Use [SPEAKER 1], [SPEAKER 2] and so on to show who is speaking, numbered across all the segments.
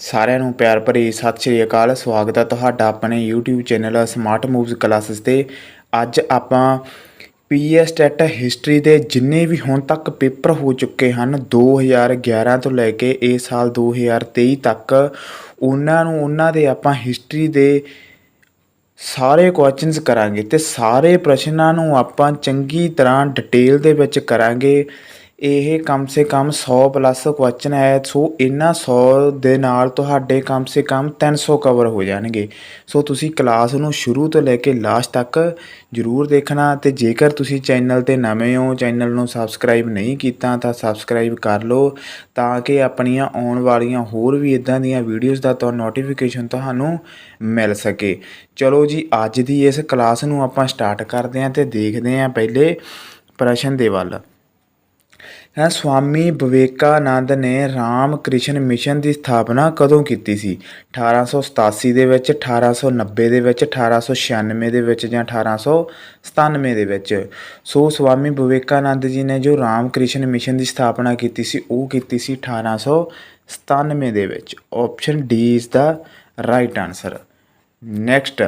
[SPEAKER 1] ਸਾਰਿਆਂ ਨੂੰ ਪਿਆਰ ਭਰੀ ਸਤਿ ਸ਼੍ਰੀ ਅਕਾਲ। ਸਵਾਗਤ ਹੈ ਤੁਹਾਡਾ ਆਪਣੇ YouTube ਚੈਨਲ ਸਮਾਰਟ ਮੂਵਜ਼ ਕਲਾਸਿਸ 'ਤੇ। ਅੱਜ ਆਪਾਂ ਪੀਐਸ ਟੈਟ ਹਿਸਟਰੀ ਦੇ ਜਿੰਨੇ ਵੀ ਹੁਣ ਤੱਕ ਪੇਪਰ ਹੋ ਚੁੱਕੇ ਹਨ 2011 ਤੋਂ ਲੈ ਕੇ ਇਹ ਸਾਲ 2023 ਤੱਕ, ਉਹਨਾਂ ਦੇ ਆਪਾਂ ਹਿਸਟਰੀ ਦੇ ਸਾਰੇ ਕੁਐਸਚਨਸ ਕਰਾਂਗੇ ਅਤੇ ਸਾਰੇ ਪ੍ਰਸ਼ਨਾਂ ਨੂੰ ਆਪਾਂ ਚੰਗੀ ਤਰ੍ਹਾਂ ਡਿਟੇਲ ਦੇ ਵਿੱਚ ਕਰਾਂਗੇ। ਇਹ ਕਮ ਸੇ ਕਮ 100 ਪਲੱਸ ਕੁਐਸਚਨ ਹੈ। ਸੋ ਇਹਨਾਂ 100 ਦੇ ਨਾਲ ਤੁਹਾਡੇ ਕਮ ਸੇ ਕਮ 300 ਕਵਰ ਹੋ ਜਾਣਗੇ। ਸੋ ਤੁਸੀਂ ਕਲਾਸ ਨੂੰ ਸ਼ੁਰੂ ਤੋਂ ਲੈ ਕੇ ਲਾਸਟ ਤੱਕ ਜ਼ਰੂਰ ਦੇਖਣਾ। ਅਤੇ ਜੇਕਰ ਤੁਸੀਂ ਚੈਨਲ 'ਤੇ ਨਵੇਂ ਹੋ, ਚੈਨਲ ਨੂੰ ਸਬਸਕ੍ਰਾਈਬ ਨਹੀਂ ਕੀਤਾ ਤਾਂ ਸਬਸਕ੍ਰਾਈਬ ਕਰ ਲਓ, ਤਾਂ ਕਿ ਆਪਣੀਆਂ ਆਉਣ ਵਾਲੀਆਂ ਹੋਰ ਵੀ ਇੱਦਾਂ ਦੀਆਂ ਵੀਡੀਓਜ਼ ਦਾ ਨੋਟੀਫਿਕੇਸ਼ਨ ਤੁਹਾਨੂੰ ਮਿਲ ਸਕੇ। ਚਲੋ ਜੀ, ਅੱਜ ਦੀ ਇਸ ਕਲਾਸ ਨੂੰ ਆਪਾਂ ਸਟਾਰਟ ਕਰਦੇ ਹਾਂ ਅਤੇ ਦੇਖਦੇ ਹਾਂ ਪਹਿਲੇ ਪ੍ਰਸ਼ਨ ਦੇ ਵੱਲ। ਸਵਾਮੀ ਵਿਵੇਕਾਨੰਦ ਨੇ ਰਾਮ ਕ੍ਰਿਸ਼ਨ ਮਿਸ਼ਨ ਦੀ ਸਥਾਪਨਾ ਕਦੋਂ ਕੀਤੀ ਸੀ? 1887 ਦੇ ਵਿੱਚ, 1890 ਦੇ ਵਿੱਚ, 1896 ਦੇ ਵਿੱਚ ਜਾਂ 1897 ਦੇ ਵਿੱਚ। ਸੋ ਸਵਾਮੀ ਵਿਵੇਕਾਨੰਦ ਜੀ ਨੇ ਜੋ ਰਾਮ ਕ੍ਰਿਸ਼ਨ ਮਿਸ਼ਨ ਦੀ ਸਥਾਪਨਾ ਕੀਤੀ ਸੀ ਉਹ ਕੀਤੀ ਸੀ 1897 ਦੇ ਵਿੱਚ। Option D is the right answer. Next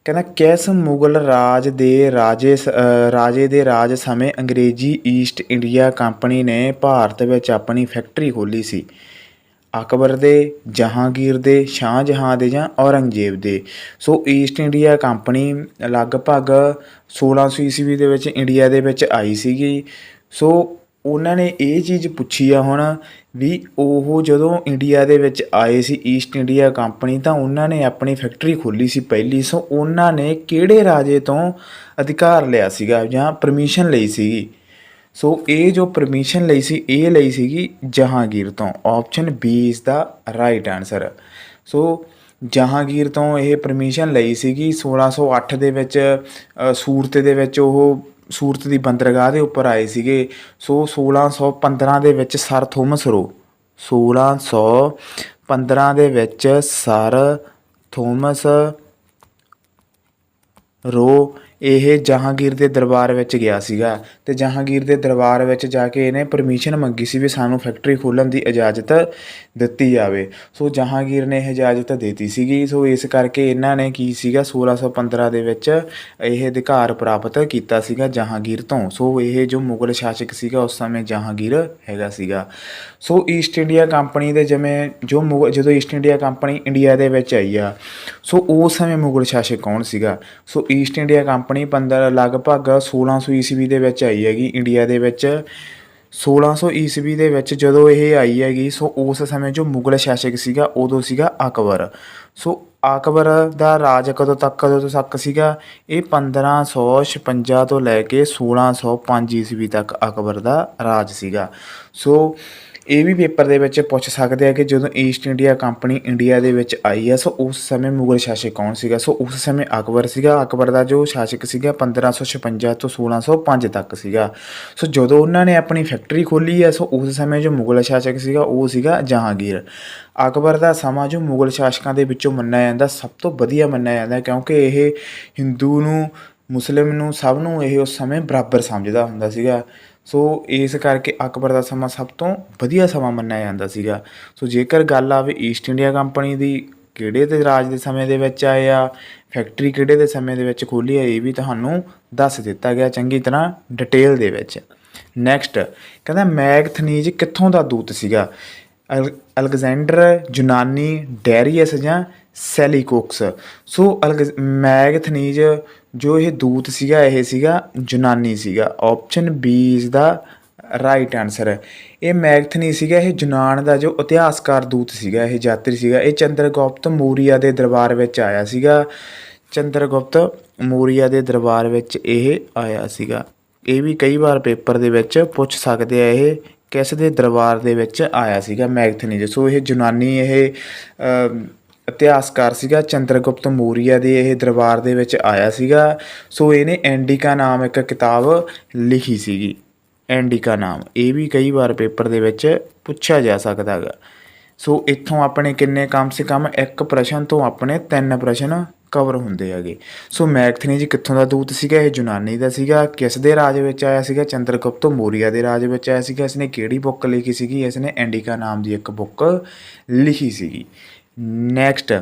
[SPEAKER 1] ਕਹਿੰਦਾ, ਕਿਸ ਮੁਗਲ ਰਾਜ ਦੇ ਰਾਜੇ ਦੇ ਰਾਜ ਸਮੇਂ ਅੰਗਰੇਜ਼ੀ ਈਸਟ ਇੰਡੀਆ ਕੰਪਨੀ ਨੇ ਭਾਰਤ ਵਿੱਚ ਆਪਣੀ ਫੈਕਟਰੀ ਖੋਲ੍ਹੀ ਸੀ? ਅਕਬਰ ਦੇ, ਜਹਾਂਗੀਰ ਦੇ, ਸ਼ਾਹਜਹਾਂ ਦੇ ਜਾਂ ਔਰੰਗਜ਼ੇਬ ਦੇ? ਸੋ ਈਸਟ ਇੰਡੀਆ ਕੰਪਨੀ ਲਗਭਗ 1600 ਈਸਵੀ ਦੇ ਵਿੱਚ ਇੰਡੀਆ ਦੇ ਵਿੱਚ ਆਈ ਸੀਗੀ। ਸੋ ਉਹਨਾਂ ਨੇ ਇਹ ਚੀਜ਼ ਪੁੱਛੀ ਆ ਹੁਣ ਵੀ ਉਹ ਜਦੋਂ ਇੰਡੀਆ ਦੇ ਵਿੱਚ ਆਏ ਸੀ ਈਸਟ ਇੰਡੀਆ ਕੰਪਨੀ, ਤਾਂ ਉਹਨਾਂ ਨੇ ਆਪਣੀ ਫੈਕਟਰੀ ਖੋਲ੍ਹੀ ਸੀ ਪਹਿਲੀ। ਸੋ ਉਹਨਾਂ ਨੇ ਕਿਹੜੇ ਰਾਜੇ ਤੋਂ ਅਧਿਕਾਰ ਲਿਆ ਸੀਗਾ ਜਾਂ ਪਰਮਿਸ਼ਨ ਲਈ ਸੀਗੀ? ਸੋ ਇਹ ਜੋ ਪਰਮਿਸ਼ਨ ਲਈ ਸੀ ਇਹ ਲਈ ਸੀਗੀ ਜਹਾਂਗੀਰ ਤੋਂ। Option B is the right answer. So Jahangir ਤੋਂ ਇਹ ਪਰਮਿਸ਼ਨ ਲਈ ਸੀਗੀ 1608 ਦੇ ਵਿੱਚ। ਸੂਰਤ ਦੇ ਵਿੱਚ ਉਹ ਸੂਰਤ ਦੀ ਬੰਦਰਗਾਹ ਦੇ ਉੱਪਰ ਆਏ ਸੀਗੇ। ਸੋ 1615 ਦੇ ਵਿੱਚ ਸਰ ਥੋਮਸ ਰੋ 1615 ਦੇ ਵਿੱਚ ਸਰ ਥੋਮਸ ਰੋ ਇਹ ਜਹਾਂਗੀਰ ਦੇ ਦਰਬਾਰ ਵਿੱਚ ਗਿਆ ਸੀਗਾ ਅਤੇ ਜਹਾਂਗੀਰ ਦੇ ਦਰਬਾਰ ਵਿੱਚ ਜਾ ਕੇ ਇਹਨੇ ਪਰਮਿਸ਼ਨ ਮੰਗੀ ਸੀ ਵੀ ਸਾਨੂੰ ਫੈਕਟਰੀ ਖੋਲ੍ਹਣ ਦੀ ਇਜਾਜ਼ਤ ਦਿੱਤੀ ਜਾਵੇ। ਸੋ ਜਹਾਂਗੀਰ ਨੇ ਇਹ ਇਜਾਜ਼ਤ ਦੇ ਦਿੱਤੀ ਸੀਗੀ। ਸੋ ਇਸ ਕਰਕੇ ਇਹਨਾਂ ਨੇ ਕੀ ਸੀਗਾ 1615 ਦੇ ਵਿੱਚ ਇਹ ਅਧਿਕਾਰ ਪ੍ਰਾਪਤ ਕੀਤਾ ਸੀਗਾ ਜਹਾਂਗੀਰ ਤੋਂ। ਸੋ ਇਹ ਜੋ ਮੁਗਲ ਸ਼ਾਸਕ ਸੀਗਾ ਉਸ ਸਮੇਂ ਜਹਾਂਗੀਰ ਹੈਗਾ ਸੀਗਾ। ਸੋ ਈਸਟ ਇੰਡੀਆ ਕੰਪਨੀ ਦੇ ਜਦੋਂ ਈਸਟ ਇੰਡੀਆ ਕੰਪਨੀ ਇੰਡੀਆ ਦੇ ਵਿੱਚ ਆਈ ਆ, ਸੋ ਉਸ ਸਮੇਂ ਮੁਗਲ ਸ਼ਾਸਕ ਕੌਣ ਸੀਗਾ? ਸੋ ਈਸਟ ਇੰਡੀਆ ਕੰਪਨੀ ਲਗਭਗ 1600 ਈਸਵੀ ਦੇ ਵਿੱਚ ਆਈ ਹੈਗੀ ਇੰਡੀਆ ਦੇ ਵਿੱਚ। 1600 ਈਸਵੀ ਦੇ ਵਿੱਚ ਜਦੋਂ ਇਹ ਆਈ ਹੈਗੀ, ਸੋ ਉਸ ਸਮੇਂ ਜੋ ਮੁਗਲ ਸ਼ਾਸਕ ਸੀਗਾ ਉਦੋਂ ਸੀਗਾ ਅਕਬਰ। ਸੋ ਅਕਬਰ ਦਾ ਰਾਜ ਕਦੋਂ ਤੋਂ ਤੱਕ ਸੀਗਾ? ਇਹ 1556 ਤੋਂ ਲੈ ਕੇ 1605 ਈਸਵੀ ਤੱਕ ਅਕਬਰ ਦਾ ਰਾਜ ਸੀਗਾ। ਸੋ ਇਹ ਵੀ ਪੇਪਰ ਦੇ ਵਿੱਚ ਪੁੱਛ ਸਕਦੇ ਆ ਕਿ ਜਦੋਂ ਈਸਟ ਇੰਡੀਆ ਕੰਪਨੀ ਇੰਡੀਆ ਦੇ ਵਿੱਚ ਆਈ ਆ, ਸੋ ਉਸ ਸਮੇਂ ਮੁਗਲ ਸ਼ਾਸਕ ਕੌਣ ਸੀਗਾ? ਸੋ ਉਸ ਸਮੇਂ ਅਕਬਰ ਸੀਗਾ। ਅਕਬਰ ਦਾ ਜੋ ਸ਼ਾਸਕ ਸੀਗਾ 1556 ਤੋਂ 1605 ਤੱਕ ਸੀਗਾ। ਸੋ ਜਦੋਂ ਉਹਨਾਂ ਨੇ ਆਪਣੀ ਫੈਕਟਰੀ ਖੋਲ੍ਹੀ ਆ, ਸੋ ਉਸ ਸਮੇਂ ਜੋ ਮੁਗਲ ਸ਼ਾਸਕ ਸੀਗਾ ਉਹ ਸੀਗਾ ਜਹਾਂਗੀਰ। ਅਕਬਰ ਦਾ ਸਮਾਂ ਜੋ ਮੁਗਲ ਸ਼ਾਸਕਾਂ ਦੇ ਵਿੱਚੋਂ ਮੰਨਿਆ ਜਾਂਦਾ ਸਭ ਤੋਂ ਵਧੀਆ ਮੰਨਿਆ ਜਾਂਦਾ, ਕਿਉਂਕਿ ਇਹ ਹਿੰਦੂ ਨੂੰ, ਮੁਸਲਿਮ ਨੂੰ, ਸਭ ਨੂੰ ਇਹ ਉਸ ਸਮੇਂ ਬਰਾਬਰ ਸਮਝਦਾ ਹੁੰਦਾ ਸੀਗਾ। ਸੋ ਇਸ ਕਰਕੇ ਅਕਬਰ ਦਾ ਸਮਾਂ ਸਭ ਤੋਂ ਵਧੀਆ ਸਮਾਂ ਮੰਨਿਆ ਜਾਂਦਾ ਸੀਗਾ। ਸੋ ਜੇਕਰ ਗੱਲ ਆਵੇ ਈਸਟ ਇੰਡੀਆ ਕੰਪਨੀ ਦੀ ਕਿਹੜੇ ਦੇ ਰਾਜ ਦੇ ਸਮੇਂ ਦੇ ਵਿੱਚ ਆਏ ਆ, ਫੈਕਟਰੀ ਕਿਹੜੇ ਦੇ ਸਮੇਂ ਦੇ ਵਿੱਚ ਖੋਲ੍ਹੀ ਆ, ਇਹ ਵੀ ਤੁਹਾਨੂੰ ਦੱਸ ਦਿੱਤਾ ਗਿਆ ਚੰਗੀ ਤਰ੍ਹਾਂ ਡਿਟੇਲ ਦੇ ਵਿੱਚ। ਨੈਕਸਟ ਕਹਿੰਦਾ, ਮੈਗਥਨੀਜ਼ ਕਿੱਥੋਂ ਦਾ ਦੂਤ ਸੀਗਾ? ਅਲੈਗਜ਼ੈਂਡਰ, ਯੂਨਾਨੀ, ਡੈਰੀਅਸ ਜਾਂ ਸੈਲੀਕੋਕਸ? ਸੋ ਮੈਗਥਨੀਜ਼ ਜੋ ਇਹ ਦੂਤ ਸੀਗਾ ਇਹ ਸੀਗਾ ਯੂਨਾਨੀ ਸੀਗਾ। Option B is the right answer. ਇਹ ਮੈਗਥਨੀਜ਼ ਸੀਗਾ ਇਹ ਯੂਨਾਨ ਦਾ ਜੋ ਇਤਿਹਾਸਕਾਰ ਦੂਤ ਸੀਗਾ, ਇਹ ਯਾਤਰੀ ਸੀਗਾ। ਇਹ ਚੰਦਰਗੁਪਤ ਮੌਰੀਆ ਦੇ ਦਰਬਾਰ ਵਿੱਚ ਆਇਆ ਸੀਗਾ। ਚੰਦਰਗੁਪਤ ਮੌਰੀਆ ਦੇ ਦਰਬਾਰ ਵਿੱਚ ਇਹ ਆਇਆ ਸੀਗਾ। ਇਹ ਵੀ ਕਈ ਵਾਰ ਪੇਪਰ ਦੇ ਵਿੱਚ ਪੁੱਛ ਸਕਦੇ ਆ ਇਹ ਕਿਸ ਦੇ ਦਰਬਾਰ ਦੇ ਵਿੱਚ ਆਇਆ ਸੀਗਾ ਮੈਗਥਨੀਜ਼। ਸੋ ਇਹ ਯੂਨਾਨੀ ਇਹ ਇਤਿਹਾਸਕਾਰ ਸੀਗਾ। ਚੰਦਰਗੁਪਤ ਮੌਰੀਆ ਦੇ ਇਹ ਦਰਬਾਰ ਦੇ ਵਿੱਚ ਆਇਆ ਸੀਗਾ। ਸੋ ਇਹਨੇ ਐਂਡੀਕਾ ਨਾਮ ਇੱਕ ਕਿਤਾਬ ਲਿਖੀ ਸੀਗੀ, ਐਂਡੀਕਾ ਨਾਮ। ਇਹ ਵੀ ਕਈ ਵਾਰ ਪੇਪਰ ਦੇ ਵਿੱਚ ਪੁੱਛਿਆ ਜਾ ਸਕਦਾ ਹੈਗਾ। ਸੋ ਇੱਥੋਂ ਆਪਣੇ ਕਿੰਨੇ ਕਮ ਸੇ ਕਮ ਇੱਕ ਪ੍ਰਸ਼ਨ ਤੋਂ ਆਪਣੇ 3 ਪ੍ਰਸ਼ਨ ਕਵਰ ਹੁੰਦੇ ਹੈਗੇ। ਸੋ ਮੈਗਥਨੀ ਜੀ ਕਿੱਥੋਂ ਦਾ ਦੂਤ ਸੀਗਾ? ਇਹ ਯੂਨਾਨੀ ਦਾ ਸੀਗਾ। ਕਿਸ ਦੇ ਰਾਜ ਵਿੱਚ ਆਇਆ ਸੀਗਾ? ਚੰਦਰਗੁਪਤ ਮੌਰੀਆ ਦੇ ਰਾਜ ਵਿੱਚ ਆਇਆ ਸੀਗਾ। ਇਸਨੇ ਕਿਹੜੀ ਬੁੱਕ ਲਿਖੀ ਸੀਗੀ? ਇਸਨੇ ਇੰਡੀਕਾ ਨਾਮ ਦੀ ਇੱਕ ਬੁੱਕ ਲਿਖੀ ਸੀਗੀ। ਨੈਕਸਟ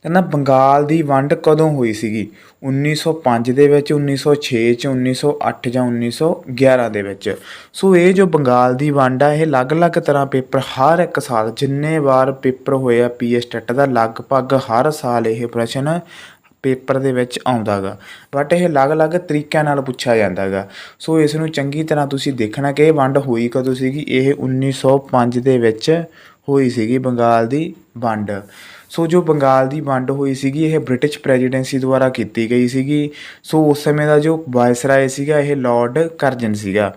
[SPEAKER 1] ਕਹਿੰਦਾ ਬੰਗਾਲ ਦੀ ਵੰਡ ਕਦੋਂ ਹੋਈ ਸੀਗੀ? 1905 ਦੇ ਵਿੱਚ, 1906 'ਚ, 1908 ਜਾਂ 1911 ਦੇ ਵਿੱਚ। ਸੋ ਇਹ ਜੋ ਬੰਗਾਲ ਦੀ ਵੰਡ ਆ, ਇਹ ਅਲੱਗ-ਅਲੱਗ ਤਰ੍ਹਾਂ ਪੇਪਰ ਹਰ ਇੱਕ ਸਾਲ ਜਿੰਨੇ ਵਾਰ ਪੇਪਰ ਹੋਏ ਆ ਪੀਐਸ ਟੈਟ ਦਾ, ਲਗਭਗ ਹਰ ਸਾਲ ਇਹ ਪ੍ਰਸ਼ਨ ਪੇਪਰ ਦੇ ਵਿੱਚ ਆਉਂਦਾ ਗਾ। ਬਟ ਇਹ ਅਲੱਗ-ਅਲੱਗ ਤਰੀਕਿਆਂ ਨਾਲ ਪੁੱਛਿਆ ਜਾਂਦਾ ਗਾ। ਸੋ ਇਸ ਨੂੰ ਚੰਗੀ ਤਰ੍ਹਾਂ ਤੁਸੀਂ ਦੇਖਣਾ ਕਿ ਇਹ ਵੰਡ ਹੋਈ ਕਦੋਂ ਸੀਗੀ। ਇਹ 1905 ਦੇ ਵਿੱਚ ਹੋਈ ਸੀਗੀ ਬੰਗਾਲ ਦੀ ਵੰਡ। ਸੋ ਜੋ ਬੰਗਾਲ ਦੀ ਵੰਡ ਹੋਈ ਸੀਗੀ ਇਹ ਬ੍ਰਿਟਿਸ਼ ਪ੍ਰੈਜ਼ੀਡੈਂਸੀ ਦੁਆਰਾ ਕੀਤੀ ਗਈ ਸੀਗੀ। ਸੋ ਉਸ ਸਮੇਂ ਦਾ ਜੋ ਵਾਇਸਰਾਏ ਸੀਗਾ ਇਹ ਲਾਰਡ ਕਰਜ਼ਨ ਸੀਗਾ।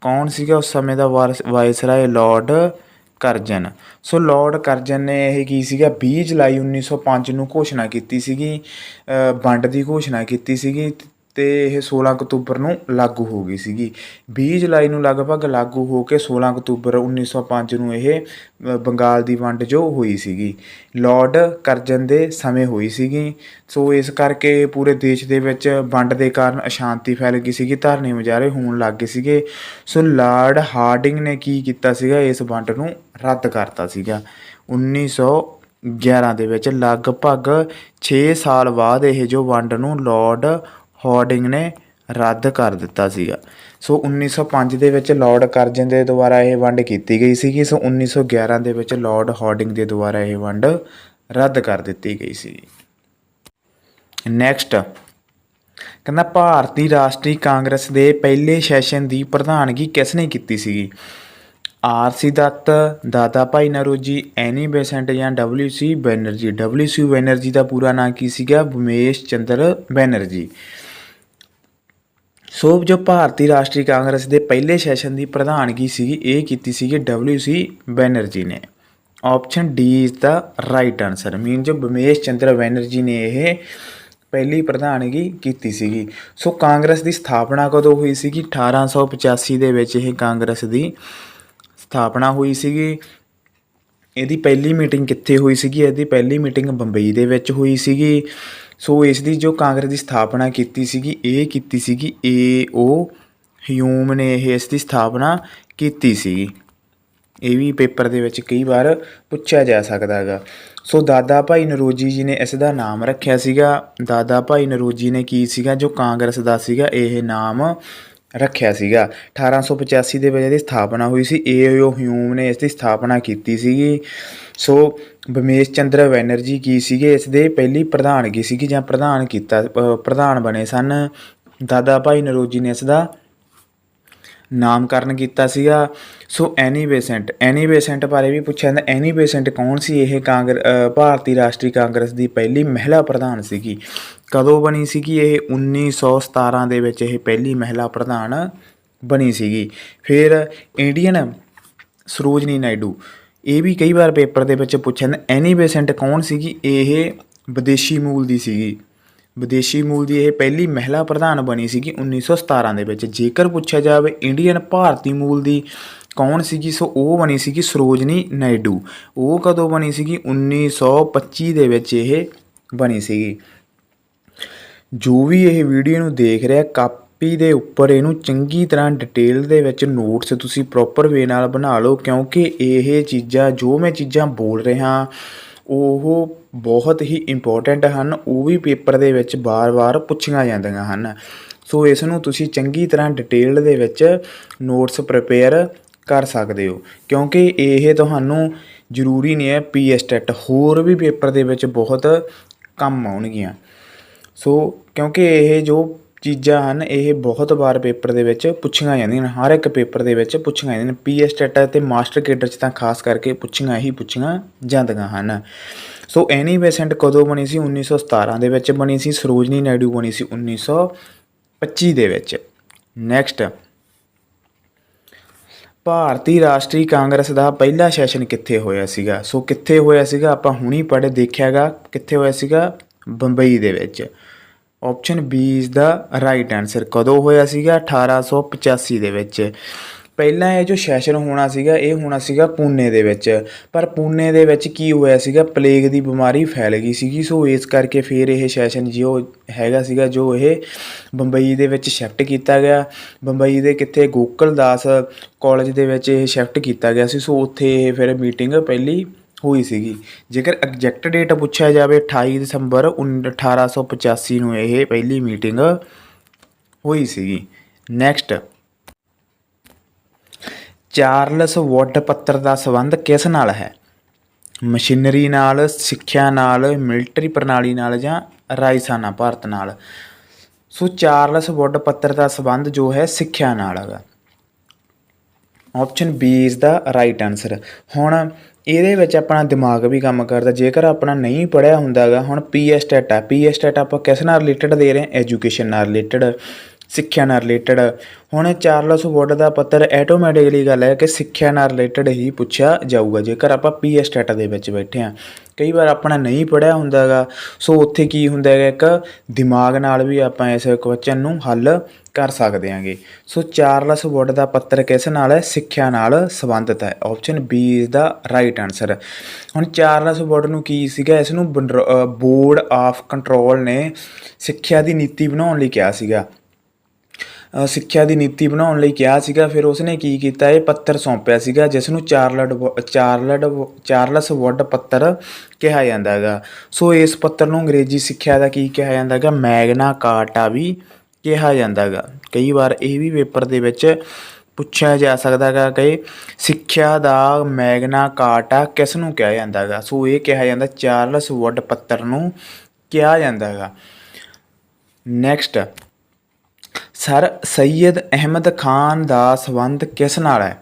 [SPEAKER 1] ਕੌਣ ਸੀਗਾ ਉਸ ਸਮੇਂ ਦਾ viceroy? Lord Curzon. So Lord Curzon ਨੇ ਇਹ ਕੀ ਸੀਗਾ 20 ਜੁਲਾਈ 1905 ਨੂੰ ਘੋਸ਼ਣਾ ਕੀਤੀ ਸੀਗੀ, ਵੰਡ ਦੀ ਘੋਸ਼ਣਾ ਕੀਤੀ ਸੀਗੀ ਅਤੇ ਇਹ 16 ਅਕਤੂਬਰ ਨੂੰ ਲਾਗੂ ਹੋ ਗਈ ਸੀਗੀ। 20 ਜੁਲਾਈ ਨੂੰ ਲਗਭਗ ਲਾਗੂ ਹੋ ਕੇ 16 ਅਕਤੂਬਰ 1905 ਨੂੰ ਇਹ ਬੰਗਾਲ ਦੀ ਵੰਡ ਜੋ ਹੋਈ ਸੀਗੀ ਲਾਰਡ ਕਰਜ਼ਨ ਦੇ ਸਮੇਂ ਹੋਈ ਸੀਗੀ। ਸੋ ਇਸ ਕਰਕੇ ਪੂਰੇ ਦੇਸ਼ ਦੇ ਵਿੱਚ ਵੰਡ ਦੇ ਕਾਰਨ ਅਸ਼ਾਂਤੀ ਫੈਲ ਗਈ ਸੀਗੀ, ਧਰਨੇ ਮੁਜ਼ਾਹਰੇ ਹੋਣ ਲੱਗ ਗਏ ਸੀਗੇ। ਸੋ ਲਾਰਡ ਹਾਰਡਿੰਗ ਨੇ ਕੀ ਕੀਤਾ ਸੀਗਾ ਇਸ ਵੰਡ ਨੂੰ ਰੱਦ ਕਰਤਾ ਸੀਗਾ 1911 ਦੇ ਵਿੱਚ। ਲਗਭਗ 6 ਸਾਲ ਬਾਅਦ ਇਹ ਜੋ ਵੰਡ ਨੂੰ ਲਾਰਡ ਹਾਰਡਿੰਗ ਨੇ ਰੱਦ ਕਰ ਦਿੱਤਾ ਸੀਗਾ। ਸੋ 1905 ਦੇ ਵਿੱਚ ਲਾਰਡ ਕਰਜ਼ਨ ਦੇ ਦੁਆਰਾ ਇਹ ਵੰਡ ਕੀਤੀ ਗਈ ਸੀਗੀ। ਸੋ 1911 ਦੇ ਵਿੱਚ ਲਾਰਡ ਹਾਰਡਿੰਗ ਦੇ ਦੁਆਰਾ ਇਹ ਵੰਡ ਰੱਦ ਕਰ ਦਿੱਤੀ ਗਈ ਸੀ। ਨੈਕਸਟ ਕਹਿੰਦਾ ਭਾਰਤੀ ਰਾਸ਼ਟਰੀ ਕਾਂਗਰਸ ਦੇ ਪਹਿਲੇ ਸੈਸ਼ਨ ਦੀ ਪ੍ਰਧਾਨਗੀ ਕਿਸ ਨੇ ਕੀਤੀ ਸੀਗੀ? ਆਰ.ਸੀ. ਦੱਤ, ਦਾਦਾ ਭਾਈ ਨਰੋਜੀ, ਐਨੀ ਬੇਸੈਂਟ ਜਾਂ ਡਬਲਿਊ.ਸੀ. ਬੈਨਰਜੀ। ਡਬਲਿਊ.ਸੀ. ਬੈਨਰਜੀ ਦਾ ਪੂਰਾ ਨਾਂ ਕੀ ਸੀਗਾ? ਬਮੇਸ਼ ਚੰਦਰ ਬੈਨਰਜੀ। ਸੋ ਜੋ ਭਾਰਤੀ ਰਾਸ਼ਟਰੀ ਕਾਂਗਰਸ ਦੇ ਪਹਿਲੇ ਸੈਸ਼ਨ ਦੀ ਪ੍ਰਧਾਨਗੀ ਸੀਗੀ ਇਹ ਕੀਤੀ ਸੀਗੀ ਡਬਲਿਊ.ਸੀ. ਬੈਨਰਜੀ ਨੇ। Option D is the right answer. Mean ਜੋ ਬਮੇਸ਼ ਚੰਦਰ ਬੈਨਰਜੀ ਨੇ ਇਹ ਪਹਿਲੀ ਪ੍ਰਧਾਨਗੀ ਕੀਤੀ ਸੀਗੀ। ਸੋ ਕਾਂਗਰਸ ਦੀ ਸਥਾਪਨਾ ਕਦੋਂ ਹੋਈ ਸੀਗੀ? 1885 ਦੇ ਵਿੱਚ ਇਹ ਕਾਂਗਰਸ ਦੀ ਸਥਾਪਨਾ ਹੋਈ ਸੀਗੀ। ਇਹਦੀ ਪਹਿਲੀ ਮੀਟਿੰਗ ਕਿੱਥੇ ਹੋਈ ਸੀਗੀ? ਇਹਦੀ ਪਹਿਲੀ ਮੀਟਿੰਗ ਬੰਬਈ ਦੇ ਵਿੱਚ ਹੋਈ ਸੀਗੀ। ਸੋ ਇਸ ਦੀ ਜੋ ਕਾਂਗਰਸ ਦੀ ਸਥਾਪਨਾ ਕੀਤੀ ਸੀਗੀ ਇਹ ਕੀਤੀ ਸੀਗੀ ਏ.ਓ. ਹਿਊਮ ਨੇ ਇਹ ਇਸ ਦੀ ਸਥਾਪਨਾ ਕੀਤੀ ਸੀਗੀ। ਇਹ ਵੀ ਪੇਪਰ ਦੇ ਵਿੱਚ ਕਈ ਵਾਰ ਪੁੱਛਿਆ ਜਾ ਸਕਦਾ ਹੈਗਾ। ਸੋ ਦਾਦਾ ਭਾਈ ਨਰੋਜੀ ਜੀ ਨੇ ਇਸ ਦਾ ਨਾਮ ਰੱਖਿਆ ਸੀਗਾ। ਦਾਦਾ ਭਾਈ ਨਰੋਜੀ ਨੇ ਕੀ ਸੀਗਾ ਜੋ ਕਾਂਗਰਸ ਦਾ ਸੀਗਾ ਇਹ ਨਾਮ ਰੱਖਿਆ ਸੀਗਾ। 1885 ਦੇ ਵਿੱਚ ਇਹਦੀ ਸਥਾਪਨਾ ਹੋਈ ਸੀ। ਏ.ਓ. ਹਿਊਮ ਨੇ ਇਸ ਦੀ ਸਥਾਪਨਾ ਕੀਤੀ ਸੀਗੀ। ਸੋ ਬਮੇਸ਼ ਚੰਦਰ ਬੈਨਰਜੀ ਕੀ ਸੀਗੇ ਇਸ ਦੇ ਪਹਿਲੀ ਪ੍ਰਧਾਨਗੀ ਸੀਗੀ ਜਾਂ ਪ੍ਰਧਾਨ ਬਣੇ ਸਨ। ਦਾਦਾ ਭਾਈ ਨਰੋਜੀ ਨੇ ਇਸ ਦਾ ਨਾਮਕਰਨ ਕੀਤਾ ਸੀਗਾ। ਸੋ ਐਨੀ ਬੇਸੈਂਟ ਬਾਰੇ ਵੀ ਪੁੱਛਿਆ ਜਾਂਦਾ। ਐਨੀ ਬੇਸੈਂਟ ਕੌਣ ਸੀ? ਇਹ ਭਾਰਤੀ ਰਾਸ਼ਟਰੀ ਕਾਂਗਰਸ ਦੀ ਪਹਿਲੀ ਮਹਿਲਾ ਪ੍ਰਧਾਨ ਸੀਗੀ। ਕਦੋਂ ਬਣੀ ਸੀਗੀ ਇਹ? 1917 ਦੇ ਵਿੱਚ ਇਹ ਪਹਿਲੀ ਮਹਿਲਾ ਪ੍ਰਧਾਨ ਬਣੀ ਸੀਗੀ। ਫਿਰ ਇੰਡੀਅਨ ਸਰੋਜਨੀ ਨਾਇਡੂ, ਇਹ ਵੀ ਕਈ ਵਾਰ ਪੇਪਰ ਦੇ ਵਿੱਚ ਪੁੱਛਿਆ ਜਾਂਦਾ। ਐਨੀ ਬੇਸੈਂਟ ਕੌਣ ਸੀਗੀ? ਇਹ ਵਿਦੇਸ਼ੀ ਮੂਲ ਦੀ ਸੀਗੀ। ਵਿਦੇਸ਼ੀ ਮੂਲ ਦੀ ਇਹ ਪਹਿਲੀ ਮਹਿਲਾ ਪ੍ਰਧਾਨ ਬਣੀ ਸੀਗੀ 1917 ਦੇ ਵਿੱਚ। ਜੇਕਰ ਪੁੱਛਿਆ ਜਾਵੇ ਇੰਡੀਅਨ ਭਾਰਤੀ ਮੂਲ ਦੀ ਕੌਣ ਸੀਗੀ? ਸੋ ਉਹ ਬਣੀ ਸੀਗੀ ਸਰੋਜਨੀ ਨਾਇਡੂ। ਉਹ ਕਦੋਂ ਬਣੀ ਸੀਗੀ? 1925 ਦੇ ਵਿੱਚ ਇਹ ਬਣੀ ਸੀਗੀ। ਜੋ ਵੀ ਇਹ ਵੀਡੀਓ ਨੂੰ ਦੇਖ ਰਿਹਾ ਕਾਪੀ ਦੇ ਉੱਪਰ ਇਹਨੂੰ ਚੰਗੀ ਤਰ੍ਹਾਂ ਡਿਟੇਲ ਦੇ ਵਿੱਚ ਨੋਟਸ ਤੁਸੀਂ ਪ੍ਰੋਪਰ ਵੇ ਨਾਲ ਬਣਾ ਲਓ, ਕਿਉਂਕਿ ਇਹ ਚੀਜ਼ਾਂ ਜੋ ਮੈਂ ਚੀਜ਼ਾਂ ਬੋਲ ਰਿਹਾ ਉਹ ਬਹੁਤ ਹੀ ਇੰਪੋਰਟੈਂਟ ਹਨ। ਉਹ ਵੀ ਪੇਪਰ ਦੇ ਵਿੱਚ ਵਾਰ-ਵਾਰ ਪੁੱਛੀਆਂ ਜਾਂਦੀਆਂ ਹਨ। ਸੋ ਇਸ ਨੂੰ ਤੁਸੀਂ ਚੰਗੀ ਤਰ੍ਹਾਂ ਡਿਟੇਲ ਦੇ ਵਿੱਚ ਨੋਟਸ ਪ੍ਰਿਪੇਅਰ ਕਰ ਸਕਦੇ ਹੋ, ਕਿਉਂਕਿ ਇਹ ਤੁਹਾਨੂੰ ਜ਼ਰੂਰੀ ਨਹੀਂ ਹੈ ਪੀਐਸ ਟੈਟ, ਹੋਰ ਵੀ ਪੇਪਰ ਦੇ ਵਿੱਚ ਬਹੁਤ ਕੰਮ ਆਉਣਗੀਆਂ। ਸੋ ਕਿਉਂਕਿ ਇਹ ਜੋ ਚੀਜ਼ਾਂ ਹਨ ਇਹ ਬਹੁਤ ਵਾਰ ਪੇਪਰ ਦੇ ਵਿੱਚ ਪੁੱਛੀਆਂ ਜਾਂਦੀਆਂ ਨੇ, ਹਰ ਇੱਕ ਪੇਪਰ ਦੇ ਵਿੱਚ ਪੁੱਛੀਆਂ ਜਾਂਦੀਆਂ ਨੇ। ਪੀਐਸ ਟੈਟ ਅਤੇ ਮਾਸਟਰ ਕੇਡਰ 'ਚ ਤਾਂ ਖਾਸ ਕਰਕੇ ਪੁੱਛੀਆਂ ਜਾਂਦੀਆਂ ਹਨ। ਸੋ ਐਨੀ ਬੇਸੈਂਟ ਕਦੋਂ ਬਣੀ ਸੀ? 1917 ਦੇ ਵਿੱਚ ਬਣੀ ਸੀ। ਸਰੋਜਨੀ ਨਾਇਡੂ ਬਣੀ ਸੀ 1925 ਦੇ ਵਿੱਚ। ਨੈਕਸਟ ਭਾਰਤੀ ਰਾਸ਼ਟਰੀ ਕਾਂਗਰਸ ਦਾ ਪਹਿਲਾ ਸੈਸ਼ਨ ਕਿੱਥੇ ਹੋਇਆ ਸੀਗਾ? ਸੋ ਕਿੱਥੇ ਹੋਇਆ ਸੀਗਾ? ਆਪਾਂ ਹੁਣੀ ਦੇਖਿਆ ਗਾ ਕਿੱਥੇ ਹੋਇਆ ਸੀਗਾ? ਬੰਬਈ ਦੇ ਵਿੱਚ। Option B is the right answer. ਕਦੋਂ ਹੋਇਆ ਸੀਗਾ? 1885 ਦੇ ਵਿੱਚ। ਪਹਿਲਾਂ ਇਹ ਜੋ ਸੈਸ਼ਨ ਹੋਣਾ ਸੀਗਾ ਇਹ ਹੋਣਾ ਸੀਗਾ ਪੂਨੇ ਦੇ ਵਿੱਚ, ਪਰ ਪੂਨੇ ਦੇ ਵਿੱਚ ਕੀ ਹੋਇਆ ਸੀਗਾ, ਪਲੇਗ ਦੀ ਬਿਮਾਰੀ ਫੈਲ ਗਈ ਸੀਗੀ। ਸੋ ਇਸ ਕਰਕੇ ਫਿਰ ਇਹ ਸੈਸ਼ਨ ਜੋ ਹੈਗਾ ਸੀਗਾ ਜੋ ਇਹ ਬੰਬਈ ਦੇ ਵਿੱਚ ਸ਼ਿਫਟ ਕੀਤਾ ਗਿਆ। ਬੰਬਈ ਦੇ ਕਿੱਥੇ ਗੋਕਲ ਦਾਸ ਕਾਲਜ ਦੇ ਵਿੱਚ ਇਹ ਸ਼ਿਫਟ ਕੀਤਾ ਗਿਆ ਸੀ। ਸੋ ਉੱਥੇ ਇਹ ਫਿਰ ਮੀਟਿੰਗ ਪਹਿਲੀ ਹੋਈ ਸੀਗੀ। ਜੇਕਰ ਐਗਜੈਕਟ ਡੇਟ ਪੁੱਛਿਆ ਜਾਵੇ 28 ਦਸੰਬਰ 1885 ਨੂੰ ਇਹ ਪਹਿਲੀ ਮੀਟਿੰਗ ਹੋਈ ਸੀਗੀ। ਨੈਕਸਟ, ਚਾਰਲਸ ਵੁੱਡ ਪੱਤਰ ਦਾ ਸੰਬੰਧ ਕਿਸ ਨਾਲ ਹੈ? ਮਸ਼ੀਨਰੀ ਨਾਲ, ਸਿੱਖਿਆ ਨਾਲ, ਮਿਲਟਰੀ ਪ੍ਰਣਾਲੀ ਨਾਲ ਜਾਂ ਰਾਜਸਾਨਾ ਭਾਰਤ ਨਾਲ? ਸੋ ਚਾਰਲਸ ਵੁੱਡ ਪੱਤਰ ਦਾ ਸੰਬੰਧ ਜੋ ਹੈ ਸਿੱਖਿਆ ਨਾਲ ਹੈਗਾ। Option B is the right answer. ਹੁਣ ਇਹਦੇ ਵਿੱਚ ਆਪਣਾ ਦਿਮਾਗ ਵੀ ਕੰਮ ਕਰਦਾ। ਜੇਕਰ ਆਪਣਾ ਨਹੀਂ ਪੜ੍ਹਿਆ ਹੁੰਦਾ ਗਾ, ਹੁਣ ਪੀਐਸਟੈਟ ਆ, ਪੀਐਸਟੈਟ ਆਪਾਂ ਕਿਸ ਨਾਲ ਰਿਲੇਟਡ ਦੇ ਰਹੇ, ਐਜੂਕੇਸ਼ਨ ਨਾਲ ਰਿਲੇਟਡ, ਸਿੱਖਿਆ ਨਾਲ ਰਿਲੇਟਡ। ਹੁਣ ਚਾਰਲਸ ਵੁੱਡ ਦਾ ਪੱਤਰ ਐਟੋਮੈਟਿਕਲੀ ਗੱਲ ਹੈ ਕਿ ਸਿੱਖਿਆ ਨਾਲ ਰਿਲੇਟਡ ਹੀ ਪੁੱਛਿਆ ਜਾਊਗਾ ਜੇਕਰ ਆਪਾਂ ਪੀਐਸਟੈਟ ਦੇ ਵਿੱਚ ਬੈਠੇ ਹਾਂ। ਕਈ ਵਾਰ ਆਪਣਾ ਨਹੀਂ ਪੜ੍ਹਿਆ ਹੁੰਦਾ ਗਾ, ਸੋ ਉੱਥੇ ਕੀ ਹੁੰਦਾ ਹੈਗਾ, ਇੱਕ ਦਿਮਾਗ ਨਾਲ ਵੀ ਆਪਾਂ ਇਸ ਕੁਐਸਚਨ ਨੂੰ ਹੱਲ ਕਰ ਸਕਦੇ ਹਾਂਗੇ। ਸੋ ਚਾਰਲਸ ਵੁੱਡ ਦਾ ਪੱਤਰ ਕਿਸ ਨਾਲ ਹੈ? ਸਿੱਖਿਆ ਨਾਲ ਸੰਬੰਧਿਤ ਹੈ। Option B is the right answer. ਹੁਣ ਚਾਰਲਸ ਵੁੱਡ ਨੂੰ ਕੀ ਸੀਗਾ, ਇਸ ਨੂੰ ਬੋਰਡ ਆਫ ਕੰਟਰੋਲ ਨੇ ਸਿੱਖਿਆ ਦੀ ਨੀਤੀ ਬਣਾਉਣ ਲਈ ਕਿਹਾ ਸੀਗਾ। ਸਿੱਖਿਆ ਦੀ ਨੀਤੀ ਬਣਾਉਣ ਲਈ ਕਿਹਾ ਸੀਗਾ। ਫਿਰ ਉਸਨੇ ਕੀ ਕੀਤਾ, ਇਹ ਪੱਤਰ ਸੌਂਪਿਆ ਸੀਗਾ ਜਿਸ ਨੂੰ ਚਾਰਲਸ ਵੁੱਡ ਪੱਤਰ ਕਿਹਾ ਜਾਂਦਾ ਹੈਗਾ। ਸੋ ਇਸ ਪੱਤਰ ਨੂੰ ਅੰਗਰੇਜ਼ੀ ਸਿੱਖਿਆ ਦਾ ਕੀ ਕਿਹਾ ਜਾਂਦਾ ਹੈਗਾ? ਮੈਗਨਾ ਕਾਰਟਾ ਵੀ ਕਿਹਾ ਜਾਂਦਾ ਹੈਗਾ। ਕਈ ਵਾਰ ਇਹ ਵੀ ਪੇਪਰ ਦੇ ਵਿੱਚ ਪੁੱਛਿਆ ਜਾ ਸਕਦਾ ਹੈਗਾ ਕਿ ਸਿੱਖਿਆ ਦਾ ਮੈਗਨਾ ਕਾਰਟਾ ਕਿਸ ਨੂੰ ਕਿਹਾ ਜਾਂਦਾ ਹੈਗਾ? ਸੋ ਇਹ ਕਿਹਾ ਜਾਂਦਾ ਚਾਰਲਸ ਵੁੱਡ ਪੱਤਰ ਨੂੰ ਕਿਹਾ ਜਾਂਦਾ ਹੈਗਾ। ਨੈਕਸਟ, ਸਰ ਸੈਯਦ ਅਹਿਮਦ ਖਾਨ ਦਾ ਸੰਬੰਧ ਕਿਸ ਨਾਲ ਹੈ?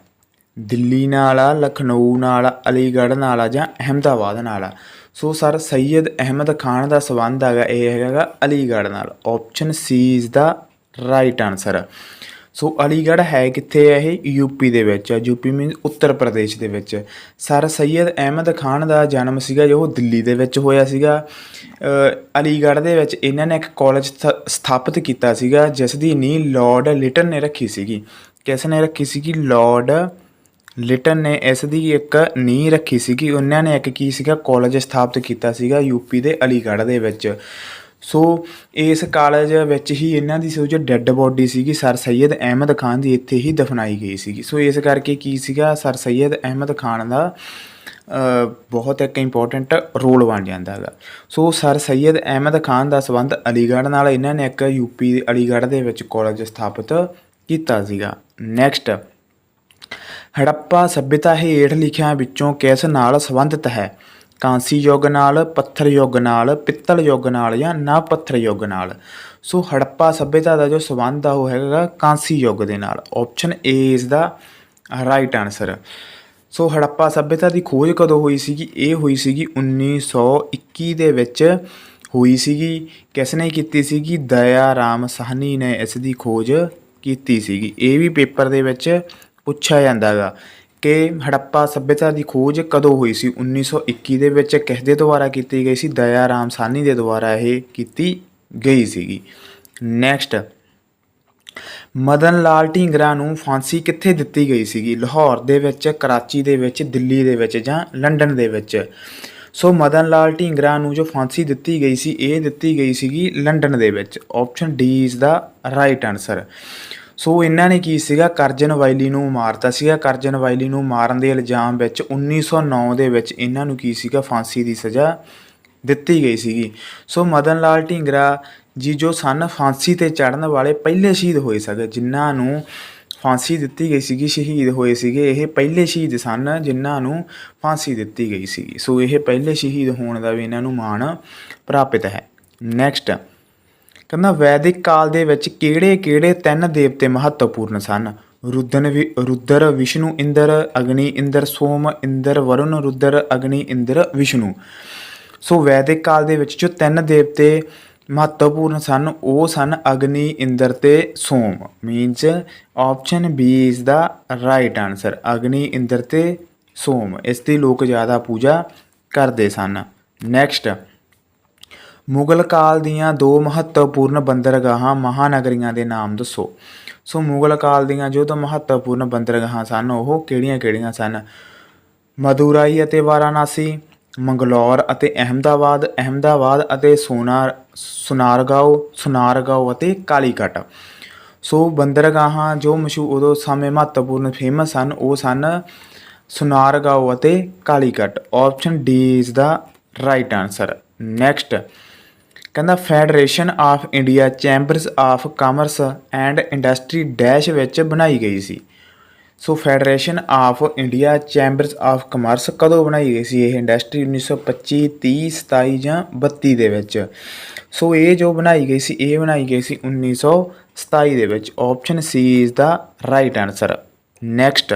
[SPEAKER 1] ਦਿੱਲੀ ਨਾਲ ਆ, ਲਖਨਊ ਨਾਲ, ਅਲੀਗੜ੍ਹ ਨਾਲ ਆ ਜਾਂ ਅਹਿਮਦਾਬਾਦ ਨਾਲ ਆ? ਸੋ ਸਰ ਸੈਯਦ ਅਹਿਮਦ ਖਾਨ ਦਾ ਸੰਬੰਧ ਹੈਗਾ ਇਹ ਹੈਗਾ ਅਲੀਗੜ੍ਹ ਨਾਲ। Option C is the right answer. So Aligarh ਹੈ ਕਿੱਥੇ ਹੈ? ਇਹ ਯੂਪੀ ਦੇ ਵਿੱਚ ਹੈ। ਯੂਪੀ ਮੀਨਸ ਉੱਤਰ ਪ੍ਰਦੇਸ਼ ਦੇ ਵਿੱਚ। ਸਰ ਸੈਯਦ ਅਹਿਮਦ ਖਾਨ ਦਾ ਜਨਮ ਸੀਗਾ ਜੋ ਦਿੱਲੀ ਦੇ ਵਿੱਚ ਹੋਇਆ ਸੀਗਾ। ਅਲੀਗੜ੍ਹ ਦੇ ਵਿੱਚ ਇਹਨਾਂ ਨੇ ਇੱਕ ਕਾਲਜ ਸਥਾਪਿਤ ਕੀਤਾ ਸੀਗਾ ਜਿਸ ਦੀ ਨੀਂਹ ਲਾਰਡ ਲਿਟਨ ਨੇ ਰੱਖੀ ਸੀਗੀ। ਕਿਸ ਨੇ ਰੱਖੀ ਸੀਗੀ? ਲਾਰਡ ਲਿਟਨ ਨੇ ਇਸ ਦੀ ਇੱਕ ਨੀਂਹ ਰੱਖੀ ਸੀਗੀ। ਉਹਨਾਂ ਨੇ ਇੱਕ ਕੀ ਸੀਗਾ ਕਾਲਜ ਸਥਾਪਿਤ ਕੀਤਾ ਸੀਗਾ ਯੂਪੀ ਦੇ ਅਲੀਗੜ੍ਹ ਦੇ ਵਿੱਚ। ਸੋ ਇਸ ਕਾਲਜ ਵਿੱਚ ਹੀ ਇਹਨਾਂ ਦੀ ਜੋ ਡੈੱਡ ਬੋਡੀ ਸੀਗੀ ਸਰ ਸੈਯਦ ਅਹਿਮਦ ਖਾਨ ਦੀ ਇੱਥੇ ਹੀ ਦਫਨਾਈ ਗਈ ਸੀਗੀ। ਸੋ ਇਸ ਕਰਕੇ ਕੀ ਸੀਗਾ, ਸਰ ਸੈਯਦ ਅਹਿਮਦ ਖਾਨ ਦਾ ਬਹੁਤ ਇੱਕ ਇੰਪੋਰਟੈਂਟ ਰੋਲ ਬਣ ਜਾਂਦਾ ਹੈਗਾ। ਸੋ ਸਰ ਸੈਯਦ ਅਹਿਮਦ ਖਾਨ ਦਾ ਸੰਬੰਧ ਅਲੀਗੜ੍ਹ ਨਾਲ। ਇਹਨਾਂ ਨੇ ਇੱਕ ਯੂਪੀ ਦੇ ਅਲੀਗੜ੍ਹ ਦੇ ਵਿੱਚ ਕਾਲਜ ਸਥਾਪਿਤ ਕੀਤਾ ਸੀਗਾ। ਨੈਕਸਟ, ਹੜੱਪਾ ਸੱਭਿਅਤਾ ਹੇਠ ਲਿਖਿਆਂ ਵਿੱਚੋਂ ਕਿਸ ਨਾਲ ਸੰਬੰਧਿਤ ਹੈ? ਕਾਂਸੀ ਯੁੱਗ ਨਾਲ, ਪੱਥਰ ਯੁੱਗ ਨਾਲ, ਪਿੱਤਲ ਯੁੱਗ ਨਾਲ ਜਾਂ ਨਵ ਪੱਥਰ ਯੁੱਗ ਨਾਲ? ਸੋ ਹੜੱਪਾ ਸੱਭਿਅਤਾ ਦਾ ਜੋ ਸੰਬੰਧ ਆ ਉਹ ਹੈਗਾ ਕਾਂਸੀ ਯੁੱਗ ਦੇ ਨਾਲ। Option A is the right answer. So Harappa ਸੱਭਿਅਤਾ ਦੀ ਖੋਜ ਕਦੋਂ ਹੋਈ ਸੀਗੀ? ਇਹ ਹੋਈ ਸੀਗੀ 1921 ਦੇ ਵਿੱਚ ਹੋਈ ਸੀਗੀ। ਕਿਸ ਨੇ ਕੀਤੀ ਸੀਗੀ? ਦਇਆ ਰਾਮ ਸਾਹਨੀ ਨੇ ਇਸ ਦੀ ਖੋਜ ਕੀਤੀ ਸੀਗੀ। ਇਹ ਵੀ ਪੇਪਰ ਦੇ ਵਿੱਚ ਪੁੱਛਿਆ ਜਾਂਦਾ ਹੈਗਾ ਕਿ ਹੜੱਪਾ ਸੱਭਿਅਤਾ ਦੀ ਖੋਜ ਕਦੋਂ ਹੋਈ ਸੀ? 1921 ਦੇ ਵਿੱਚ। ਕਿਸ ਦੇ ਦੁਆਰਾ ਕੀਤੀ ਗਈ ਸੀ? ਦਇਆ ਰਾਮ ਸਾਹਨੀ ਦੇ ਦੁਆਰਾ ਇਹ ਕੀਤੀ ਗਈ ਸੀਗੀ। ਨੈਕਸਟ, ਮਦਨ ਲਾਲ ਢੀਂਗਰਾ ਨੂੰ ਫਾਂਸੀ ਕਿੱਥੇ ਦਿੱਤੀ ਗਈ ਸੀਗੀ? ਲਾਹੌਰ ਦੇ ਵਿੱਚ, ਕਰਾਚੀ ਦੇ ਵਿੱਚ, ਦਿੱਲੀ ਦੇ ਵਿੱਚ ਜਾਂ ਲੰਡਨ ਦੇ ਵਿੱਚ? ਸੋ ਮਦਨ ਲਾਲ ਢੀਂਗਰਾ ਨੂੰ ਜੋ ਫਾਂਸੀ ਦਿੱਤੀ ਗਈ ਸੀ ਇਹ ਦਿੱਤੀ ਗਈ ਸੀਗੀ ਲੰਡਨ ਦੇ ਵਿੱਚ। Option D is the right answer. So ਇਹਨਾਂ ਨੇ ਕੀ ਸੀਗਾ, ਕਰਜਨ ਵਾਇਲੀ ਨੂੰ ਮਾਰਤਾ ਸੀਗਾ। ਕਰਜਨ ਵਾਇਲੀ ਨੂੰ ਮਾਰਨ ਦੇ ਇਲਜ਼ਾਮ ਵਿੱਚ 1909 ਦੇ ਵਿੱਚ ਇਹਨਾਂ ਨੂੰ ਕੀ ਸੀਗਾ, ਫਾਂਸੀ ਦੀ ਸਜ਼ਾ ਦਿੱਤੀ ਗਈ ਸੀਗੀ। ਸੋ ਮਦਨ ਲਾਲ ਢੀਂਗਰਾ ਜੀ ਜੋ ਸਨ ਫਾਂਸੀ 'ਤੇ ਚੜ੍ਹਨ ਵਾਲੇ ਪਹਿਲੇ ਸ਼ਹੀਦ ਹੋਏ ਸਨ ਜਿਨ੍ਹਾਂ ਨੂੰ ਫਾਂਸੀ ਦਿੱਤੀ ਗਈ ਸੀਗੀ, ਸ਼ਹੀਦ ਹੋਏ ਸੀਗੇ। ਇਹ ਪਹਿਲੇ ਸ਼ਹੀਦ ਸਨ ਜਿਨ੍ਹਾਂ ਨੂੰ ਫਾਂਸੀ ਦਿੱਤੀ ਗਈ ਸੀਗੀ। ਸੋ ਇਹ ਪਹਿਲੇ ਸ਼ਹੀਦ ਹੋਣ ਦਾ ਵੀ ਇਹਨਾਂ ਨੂੰ ਮਾਣ ਪ੍ਰਾਪਤ ਹੈ। ਨੈਕਸਟ, ਕਹਿੰਦਾ ਵੈਦਿਕ ਕਾਲ ਦੇ ਵਿੱਚ ਕਿਹੜੇ ਤਿੰਨ ਦੇਵਤੇ ਮਹੱਤਵਪੂਰਨ ਸਨ? ਰੁਦਰ, ਵਿਸ਼ਨੂੰ, ਇੰਦਰ, ਅਗਨੀ, ਇੰਦਰ, ਸੋਮ, ਇੰਦਰ, ਵਰੁਣ, ਰੁਦਰ, ਅਗਨੀ, ਇੰਦਰ, ਵਿਸ਼ਨੂੰ। ਸੋ ਵੈਦਿਕ ਕਾਲ ਦੇ ਵਿੱਚ ਜੋ ਤਿੰਨ ਦੇਵਤੇ ਮਹੱਤਵਪੂਰਨ ਸਨ ਉਹ ਸਨ ਅਗਨੀ, ਇੰਦਰ ਤੇ Soma. Means option B is the right answer. Agni, Indra ਤੇ ਸੋਮ ਇਸ ਦੀ ਲੋਕ ਜ਼ਿਆਦਾ ਪੂਜਾ ਕਰਦੇ ਸਨ। ਨੈਕਸਟ, ਮੁਗਲ ਕਾਲ ਦੀਆਂ ਦੋ ਮਹੱਤਵਪੂਰਨ ਬੰਦਰਗਾਹਾਂ ਮਹਾਨਗਰੀਆਂ ਦੇ ਨਾਮ ਦੱਸੋ। ਸੋ ਮੁਗਲ ਕਾਲ ਦੀਆਂ ਜੋ ਤਾਂ ਮਹੱਤਵਪੂਰਨ ਬੰਦਰਗਾਹਾਂ ਸਨ ਉਹ ਕਿਹੜੀਆਂ-ਕਿਹੜੀਆਂ ਸਨ? ਮਦੁਰਾਈ ਅਤੇ ਵਾਰਾਣਸੀ, ਮੰਗਲੌਰ ਅਤੇ ਅਹਿਮਦਾਬਾਦ ਅਤੇ ਸੁਨਾਰਗਾਓ ਅਤੇ ਕਾਲੀਕਟ। ਸੋ ਬੰਦਰਗਾਹਾਂ ਜੋ ਉਦੋਂ ਸਮੇਂ ਮਹੱਤਵਪੂਰਨ ਫੇਮਸ ਸਨ ਉਹ ਸਨ ਸੁਨਾਰਗਾਓ ਅਤੇ Calicut. Option D is the right answer. Next ਕਹਿੰਦਾ federation of India chambers of commerce and industry dash ਵਿੱਚ ਬਣਾਈ ਗਈ ਸੀ। So federation of India chambers of commerce ਕਦੋਂ ਬਣਾਈ ਗਈ ਸੀ ਇਹ ਇੰਡਸਟਰੀ? 1925, 30, 27 ਜਾਂ 32 ਦੇ ਵਿੱਚ। ਸੋ ਇਹ ਜੋ ਬਣਾਈ ਗਈ ਸੀ ਇਹ ਬਣਾਈ ਗਈ ਸੀ 1927 ਦੇ ਵਿੱਚ। Option C is the right answer. Next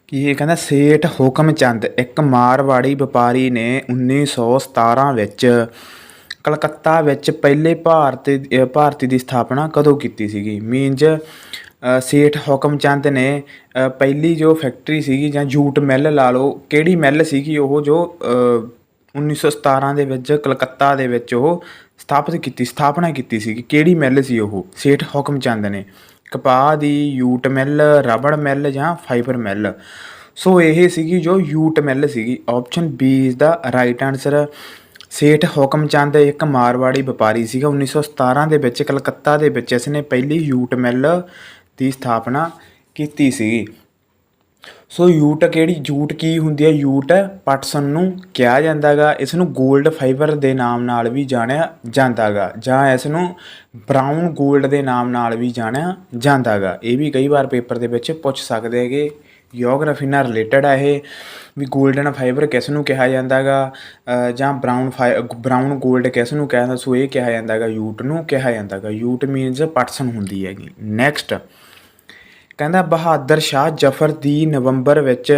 [SPEAKER 1] ਕੀ ਇਹ ਕਹਿੰਦਾ ਸੇਠ ਹੁਕਮ ਚੰਦ ਇੱਕ ਮਾਰਵਾੜੀ ਵਪਾਰੀ ਨੇ 1917 ਵਿੱਚ ਕਲਕੱਤਾ ਵਿੱਚ ਪਹਿਲੇ ਭਾਰਤੀ ਦੀ ਸਥਾਪਨਾ ਕਦੋਂ ਕੀਤੀ ਸੀਗੀ? ਮੀਨਜ਼ ਸੇਠ ਹੁਕਮ ਚੰਦ ਨੇ ਪਹਿਲੀ ਜੋ ਫੈਕਟਰੀ ਸੀਗੀ ਜਾਂ ਜੂਟ ਮਿੱਲ ਲਾ ਲਓ, ਕਿਹੜੀ ਮਿੱਲ ਸੀਗੀ ਉਹ ਜੋ 1917 ਦੇ ਵਿੱਚ ਕਲਕੱਤਾ ਦੇ ਵਿੱਚ ਉਹ ਸਥਾਪਨਾ ਕੀਤੀ ਸੀਗੀ? ਕਿਹੜੀ ਮਿੱਲ ਸੀ ਉਹ ਸੇਠ ਹੁਕਮ ਚੰਦ ਨੇ? ਕਪਾਹ ਦੀ, ਯੂਟ ਮਿੱਲ, ਰਬੜ ਮਿੱਲ ਜਾਂ ਫਾਈਬਰ ਮਿੱਲ? ਸੋ ਇਹ ਸੀਗੀ ਜੋ ਯੂਟ ਮਿੱਲ ਸੀਗੀ। Option B is the right answer. Seth Hukam Chand ਇੱਕ ਮਾਰਵਾੜੀ ਵਪਾਰੀ ਸੀਗਾ। 1917 ਦੇ ਵਿੱਚ ਕਲਕੱਤਾ ਦੇ ਵਿੱਚ ਇਸਨੇ ਪਹਿਲੀ ਯੂਟ ਮਿੱਲ ਦੀ ਸਥਾਪਨਾ ਕੀਤੀ ਸੀਗੀ। ਸੋ ਜੂਟ ਕੀ ਹੁੰਦੀ ਹੈ? ਯੂਟ ਪਟਸਨ ਨੂੰ ਕਿਹਾ ਜਾਂਦਾ ਗਾ। ਇਸ ਨੂੰ ਗੋਲਡ ਫਾਈਬਰ ਦੇ ਨਾਮ ਨਾਲ ਵੀ ਜਾਣਿਆ ਜਾਂਦਾ ਗਾ ਜਾਂ ਇਸ ਨੂੰ ਬਰਾਊਨ ਗੋਲਡ ਦੇ ਨਾਮ ਨਾਲ ਵੀ ਜਾਣਿਆ ਜਾਂਦਾ ਗਾ। ਇਹ ਵੀ ਕਈ ਵਾਰ ਪੇਪਰ ਦੇ ਵਿੱਚ ਪੁੱਛ ਸਕਦੇ ਹੈਗੇ। ਜਿਓਗ੍ਰਾਫੀ ਨਾਲ ਰਿਲੇਟਡ ਆ ਇਹ ਵੀ ਗੋਲਡਨ ਫਾਈਬਰ ਕਿਸ ਨੂੰ ਕਿਹਾ ਜਾਂਦਾ ਗਾ ਜਾਂ ਬਰਾਊਨ ਗੋਲਡ ਕਿਸ ਨੂੰ ਕਿਹਾ ਜਾਂਦਾ? ਸੋ ਇਹ ਕਿਹਾ ਜਾਂਦਾ ਗਾ ਯੂਟ ਨੂੰ ਕਿਹਾ ਜਾਂਦਾ ਗਾ। ਯੂਟ ਮੀਨਜ਼ ਪਟਸਨ ਹੁੰਦੀ ਹੈਗੀ। ਨੈਕਸਟ ਕਹਿੰਦਾ ਬਹਾਦਰ ਸ਼ਾਹ ਜ਼ਫਰ ਦੀ ਨਵੰਬਰ ਵਿੱਚ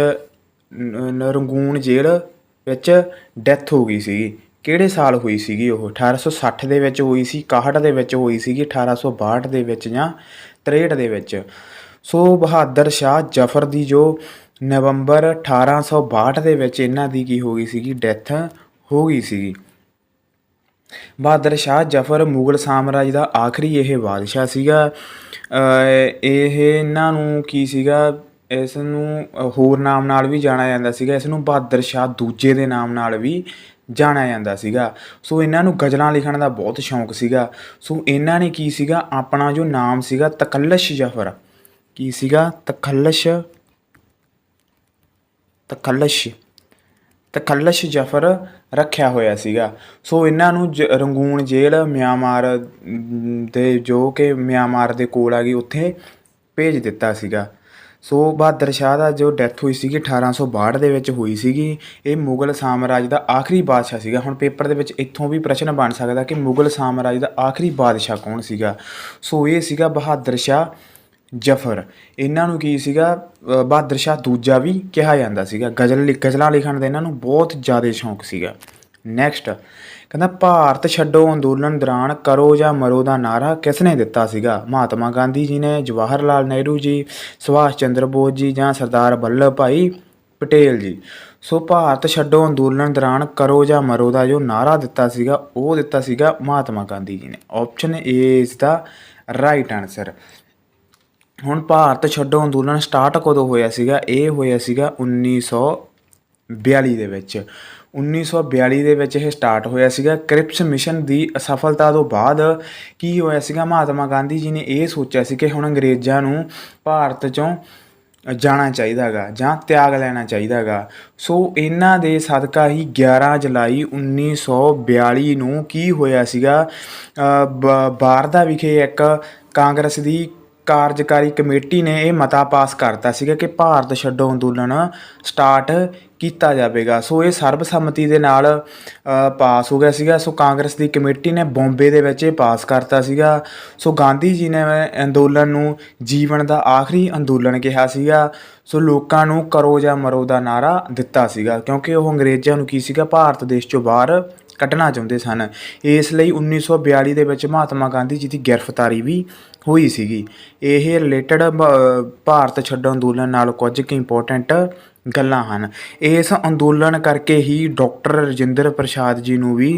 [SPEAKER 1] ਰੰਗੂਨ ਜੇਲ੍ਹ ਵਿੱਚ ਡੈਥ ਹੋ ਗਈ ਸੀਗੀ। ਕਿਹੜੇ ਸਾਲ ਹੋਈ ਸੀਗੀ ਉਹ? 1860 ਦੇ ਵਿੱਚ ਹੋਈ ਸੀ, 61 ਦੇ ਵਿੱਚ ਹੋਈ ਸੀਗੀ, 1862 ਦੇ ਵਿੱਚ ਜਾਂ 63 ਦੇ ਵਿੱਚ? ਸੋ ਬਹਾਦਰ ਸ਼ਾਹ ਜ਼ਫਰ ਦੀ ਜੋ ਨਵੰਬਰ 1862 ਦੇ ਵਿੱਚ ਇਹਨਾਂ ਦੀ ਕੀ ਹੋ ਗਈ ਸੀਗੀ? ਡੈਥ ਹੋ ਗਈ ਸੀਗੀ। ਬਹਾਦਰ ਸ਼ਾਹ ਜ਼ਫਰ ਮੁਗਲ ਸਾਮਰਾਜ ਦਾ ਆਖਰੀ ਇਹ ਬਾਦਸ਼ਾਹ ਸੀਗਾ। ਇਹ ਇਹਨਾਂ ਨੂੰ ਕੀ ਸੀਗਾ? ਇਸ ਨੂੰ ਹੋਰ ਨਾਮ ਨਾਲ ਵੀ ਜਾਣਿਆ ਜਾਂਦਾ ਸੀਗਾ। ਇਸ ਨੂੰ ਬਹਾਦਰ ਸ਼ਾਹ ਦੂਜੇ ਦੇ ਨਾਮ ਨਾਲ ਵੀ ਜਾਣਿਆ ਜਾਂਦਾ ਸੀਗਾ। ਸੋ ਇਹਨਾਂ ਨੂੰ ਗਜ਼ਲਾਂ ਲਿਖਣ ਦਾ ਬਹੁਤ ਸ਼ੌਂਕ ਸੀਗਾ। ਸੋ ਇਹਨਾਂ ਨੇ ਕੀ ਸੀਗਾ ਆਪਣਾ ਜੋ ਨਾਮ ਸੀਗਾ ਤਖੱਲਸ਼ ਜ਼ਫਰ, ਕੀ ਸੀਗਾ? ਤਖੱਲਸ਼ ਜ਼ਫਰ ਰੱਖਿਆ ਹੋਇਆ ਸੀਗਾ। ਸੋ ਇਹਨਾਂ ਨੂੰ ਰੰਗੂਨ ਜੇਲ੍ਹ ਮਿਆਂਮਾਰ ਦੇ ਕੋਲ ਆ ਗਈ, ਉੱਥੇ ਭੇਜ ਦਿੱਤਾ ਸੀਗਾ। ਸੋ ਬਹਾਦਰ ਸ਼ਾਹ ਦਾ ਜੋ ਡੈਥ ਹੋਈ ਸੀਗੀ 1862 ਦੇ ਵਿੱਚ ਹੋਈ ਸੀਗੀ। ਇਹ ਮੁਗਲ ਸਾਮਰਾਜ ਦਾ ਆਖਰੀ ਬਾਦਸ਼ਾਹ ਸੀਗਾ। ਹੁਣ ਪੇਪਰ ਦੇ ਵਿੱਚ ਇੱਥੋਂ ਵੀ ਪ੍ਰਸ਼ਨ ਬਣ ਸਕਦਾ ਕਿ ਮੁਗਲ ਸਾਮਰਾਜ ਦਾ ਆਖਰੀ ਬਾਦਸ਼ਾਹ ਕੌਣ ਸੀਗਾ? ਸੋ ਇਹ ਸੀਗਾ ਬਹਾਦਰ ਸ਼ਾਹ ਜ਼ਫਰ। ਇਹਨਾਂ ਨੂੰ ਕੀ ਸੀਗਾ? ਬਹਾਦਰ ਸ਼ਾਹ ਦੂਜਾ ਵੀ ਕਿਹਾ ਜਾਂਦਾ ਸੀਗਾ। ਗਜ਼ਲਾਂ ਲਿਖਣ ਦਾ ਇਹਨਾਂ ਨੂੰ ਬਹੁਤ ਜ਼ਿਆਦਾ ਸ਼ੌਂਕ ਸੀਗਾ। ਨੈਕਸਟ ਕਹਿੰਦਾ ਭਾਰਤ ਛੱਡੋ ਅੰਦੋਲਨ ਦੌਰਾਨ ਕਰੋ ਜਾਂ ਮਰੋ ਦਾ ਨਾਅਰਾ ਕਿਸ ਨੇ ਦਿੱਤਾ ਸੀਗਾ? ਮਹਾਤਮਾ ਗਾਂਧੀ ਜੀ ਨੇ, ਜਵਾਹਰ ਲਾਲ ਨਹਿਰੂ ਜੀ, ਸੁਭਾਸ਼ ਚੰਦਰ ਬੋਸ ਜੀ ਜਾਂ ਸਰਦਾਰ ਵੱਲਭ ਭਾਈ ਪਟੇਲ ਜੀ? ਸੋ ਭਾਰਤ ਛੱਡੋ ਅੰਦੋਲਨ ਦੌਰਾਨ ਕਰੋ ਜਾਂ ਮਰੋ ਦਾ ਜੋ ਨਾਅਰਾ ਦਿੱਤਾ ਸੀਗਾ ਉਹ ਦਿੱਤਾ ਸੀਗਾ ਮਹਾਤਮਾ ਗਾਂਧੀ ਜੀ ਨੇ। Option A is the right answer. ਹੁਣ ਭਾਰਤ ਛੱਡੋ ਅੰਦੋਲਨ ਸਟਾਰਟ ਕਦੋਂ ਹੋਇਆ ਸੀਗਾ? ਇਹ ਹੋਇਆ ਸੀਗਾ 1942 ਦੇ ਵਿੱਚ। 1942 ਦੇ ਵਿੱਚ ਇਹ ਸਟਾਰਟ ਹੋਇਆ ਸੀਗਾ। ਕ੍ਰਿਪਸ ਮਿਸ਼ਨ ਦੀ ਅਸਫਲਤਾ ਤੋਂ ਬਾਅਦ ਕੀ ਹੋਇਆ ਸੀਗਾ? ਮਹਾਤਮਾ ਗਾਂਧੀ ਜੀ ਨੇ ਇਹ ਸੋਚਿਆ ਸੀ ਕਿ ਹੁਣ ਅੰਗਰੇਜ਼ਾਂ ਨੂੰ ਭਾਰਤ 'ਚੋਂ ਜਾਣਾ ਚਾਹੀਦਾ ਗਾ ਜਾਂ ਤਿਆਗ ਲੈਣਾ ਚਾਹੀਦਾ ਗਾ। ਸੋ ਇਹਨਾਂ ਦੇ ਸਦਕਾ ਹੀ 11 ਜੁਲਾਈ 1942 ਨੂੰ ਕੀ ਹੋਇਆ ਸੀਗਾ? ਬਾਰਦਾ ਵਿਖੇ ਇੱਕ ਕਾਂਗਰਸ ਦੀ ਕਾਰਜਕਾਰੀ ਕਮੇਟੀ ਨੇ ਇਹ ਮਤਾ ਪਾਸ ਕਰਤਾ ਸੀਗਾ ਕਿ ਭਾਰਤ ਛੱਡੋ ਅੰਦੋਲਨ ਸਟਾਰਟ ਕੀਤਾ ਜਾਵੇਗਾ। ਸੋ ਇਹ ਸਰਬਸੰਮਤੀ ਦੇ ਨਾਲ ਪਾਸ ਹੋ ਗਿਆ ਸੀਗਾ। ਸੋ ਕਾਂਗਰਸ ਦੀ ਕਮੇਟੀ ਨੇ ਬੰਬੇ ਦੇ ਵਿੱਚ ਇਹ ਪਾਸ ਕਰਤਾ ਸੀਗਾ। ਸੋ ਗਾਂਧੀ ਜੀ ਨੇ ਅੰਦੋਲਨ ਨੂੰ ਜੀਵਨ ਦਾ ਆਖਰੀ ਅੰਦੋਲਨ ਕਿਹਾ ਸੀਗਾ। ਸੋ ਲੋਕਾਂ ਨੂੰ ਕਰੋ ਜਾਂ ਮਰੋ ਦਾ ਨਾਅਰਾ ਦਿੱਤਾ ਸੀਗਾ ਕਿਉਂਕਿ ਉਹ ਅੰਗਰੇਜ਼ਾਂ ਨੂੰ ਕੀ ਸੀਗਾ ਭਾਰਤ ਦੇਸ਼ ਚੋਂ ਬਾਹਰ ਕੱਢਣਾ ਚਾਹੁੰਦੇ ਸਨ। ਇਸ ਲਈ 1942 ਦੇ ਵਿੱਚ ਮਹਾਤਮਾ ਗਾਂਧੀ ਜੀ ਦੀ ਗ੍ਰਿਫਤਾਰੀ ਵੀ ਹੋਈ ਸੀਗੀ। ਇਹ ਰਿਲੇਟਡ ਭਾਰਤ ਛੱਡੋ ਅੰਦੋਲਨ ਨਾਲ ਕੁਝ ਕੁ ਇੰਪੋਰਟੈਂਟ ਗੱਲਾਂ ਹਨ। ਇਸ ਅੰਦੋਲਨ ਕਰਕੇ ਹੀ ਡਾਕਟਰ ਰਜਿੰਦਰ ਪ੍ਰਸਾਦ ਜੀ ਨੂੰ ਵੀ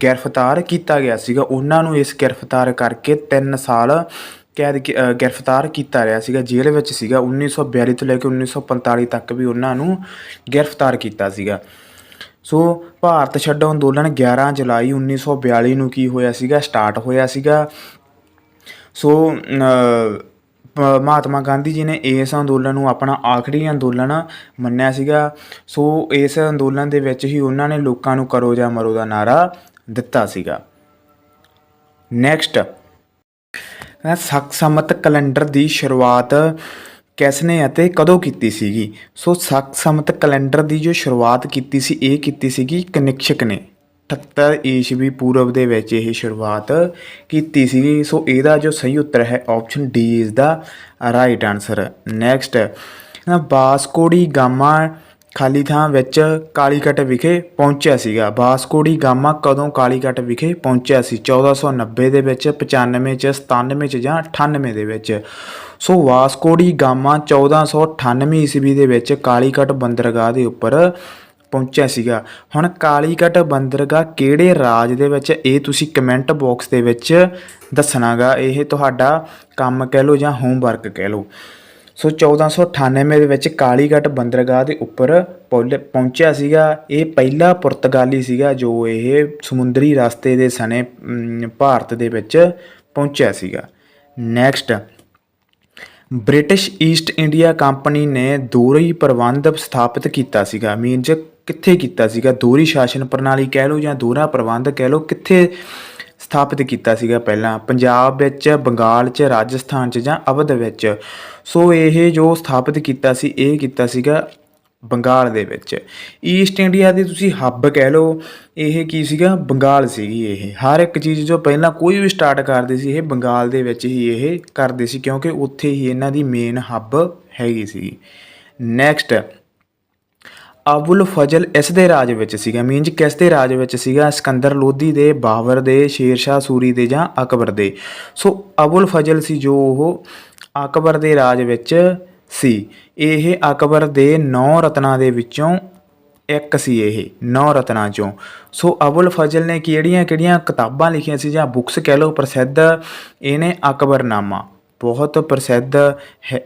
[SPEAKER 1] ਗ੍ਰਿਫਤਾਰ ਕੀਤਾ ਗਿਆ ਸੀਗਾ। ਉਹਨਾਂ ਨੂੰ ਇਸ ਗ੍ਰਿਫਤਾਰ ਕਰਕੇ 3 ਸਾਲ ਗ੍ਰਿਫਤਾਰ ਕੀਤਾ ਰਿਹਾ ਸੀਗਾ, ਜੇਲ੍ਹ ਵਿੱਚ ਸੀਗਾ। 1942 ਤੋਂ ਲੈ ਕੇ 1945 ਤੱਕ ਵੀ ਉਹਨਾਂ ਨੂੰ ਗ੍ਰਿਫਤਾਰ ਕੀਤਾ ਸੀਗਾ। ਸੋ ਭਾਰਤ ਛੱਡੋ ਅੰਦੋਲਨ 11 ਜੁਲਾਈ 1942 ਨੂੰ ਕੀ ਹੋਇਆ ਸੀਗਾ, ਸਟਾਰਟ ਹੋਇਆ ਸੀਗਾ। ਸੋ ਮਹਾਤਮਾ ਗਾਂਧੀ ਜੀ ਨੇ ਇਸ ਅੰਦੋਲਨ ਨੂੰ ਆਪਣਾ ਆਖਰੀ ਅੰਦੋਲਨ ਮੰਨਿਆ ਸੀਗਾ। ਸੋ ਇਸ ਅੰਦੋਲਨ ਦੇ ਵਿੱਚ ਹੀ ਉਹਨਾਂ ਨੇ ਲੋਕਾਂ ਨੂੰ ਕਰੋ ਜਾਂ ਮਰੋ ਦਾ ਨਾਅਰਾ ਦਿੱਤਾ ਸੀਗਾ। ਨੈਕਸਟ, ਸਿੱਖ ਸੰਮਤ ਕੈਲੰਡਰ ਦੀ ਸ਼ੁਰੂਆਤ ਕਿਸ ਨੇ ਅਤੇ ਕਦੋਂ ਕੀਤੀ ਸੀਗੀ? ਸੋ ਸਿੱਖ ਸੰਮਤ ਕੈਲੰਡਰ ਦੀ ਜੋ ਸ਼ੁਰੂਆਤ ਕੀਤੀ ਸੀ, ਇਹ ਕੀਤੀ ਸੀਗੀ ਕਨਿਸ਼ਕ ਨੇ 78 ਈਸਵੀ ਪੂਰਵ ਦੇ ਵਿੱਚ ਇਹ ਸ਼ੁਰੂਆਤ ਕੀਤੀ ਸੀਗੀ। ਸੋ ਇਹਦਾ ਜੋ ਸਹੀ ਉੱਤਰ ਹੈ option D is the right answer. Next, Vasco da Gama ਖਾਲੀ ਥਾਂ ਵਿੱਚ ਕਾਲੀਕਟ ਵਿਖੇ ਪਹੁੰਚਿਆ ਸੀਗਾ। ਵਾਸਕੋ ਡੀ ਗਾਮਾ ਕਦੋਂ ਕਾਲੀਕਟ ਵਿਖੇ ਪਹੁੰਚਿਆ ਸੀ? 1490 ਦੇ ਵਿੱਚ, 95 'ਚ, 97 'ਚ ਜਾਂ 98 ਦੇ ਵਿੱਚ? ਸੋ ਵਾਸਕੋ ਡੀ ਗਾਮਾ 1498 ਈਸਵੀ ਦੇ ਵਿੱਚ ਕਾਲੀਕਟ ਬੰਦਰਗਾਹ ਦੇ ਉੱਪਰ ਪਹੁੰਚਿਆ ਸੀਗਾ। ਹੁਣ ਕਾਲੀਕਟ ਬੰਦਰਗਾਹ ਕਿਹੜੇ ਰਾਜ ਦੇ ਵਿੱਚ, ਇਹ ਤੁਸੀਂ ਕਮੈਂਟ ਬਾਕਸ ਦੇ ਵਿੱਚ ਦੱਸਣਾ ਗਾ। ਇਹ ਤੁਹਾਡਾ ਕੰਮ ਕਹਿ ਲਓ ਜਾਂ ਹੋਮਵਰਕ ਕਹਿ ਲਓ। ਸੋ 1498 ਦੇ ਵਿੱਚ ਕਾਲੀਕਟ ਬੰਦਰਗਾਹ ਦੇ ਉੱਪਰ ਪਹੁੰਚਿਆ ਸੀਗਾ। ਇਹ ਪਹਿਲਾ ਪੁਰਤਗਾਲੀ ਸੀਗਾ ਜੋ ਇਹ ਸਮੁੰਦਰੀ ਰਸਤੇ ਦੇ ਸਣੇ ਭਾਰਤ ਦੇ ਵਿੱਚ ਪਹੁੰਚਿਆ ਸੀਗਾ। Next, British East India company ਨੇ ਦੋਹਰੀ ਪ੍ਰਬੰਧ ਸਥਾਪਿਤ ਕੀਤਾ ਸੀਗਾ। ਮੀਨਜ਼ ਕਿੱਥੇ ਕੀਤਾ ਸੀਗਾ? ਦੋਹਰੀ ਸ਼ਾਸਨ ਪ੍ਰਣਾਲੀ ਕਹਿ ਲਓ ਜਾਂ ਦੋਹਰਾ ਪ੍ਰਬੰਧ ਕਹਿ ਲਓ, ਕਿੱਥੇ ਸਥਾਪਿਤ ਕੀਤਾ ਸੀਗਾ ਪਹਿਲਾਂ? ਪੰਜਾਬ ਵਿੱਚ, ਬੰਗਾਲ 'ਚ, ਰਾਜਸਥਾਨ 'ਚ ਜਾਂ ਅਵਧ ਵਿੱਚ? ਸੋ ਇਹ ਜੋ ਸਥਾਪਿਤ ਕੀਤਾ ਸੀ, ਇਹ ਕੀਤਾ ਸੀਗਾ ਬੰਗਾਲ ਦੇ ਵਿੱਚ। ਈਸਟ ਇੰਡੀਆ ਦੀ ਤੁਸੀਂ ਹੱਬ ਕਹਿ ਲਓ, ਇਹ ਕੀ ਸੀਗਾ? ਬੰਗਾਲ ਸੀਗੀ। ਇਹ ਹਰ ਇੱਕ ਚੀਜ਼ ਜੋ ਪਹਿਲਾਂ ਕੋਈ ਵੀ ਸਟਾਰਟ ਕਰਦੇ ਸੀ, ਇਹ ਬੰਗਾਲ ਦੇ ਵਿੱਚ ਹੀ ਇਹ ਕਰਦੇ ਸੀ, ਕਿਉਂਕਿ ਉੱਥੇ ਹੀ ਇਹਨਾਂ ਦੀ ਮੇਨ ਹੱਬ ਹੈਗੀ ਸੀ। ਨੈਕਸਟ, ਅਬੁਲ ਫਜ਼ਲ ਇਸ ਦੇ ਰਾਜ ਵਿੱਚ ਸੀਗਾ। ਮੀਨਜ਼ ਕਿਸ ਦੇ ਰਾਜ ਵਿੱਚ ਸੀਗਾ? ਸਿਕੰਦਰ ਲੋਧੀ ਦੇ, ਬਾਬਰ ਦੇ, ਸ਼ੇਰਸ਼ਾਹ ਸੂਰੀ ਦੇ ਜਾਂ ਅਕਬਰ ਦੇ? ਸੋ ਅਬੁਲ ਫਜ਼ਲ ਸੀ ਜੋ ਉਹ ਅਕਬਰ ਦੇ ਰਾਜ ਵਿੱਚ ਸੀ। ਇਹ ਅਕਬਰ ਦੇ 9 ਰਤਨਾਂ ਦੇ ਵਿੱਚੋਂ ਇੱਕ ਸੀ, ਇਹ 9 ਰਤਨਾਂ 'ਚੋਂ। ਸੋ ਅਬੁਲ ਫਜ਼ਲ ਨੇ ਕਿਹੜੀਆਂ ਕਿਹੜੀਆਂ ਕਿਤਾਬਾਂ ਲਿਖੀਆਂ ਸੀ ਜਾਂ ਬੁੱਕਸ ਕਹਿ ਲਓ ਪ੍ਰਸਿੱਧ? ਇਹਨੇ ਅਕਬਰਨਾਮਾ ਬਹੁਤ ਪ੍ਰਸਿੱਧ ਹੈ,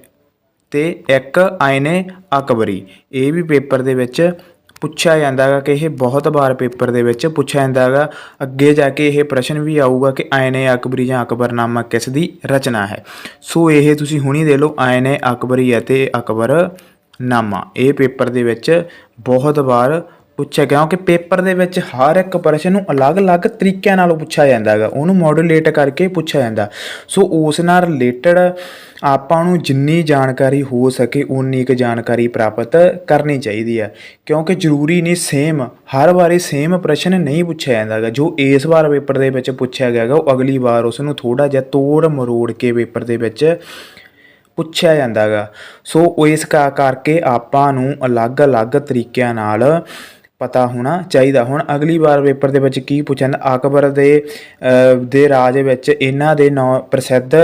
[SPEAKER 1] ਅਤੇ ਇੱਕ ਆਇਨੇ ਅਕਬਰੀ। ਇਹ ਵੀ ਪੇਪਰ ਦੇ ਵਿੱਚ ਪੁੱਛਿਆ ਜਾਂਦਾ ਗਾ ਕਿ ਇਹ ਬਹੁਤ ਵਾਰ ਪੇਪਰ ਦੇ ਵਿੱਚ ਪੁੱਛਿਆ ਜਾਂਦਾ ਗਾ। ਅੱਗੇ ਜਾ ਕੇ ਇਹ ਪ੍ਰਸ਼ਨ ਵੀ ਆਊਗਾ ਕਿ ਆਇਨੇ ਅਕਬਰੀ ਜਾਂ ਅਕਬਰਨਾਮਾ ਕਿਸ ਦੀ ਰਚਨਾ ਹੈ। ਸੋ ਇਹ ਤੁਸੀਂ ਹੁਣੀ ਦੇ ਲਓ, ਆਇਨੇ ਅਕਬਰੀ ਅਤੇ ਅਕਬਰਨਾਮਾ। ਇਹ ਪੇਪਰ ਦੇ ਵਿੱਚ ਬਹੁਤ ਵਾਰ ਪੁੱਛਿਆ, ਕਿਉਂਕਿ ਪੇਪਰ ਦੇ ਵਿੱਚ ਹਰ ਇੱਕ ਪ੍ਰਸ਼ਨ ਨੂੰ ਅਲੱਗ-ਅਲੱਗ ਤਰੀਕਿਆਂ ਨਾਲ ਪੁੱਛਿਆ ਜਾਂਦਾ ਗਾ, ਉਹਨੂੰ ਮੋਡੂਲੇਟ ਕਰਕੇ ਪੁੱਛਿਆ ਜਾਂਦਾ। ਸੋ ਉਸ ਨਾਲ ਰਿਲੇਟਡ ਆਪਾਂ ਨੂੰ ਜਿੰਨੀ ਜਾਣਕਾਰੀ ਹੋ ਸਕੇ ਉਨੀ ਕੁ ਜਾਣਕਾਰੀ ਪ੍ਰਾਪਤ ਕਰਨੀ ਚਾਹੀਦੀ ਆ, ਕਿਉਂਕਿ ਜ਼ਰੂਰੀ ਨਹੀਂ ਸੇਮ ਹਰ ਵਾਰੀ ਸੇਮ ਪ੍ਰਸ਼ਨ ਨਹੀਂ ਪੁੱਛਿਆ ਜਾਂਦਾ ਗਾ। ਜੋ ਇਸ ਵਾਰ ਪੇਪਰ ਦੇ ਵਿੱਚ ਪੁੱਛਿਆ ਗਿਆ ਗਾ, ਉਹ ਅਗਲੀ ਵਾਰ ਉਸ ਨੂੰ ਥੋੜ੍ਹਾ ਜਿਹਾ ਤੋੜ ਮਰੋੜ ਕੇ ਪੇਪਰ ਦੇ ਵਿੱਚ ਪੁੱਛਿਆ ਜਾਂਦਾ ਗਾ। ਸੋ ਇਸ ਕਰਕੇ ਆਪਾਂ ਨੂੰ ਅਲੱਗ-ਅਲੱਗ ਤਰੀਕਿਆਂ ਨਾਲ ਪਤਾ ਹੋਣਾ ਚਾਹੀਦਾ। ਹੁਣ ਅਗਲੀ ਵਾਰ ਪੇਪਰ ਦੇ ਵਿੱਚ ਕੀ ਪੁੱਛਿਆ ਜਾਂਦਾ? ਅਕਬਰ ਦੇ ਰਾਜ ਵਿੱਚ ਇਹਨਾਂ ਦੇ 9 ਪ੍ਰਸਿੱਧ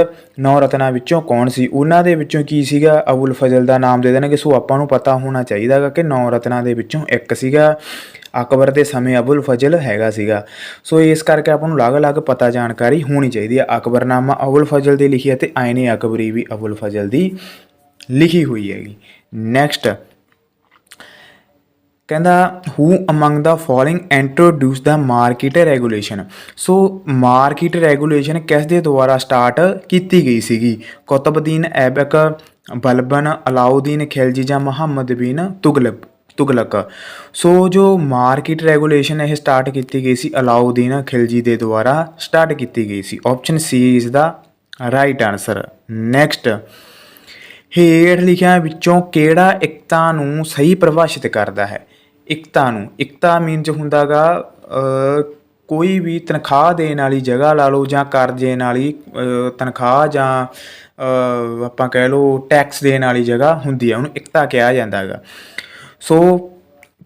[SPEAKER 1] 9 ਰਤਨਾਂ ਵਿੱਚੋਂ ਕੌਣ ਸੀ? ਉਹਨਾਂ ਦੇ ਵਿੱਚੋਂ ਕੀ ਸੀਗਾ? ਅਬੁਲ ਫਜ਼ਲ ਦਾ ਨਾਮ ਦੇ ਦੇਣਗੇ। ਸੋ ਆਪਾਂ ਨੂੰ ਪਤਾ ਹੋਣਾ ਚਾਹੀਦਾ ਗਾ ਕਿ 9 ਰਤਨਾਂ ਦੇ ਵਿੱਚੋਂ ਇੱਕ ਸੀਗਾ। ਅਕਬਰ ਦੇ ਸਮੇਂ ਅਬੁਲ ਫਜ਼ਲ ਹੈਗਾ ਸੀਗਾ। ਸੋ ਇਸ ਕਰਕੇ ਆਪਾਂ ਨੂੰ ਅਲੱਗ-ਅਲੱਗ ਪਤਾ ਜਾਣਕਾਰੀ ਹੋਣੀ ਚਾਹੀਦੀ ਹੈ। ਅਕਬਰਨਾਮਾ ਅਬੁਲ ਫਜ਼ਲ ਦੀ ਲਿਖੀ ਹੈ ਅਤੇ ਆਇਨੇ ਅਕਬਰੀ ਵੀ ਅਬੁਲ ਫਜ਼ਲ ਦੀ ਲਿਖੀ ਹੋਈ ਹੈਗੀ। ਨੈਕਸਟ, ਕਹਿੰਦਾ who among the following introduced the market regulation? So market regulation ਕਿਸ ਦੇ ਦੁਆਰਾ ਸਟਾਰਟ ਕੀਤੀ ਗਈ ਸੀਗੀ? ਕੁਤਬਦੀਨ ਐਬਕ, ਬਲਬਨ, ਅਲਾਉਦੀਨ ਖਿਲਜੀ ਜਾਂ ਮੁਹੰਮਦ ਬਿਨ ਤੁਗਲਕ? ਸੋ ਜੋ ਮਾਰਕੀਟ ਰੈਗੂਲੇਸ਼ਨ ਇਹ ਸਟਾਰਟ ਕੀਤੀ ਗਈ ਸੀ ਅਲਾਉਦੀਨ ਖਿਲਜੀ ਦੇ ਦੁਆਰਾ ਸਟਾਰਟ ਕੀਤੀ ਗਈ ਸੀ। Option C is the right answer. Next, ਹੇਠ ਲਿਖਿਆਂ ਵਿੱਚੋਂ ਕਿਹੜਾ ਇਕਤਾ ਨੂੰ ਸਹੀ ਪਰਿਭਾਸ਼ਿਤ ਕਰਦਾ ਹੈ? ਇਕਤਾ ਮੀਨਜ਼ ਹੁੰਦਾ ਗਾ ਕੋਈ ਵੀ ਤਨਖਾਹ ਦੇਣ ਵਾਲੀ ਜਗ੍ਹਾ ਲਾ ਲਓ ਜਾਂ ਕਰਜ਼ੇ ਵਾਲੀ ਤਨਖਾਹ ਜਾਂ ਆਪਾਂ ਕਹਿ ਲਓ ਟੈਕਸ ਦੇਣ ਵਾਲੀ ਜਗ੍ਹਾ ਹੁੰਦੀ ਆ, ਉਹਨੂੰ ਇਕਤਾ ਕਿਹਾ ਜਾਂਦਾ ਗਾ। ਸੋ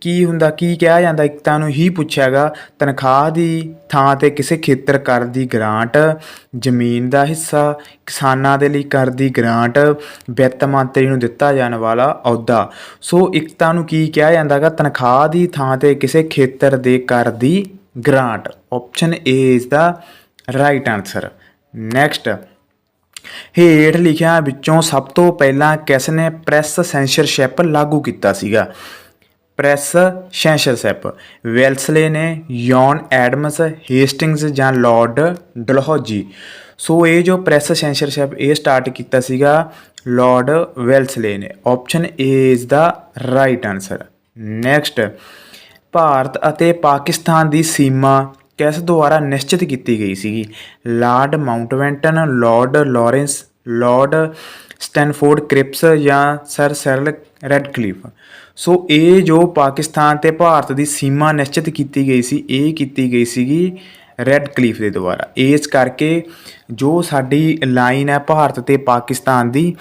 [SPEAKER 1] ਕੀ ਕਿਹਾ ਜਾਂਦਾ? ਇਕਤਾ ਨੂੰ ਹੀ ਪੁੱਛਿਆ ਗਾ। ਤਨਖਾਹ ਦੀ ਥਾਂ 'ਤੇ ਕਿਸੇ ਖੇਤਰ ਕਰ ਦੀ ਗਰਾਂਟ, ਜ਼ਮੀਨ ਦਾ ਹਿੱਸਾ, ਕਿਸਾਨਾਂ ਦੇ ਲਈ ਕਰ ਦੀ ਗਰਾਂਟ, ਵਿੱਤ ਮੰਤਰੀ ਨੂੰ ਦਿੱਤਾ ਜਾਣ ਵਾਲਾ ਅਹੁਦਾ। ਸੋ ਇਕਤਾ ਨੂੰ ਕੀ ਕਿਹਾ ਜਾਂਦਾ ਗਾ? ਤਨਖਾਹ ਦੀ ਥਾਂ 'ਤੇ ਕਿਸੇ ਖੇਤਰ ਦੇ ਕਰ ਦੀ grant. Option A is the right answer. Next, ਹੇਠ ਲਿਖਿਆਂ ਵਿੱਚੋਂ ਸਭ ਤੋਂ ਪਹਿਲਾਂ ਕਿਸ ਨੇ ਪ੍ਰੈਸ ਸੈਂਸਰਸ਼ਿਪ ਲਾਗੂ ਕੀਤਾ ਸੀਗਾ? ਪ੍ਰੈਸ ਸੈਂਸਰਸ਼ਿਪ ਵੈਲਸਲੇ ਨੇ, ਯੌਨ ਐਡਮਸ, ਹੇਸਟਿੰਗਸ ਜਾਂ ਲਾਰਡ ਡਲਹੌਜੀ। ਸੋ ਇਹ ਜੋ ਪ੍ਰੈਸ ਸੈਂਸਰਸ਼ਿਪ ਇਹ ਸਟਾਰਟ ਕੀਤਾ ਸੀਗਾ ਲਾਰਡ ਵੈਲਸਲੇ ਨੇ। Option A is the right answer. Next, Bharat ਅਤੇ ਪਾਕਿਸਤਾਨ ਦੀ ਸੀਮਾ ਕਿਸ ਦੁਆਰਾ ਨਿਸ਼ਚਿਤ ਕੀਤੀ ਗਈ ਸੀਗੀ? Lord Mountbatten, Lord Lawrence, Lord Stanford Cripps ਜਾਂ ਸਰ ਸਿਰਲ ਰੈਡਕਲਿਫ। ਸੋ ਇਹ ਜੋ ਪਾਕਿਸਤਾਨ ਤੇ ਭਾਰਤ ਦੀ ਸੀਮਾ ਨਿਸ਼ਚਿਤ ਕੀਤੀ ਗਈ ਸੀ ਇਹ ਕੀਤੀ ਗਈ ਸੀਗੀ ਰੈਡਕਲਿਫ ਦੇ ਦੁਆਰਾ। ਇਸ ਕਰਕੇ ਜੋ ਸਾਡੀ ਲਾਈਨ ਹੈ ਭਾਰਤ ਤੇ ਪਾਕਿਸਤਾਨ ਦੀ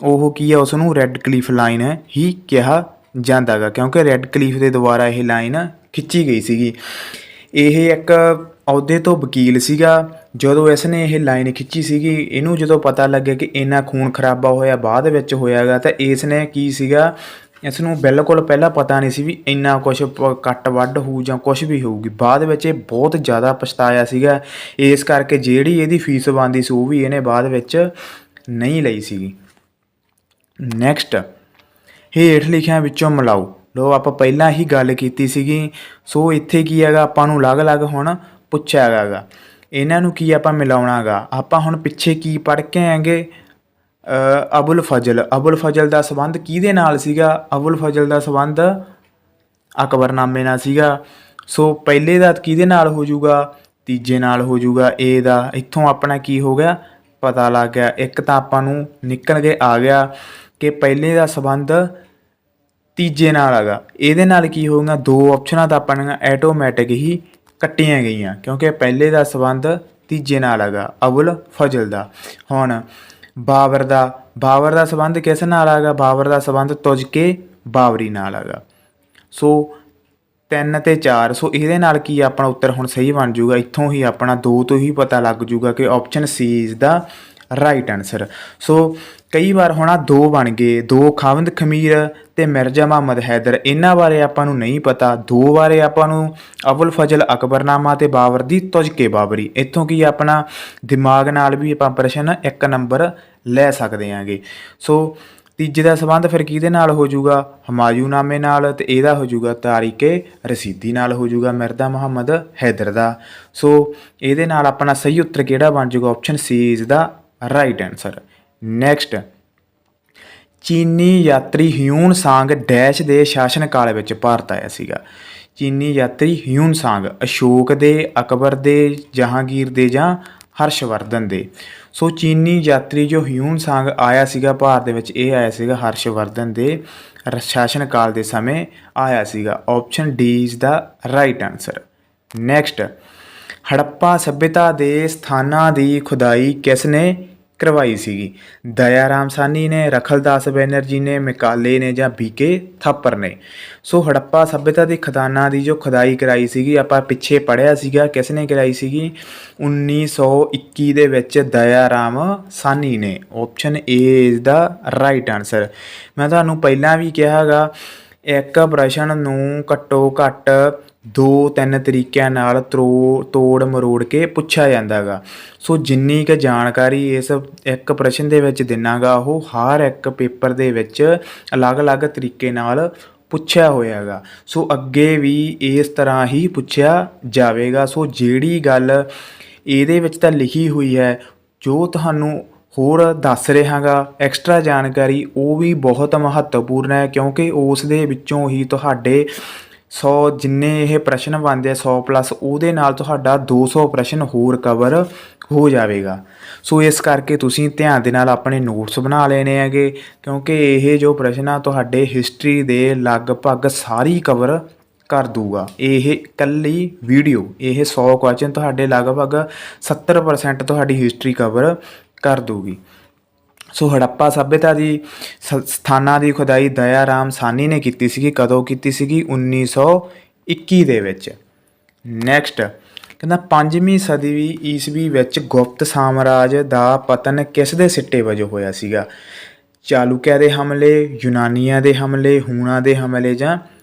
[SPEAKER 1] ਉਹ ਕੀ ਹੈ, ਉਸ ਨੂੰ ਰੈਡਕਲਿਫ ਲਾਈਨ ਹੀ ਕਿਹਾ ਜਾਂਦਾ ਗਾ, ਕਿਉਂਕਿ ਰੈਡਕਲਿਫ ਦੇ ਦੁਆਰਾ ਇਹ ਲਾਈਨ ਖਿੱਚੀ ਗਈ ਸੀਗੀ। ਇਹ ਇੱਕ ਅਹੁਦੇ ਤੋਂ ਵਕੀਲ ਸੀਗਾ ਜਦੋਂ ਇਸ ਨੇ ਇਹ ਲਾਈਨ ਖਿੱਚੀ ਸੀਗੀ। ਇਹਨੂੰ ਜਦੋਂ ਪਤਾ ਲੱਗਿਆ ਕਿ ਇੰਨਾ ਖੂਨ ਖਰਾਬਾ ਹੋਇਆ ਬਾਅਦ ਵਿੱਚ ਹੋਇਆਗਾ ਤਾਂ ਇਸ ਨੇ ਕੀ ਸੀਗਾ, ਇਸ ਨੂੰ ਬਿਲਕੁਲ ਪਹਿਲਾਂ ਪਤਾ ਨਹੀਂ ਸੀ ਵੀ ਇੰਨਾ ਕੁਛ ਕੱਟ ਵੱਢ ਹੋਊ ਜਾਂ ਕੁਛ ਵੀ ਹੋਊਗੀ। ਬਾਅਦ ਵਿੱਚ ਇਹ ਬਹੁਤ ਜ਼ਿਆਦਾ ਪਛਤਾਇਆ ਸੀਗਾ। ਇਸ ਕਰਕੇ ਜਿਹੜੀ ਇਹਦੀ ਫੀਸ ਬਣਦੀ ਸੀ ਉਹ ਵੀ ਇਹਨੇ ਬਾਅਦ ਵਿੱਚ ਨਹੀਂ ਲਈ ਸੀਗੀ। ਨੈਕਸਟ, ਹੇਠ ਲਿਖਿਆਂ ਵਿੱਚੋਂ ਮਿਲਾਓ। ਲੋ ਆਪਾਂ ਪਹਿਲਾਂ ਹੀ ਗੱਲ ਕੀਤੀ ਸੀਗੀ। ਸੋ ਇੱਥੇ ਕੀ ਹੈਗਾ, ਆਪਾਂ ਨੂੰ ਅਲੱਗ-ਅਲੱਗ ਹੁਣ ਪੁੱਛਿਆ ਹੈਗਾ ਇਹਨਾਂ ਨੂੰ ਕੀ ਆਪਾਂ ਮਿਲਾਉਣਾ ਗਾ। ਆਪਾਂ ਹੁਣ ਪਿੱਛੇ ਕੀ ਪੜ੍ਹ ਕੇ ਆਏਂਗੇ, ਅਬੁਲ ਫਜ਼ਲ ਦਾ ਸੰਬੰਧ ਕਿਹਦੇ ਨਾਲ ਸੀਗਾ? ਅਬੁਲ ਫਜ਼ਲ ਦਾ ਸੰਬੰਧ ਅਕਬਰਨਾਮੇ ਨਾਲ ਸੀਗਾ। ਸੋ ਪਹਿਲੇ ਦਾ ਕਿਹਦੇ ਨਾਲ ਹੋ ਜਾਊਗਾ? ਤੀਜੇ ਨਾਲ ਹੋ ਜਾਊਗਾ ਏ ਦਾ। ਇੱਥੋਂ ਆਪਣਾ ਕੀ ਹੋ ਗਿਆ, ਪਤਾ ਲੱਗ ਗਿਆ। ਇੱਕ ਤਾਂ ਆਪਾਂ ਨੂੰ ਨਿਕਲ ਕੇ ਆ ਗਿਆ ਕਿ ਪਹਿਲੇ ਦਾ ਸੰਬੰਧ ਤੀਜੇ ਨਾਲ ਹੈਗਾ। ਇਹਦੇ ਨਾਲ ਕੀ ਹੋਊਗਾ, ਦੋ ਆਪਸ਼ਨਾਂ ਤਾਂ ਆਪਣੀਆਂ ਆਟੋਮੈਟਿਕ ਹੀ ਕੱਟੀਆਂ ਗਈਆਂ ਕਿਉਂਕਿ ਪਹਿਲੇ ਦਾ ਸੰਬੰਧ ਤੀਜੇ ਨਾਲ ਹੈਗਾ ਅਬੁਲ ਫਜ਼ਲ ਦਾ। ਹੁਣ ਬਾਬਰ ਦਾ ਸੰਬੰਧ ਕਿਸ ਨਾਲ ਹੈਗਾ? ਬਾਬਰ ਦਾ ਸੰਬੰਧ ਤੁਜ਼ਕੇ ਬਾਬਰੀ ਨਾਲ ਹੈਗਾ। ਸੋ 3 ਤੇ 4, ਸੋ ਇਹਦੇ ਨਾਲ ਕੀ ਆਪਣਾ ਉੱਤਰ ਹੁਣ ਸਹੀ ਬਣ ਜਾਊਗਾ। ਇੱਥੋਂ ਹੀ ਆਪਣਾ 2 ਤੋਂ ਹੀ ਪਤਾ ਲੱਗ ਜਾਊਗਾ ਕਿ option C is the right answer. So ਕਈ ਵਾਰ ਹੁਣ ਆਹ 2 ਬਣ ਗਏ, 2 ਖਾਵੰਦ ਖਮੀਰ ਤੇ ਮਿਰਜ਼ਾ ਮੁਹੰਮਦ ਹੈਦਰ, ਇਹਨਾਂ ਬਾਰੇ ਆਪਾਂ ਨੂੰ ਨਹੀਂ ਪਤਾ। 2 ਬਾਰੇ ਆਪਾਂ ਨੂੰ ਅਬੁਲ ਫਜ਼ਲ ਅਕਬਰਨਾਮਾ ਤੇ ਬਾਬਰ ਦੀ ਤੁਜ਼ਕੇ ਬਾਬਰੀ। ਇੱਥੋਂ ਕੀ ਆਪਣਾ ਦਿਮਾਗ ਨਾਲ ਵੀ ਆਪਾਂ ਪ੍ਰਸ਼ਨ 1 ਨੰਬਰ ਲੈ ਸਕਦੇ ਆਂਗੇ। ਸੋ ਤੀਜੇ ਦਾ ਸੰਬੰਧ ਫਿਰ ਕਿਹਦੇ ਨਾਲ ਹੋ ਜਾਊਗਾ? ਹਮਾਯੂਨਾਮੇ ਨਾਲ, ਤੇ ਇਹਦਾ ਹੋ ਜਾਊਗਾ ਤਾਰੀਕੇ ਰਸੀਦੀ ਨਾਲ ਹੋ ਜਾਊਗਾ ਮਿਰਜ਼ਾ ਮੁਹੰਮਦ ਹੈਦਰ ਦਾ। ਸੋ ਇਹਦੇ ਨਾਲ ਆਪਣਾ ਸਹੀ ਉੱਤਰ ਕਿਹੜਾ ਬਣ ਜਾਊਗਾ? Option C is the right answer. Next, ਚੀਨੀ ਯਾਤਰੀ ਹਿਊਨ ਸਾਂਗ ਡੈਸ਼ ਦੇ ਸ਼ਾਸਨ ਕਾਲ ਵਿੱਚ ਭਾਰਤ ਆਇਆ ਸੀਗਾ। ਚੀਨੀ ਯਾਤਰੀ ਹਿਊਨ ਸਾਂਗ ਅਸ਼ੋਕ ਦੇ, ਅਕਬਰ ਦੇ, ਜਹਾਂਗੀਰ ਦੇ ਜਾਂ ਹਰਸ਼ਵਰਧਨ ਦੇ। ਸੋ ਚੀਨੀ ਯਾਤਰੀ ਜੋ ਹਿਊਨ ਸਾਂਗ ਆਇਆ ਸੀਗਾ ਭਾਰਤ ਦੇ ਵਿੱਚ, ਇਹ ਆਇਆ ਸੀਗਾ ਹਰਸ਼ਵਰਧਨ ਦੇ ਸ਼ਾਸਨ ਕਾਲ ਦੇ ਸਮੇਂ ਆਇਆ ਸੀਗਾ। Option D is the right answer. Next, Harappa ਸੱਭਿਅਤਾ ਦੇ ਸਥਾਨਾਂ ਦੀ ਖੁਦਾਈ ਕਿਸ ਨੇ ਕਰਵਾਈ ਸੀਗੀ? ਦਇਆ ਰਾਮ ਸਾਨੀ ਨੇ, ਰਖਲਦਾਸ ਬੈਨਰਜੀ ਨੇ, ਮੈਕਾਲੇ ਨੇ ਜਾਂ ਬੀਕੇ ਥਾਪਰ ਨੇ। ਸੋ ਹੜੱਪਾ ਸੱਭਿਅਤਾ ਦੇ ਖਦਾਨਾਂ ਦੀ ਜੋ ਖੁਦਾਈ ਕਰਾਈ ਸੀਗੀ ਆਪਾਂ ਪਿੱਛੇ ਪੜ੍ਹਿਆ ਸੀਗਾ ਕਿਸ ਨੇ ਕਰਾਈ ਸੀਗੀ? 1921 ਦੇ ਵਿੱਚ ਦਇਆ ਰਾਮ ਸਾਨੀ ਨੇ। Option A is the right answer. ਮੈਂ ਤੁਹਾਨੂੰ ਪਹਿਲਾਂ ਵੀ ਕਿਹਾ ਹੈਗਾ ਇੱਕ ਪ੍ਰਸ਼ਨ ਨੂੰ ਘੱਟੋ ਘੱਟ 2-3 ਤਰੀਕਿਆਂ ਨਾਲ ਤੋੜ ਮਰੋੜ ਕੇ ਪੁੱਛਿਆ ਜਾਂਦਾ ਗਾ। ਸੋ ਜਿੰਨੀ ਕੁ ਜਾਣਕਾਰੀ ਇਸ ਇੱਕ ਪ੍ਰਸ਼ਨ ਦੇ ਵਿੱਚ ਦਿੰਨਾ ਗਾ ਉਹ ਹਰ ਇੱਕ ਪੇਪਰ ਦੇ ਵਿੱਚ ਅਲੱਗ-ਅਲੱਗ ਤਰੀਕੇ ਨਾਲ ਪੁੱਛਿਆ ਹੋਇਆ ਗਾ। ਸੋ ਅੱਗੇ ਵੀ ਇਸ ਤਰ੍ਹਾਂ ਹੀ ਪੁੱਛਿਆ ਜਾਵੇਗਾ। ਸੋ ਜਿਹੜੀ ਗੱਲ ਇਹਦੇ ਵਿੱਚ ਤਾਂ ਲਿਖੀ ਹੋਈ ਹੈ ਜੋ ਤੁਹਾਨੂੰ ਹੋਰ ਦੱਸ ਰਿਹਾ ਗਾ ਐਕਸਟਰਾ ਜਾਣਕਾਰੀ ਉਹ ਵੀ ਬਹੁਤ ਮਹੱਤਵਪੂਰਨ ਹੈ ਕਿਉਂਕਿ ਉਸ ਦੇ ਵਿੱਚੋਂ ਹੀ ਤੁਹਾਡੇ 100 ਜਿੰਨੇ ਇਹ ਪ੍ਰਸ਼ਨ ਬਣਦੇ ਆ 100+ ਉਹਦੇ ਨਾਲ ਤੁਹਾਡਾ 200 ਪ੍ਰਸ਼ਨ ਹੋਰ ਕਵਰ ਹੋ ਜਾਵੇਗਾ। ਸੋ ਇਸ ਕਰਕੇ ਤੁਸੀਂ ਧਿਆਨ ਦੇ ਨਾਲ ਆਪਣੇ ਨੋਟਸ ਬਣਾ ਲੈਣੇ ਹੈਗੇ ਕਿਉਂਕਿ ਇਹ ਜੋ ਪ੍ਰਸ਼ਨ ਆ ਤੁਹਾਡੇ ਹਿਸਟਰੀ ਦੇ ਲਗਭਗ ਸਾਰੀ ਕਵਰ ਕਰ ਦੂਗਾ ਇਹ ਇਕੱਲੀ ਵੀਡੀਓ। ਇਹ 100 ਕੁਐਸਚਨ ਤੁਹਾਡੇ ਲਗਭਗ 70% ਤੁਹਾਡੀ ਹਿਸਟਰੀ ਕਵਰ ਕਰ ਦੂਗੀ। ਸੋ ਹੜੱਪਾ ਸੱਭਿਅਤਾ ਦੀ ਸਥਾਨਾਂ ਦੀ ਖੁਦਾਈ ਦਇਆ ਰਾਮ ਸਾਨੀ ਨੇ ਕੀਤੀ ਸੀਗੀ। ਕਦੋਂ ਕੀਤੀ ਸੀਗੀ? 1921 ਦੇ ਵਿੱਚ। ਨੈਕਸਟ ਕਹਿੰਦਾ 5ਵੀਂ ਸਦੀ ਈਸਵੀ ਵਿੱਚ ਗੁਪਤ ਸਾਮਰਾਜ ਦਾ ਪਤਨ ਕਿਸ ਦੇ ਸਿੱਟੇ ਵਜੋਂ ਹੋਇਆ ਸੀਗਾ? ਚਾਲੁਕਿਆ ਦੇ ਹਮਲੇ, ਯੂਨਾਨੀਆਂ ਦੇ ਹਮਲੇ, ਹੂਣਾ ਦੇ ਹਮਲੇ ਜਾਂ